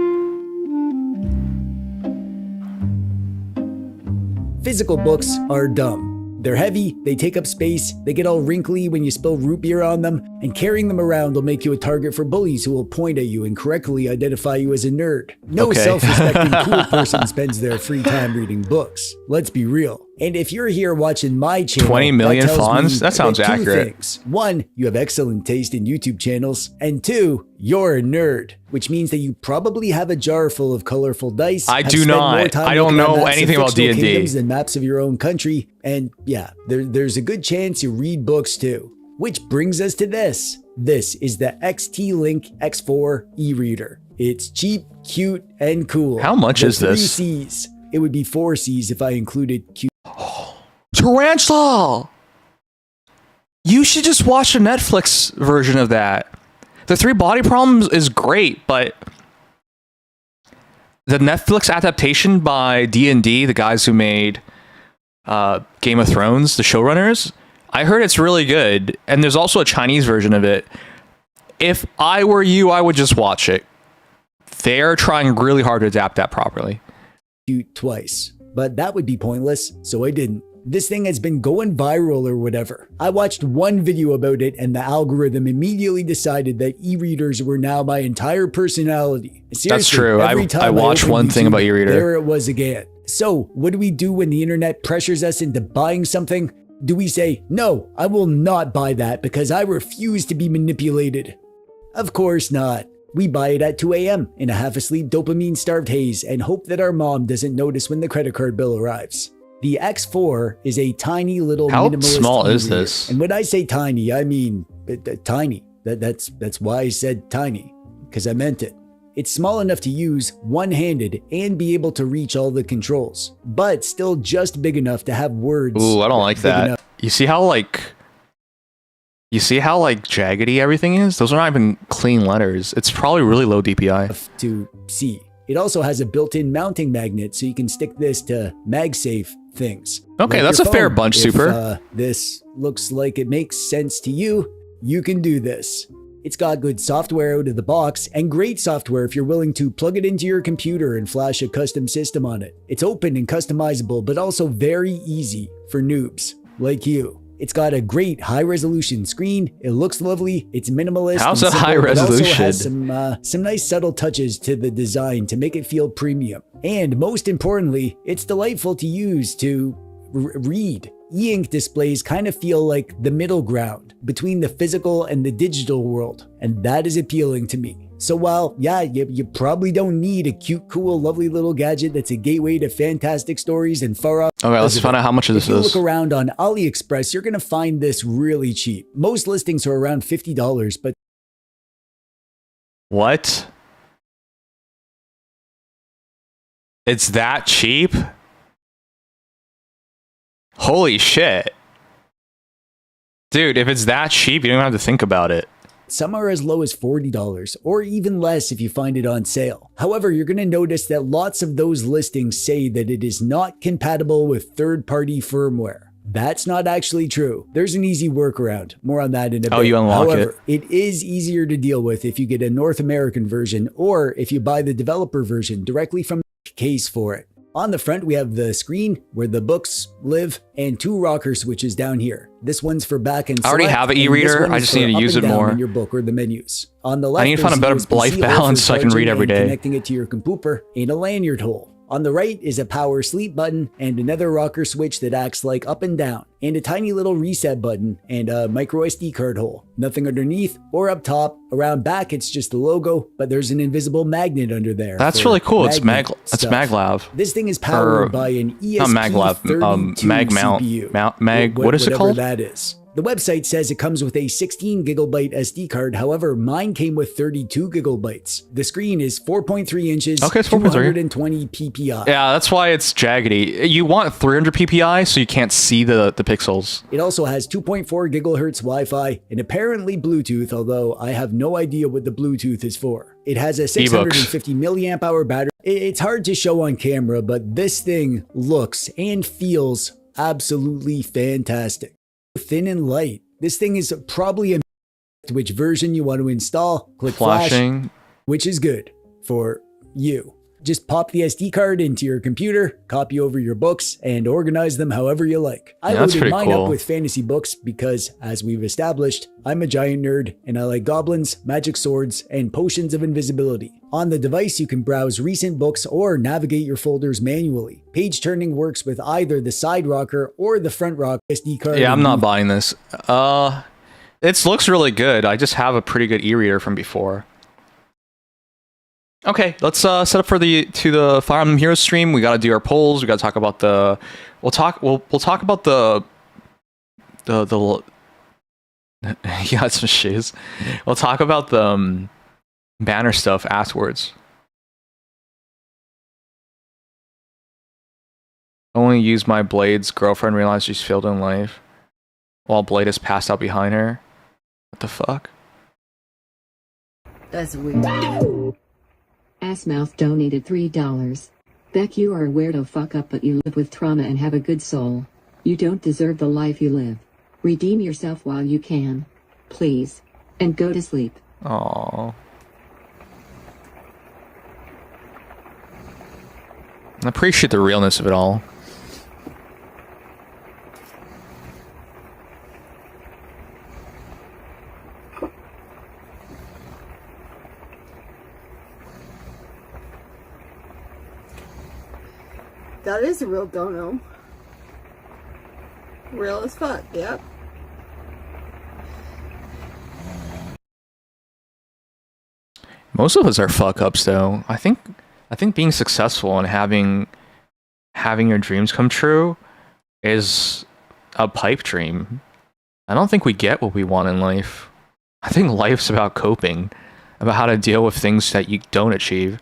Physical books are dumb. They're heavy, they take up space, they get all wrinkly when you spill root beer on them, and carrying them around will make you a target for bullies who will point at you and correctly identify you as a nerd. No Okay. self-respecting cool person spends their free time reading books. Let's be real. And if you're here watching my channel, 20 million that tells fawns? me That sounds two accurate. things. One, you have excellent taste in YouTube channels. And two, you're a nerd, which means that you probably have a jar full of colorful dice. I have do spent not. more time I don't looking at know maps of anything about fictional D&D. kingdoms than maps of your own country. And yeah, there's a good chance you read books too. Which brings us to this. This is the XT-Link X4 e-reader. It's cheap, cute, and cool. How much The is this? 3 C's. It would be 4 C's if I included Q. Tarantula! You should just watch the Netflix version of that. The Three Body Problems is great, but the Netflix adaptation by D&D, the guys who made Game of Thrones, the showrunners, I heard it's really good. And there's also a Chinese version of it. If I were you, I would just watch it. They're trying really hard to adapt that properly. Twice, but that would be pointless, so I didn't. This thing has been going viral or whatever. I watched one video about it and the algorithm immediately decided that e-readers were now my entire personality. Seriously, That's true. every I time watched open one thing YouTube, about e-reader. There it was again. So what do we do when the internet pressures us into buying something? Do we say, no, I will not buy that because I refuse to be manipulated? Of course not. We buy it at 2 a.m. in a half-asleep dopamine-starved haze and hope that our mom doesn't notice when the credit card bill arrives. The X4 is a tiny little How minimalist small is e-reader. this? And when I say tiny, I mean tiny. That's why I said tiny, because I meant it. It's small enough to use one-handed and be able to reach all the controls, but still just big enough to have words. Ooh, I don't like big that. enough You see how jaggedy everything is? Those are not even clean letters. It's probably really low DPI. to see. It also has a built-in mounting magnet so you can stick this to MagSafe things. Okay, Like that's your a fair phone. bunch, If, Super. This looks like it makes sense to you. You can do this. It's got good software out of the box and great software if you're willing to plug it into your computer and flash a custom system on it. It's open and customizable, but also very easy for noobs like you. It's got a great high-resolution screen. It looks lovely. It's minimalist. How's and it simple, high but also resolution? has some nice subtle touches to the design to make it feel premium. And most importantly, it's delightful to use to read. E-ink displays kind of feel like the middle ground between the physical and the digital world, and that is appealing to me. So while, yeah, you probably don't need a cute, cool, lovely little gadget that's a gateway to fantastic stories and far off. Okay, let's find out how much of this If you is. look around on AliExpress, you're going to find this really cheap. Most listings are around $50, but What? It's that cheap? Holy shit. Dude, if it's that cheap, you don't even have to think about it. some are as low as $40 or even less if you find it on sale. However, you're going to notice that lots of those listings say that it is not compatible with third-party firmware. That's not actually true. There's an easy workaround. More on that in a bit. Oh, you unlock However, it is easier to deal with if you get a North American version or if you buy the developer version directly from the case for it. On the front, we have the screen where the books live and two rocker switches down here. This one's for back and I already select, have an and this e-reader. one I is just for need to up use and it down more. in your book or the menus. On the left, I need to find a there's better USB-C life hole for balance so I can read charging every and day. Connecting it to your computer and a lanyard hole. On the right is a power sleep button and another rocker switch that acts like up and down, and a tiny little reset button and a micro SD card hole. Nothing underneath or up top. Around back, it's just the logo, but there's an invisible magnet under there. That's for really cool. It's magnet That's stuff. maglav. This thing is powered Or- by an not maglav, ESP32 mag mount. CPU. What is it Whatever called? that is. The website says it comes with a 16 gigabyte SD card. However, mine came with 32 gigabytes. The screen is 4.3 inches, Okay, it's 4.3. 220 ppi. Yeah, that's why it's jaggedy. You want 300 ppi so you can't see the pixels. It also has 2.4 gigahertz Wi-Fi and apparently Bluetooth, although I have no idea what the Bluetooth is for. It has a 650 milliamp hour battery. It's hard to show on camera, but this thing looks and feels absolutely fantastic. Thin and light. This thing is probably a which version you want to install. Click Flashing. flash, which is good for you. Just pop the SD card into your computer, copy over your books, and organize them however you like. I that's loaded pretty mine cool. up with fantasy books because, as we've established, I'm a giant nerd and I like goblins, magic swords, and potions of invisibility. On the device, you can browse recent books or navigate your folders manually. Page turning works with either the side rocker or the front rock SD card. Yeah, I'm not buying this. It looks really good. I just have a pretty good e-reader from before. Okay, let's set up for the Fire Emblem Heroes stream. We got to do our polls. We got to talk about the. We'll talk about the. Yeah, some shiz. We'll talk about the banner stuff afterwards. Only use my Blade's girlfriend realized she's failed in life, while Blade is passed out behind her. What the fuck? That's weird. Assmouth donated $3. Beck, you are a weirdo fuck up, but you live with trauma and have a good soul. You don't deserve the life you live. Redeem yourself while you can. Please. And go to sleep. Aww. I appreciate the realness of it all. That is a real dono. Real as fuck, yep. Most of us are fuck ups, though. I think being successful and having your dreams come true is a pipe dream. I don't think we get what we want in life. I think life's about coping, about how to deal with things that you don't achieve.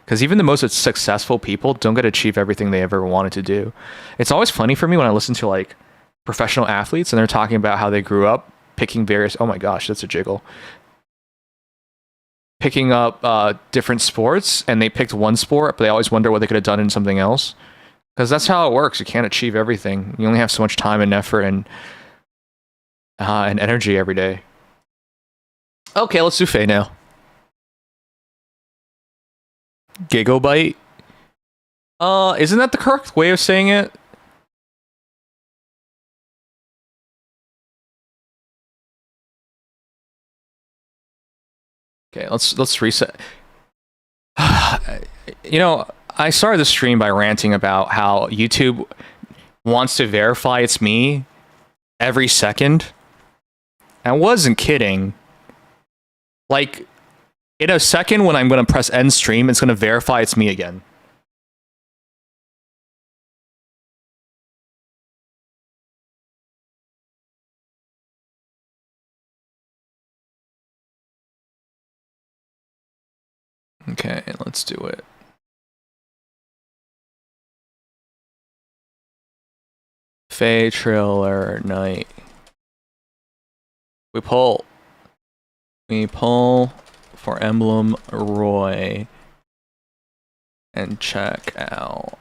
Because even the most successful people don't get to achieve everything they ever wanted to do. It's always funny for me when I listen to like professional athletes and they're talking about how they grew up picking various. Oh my gosh, that's a jiggle. Picking up different sports, and they picked one sport, but they always wonder what they could have done in something else. Because that's how it works. You can't achieve everything. You only have so much time and effort and energy every day. Okay, let's do Faye now. Gigabyte? Isn't that the correct way of saying it? Okay, let's reset. You know, I started the stream by ranting about how YouTube wants to verify it's me every second. I wasn't kidding. Like, in a second when I'm going to press end stream, it's going to verify it's me again. Okay, let's do it. Faye Trailer Night. We pull for Emblem Roy and check out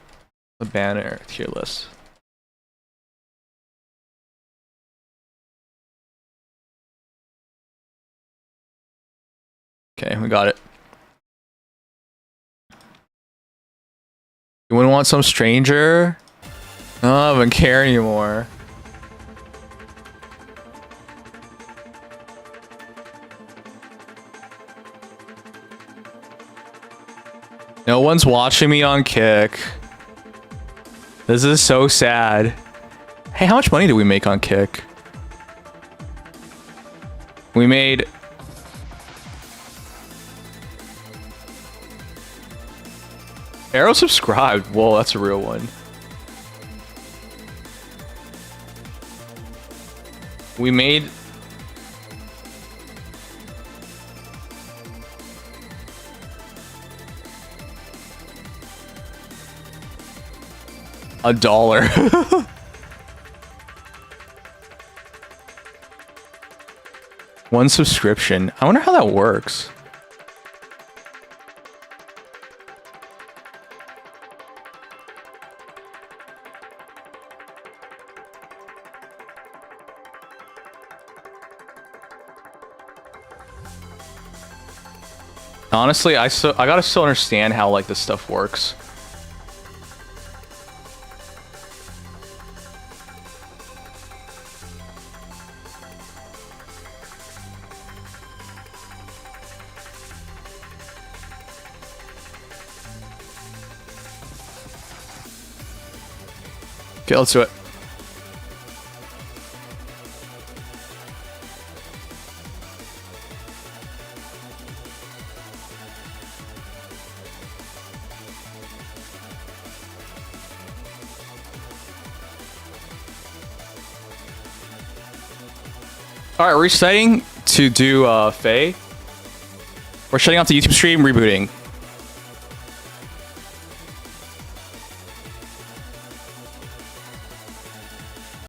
the banner tier list. Okay, we got it. You wouldn't want some stranger? Oh, I don't care anymore. No one's watching me on Kick. This is so sad. Hey, how much money did we make on Kick? We made... Arrow subscribed. Whoa, that's a real one. We made... $1. One subscription. I wonder how that works. Honestly, I gotta still understand how like this stuff works. Okay, let's do it. Alright, resetting to do Faye. We're shutting off the YouTube stream, rebooting.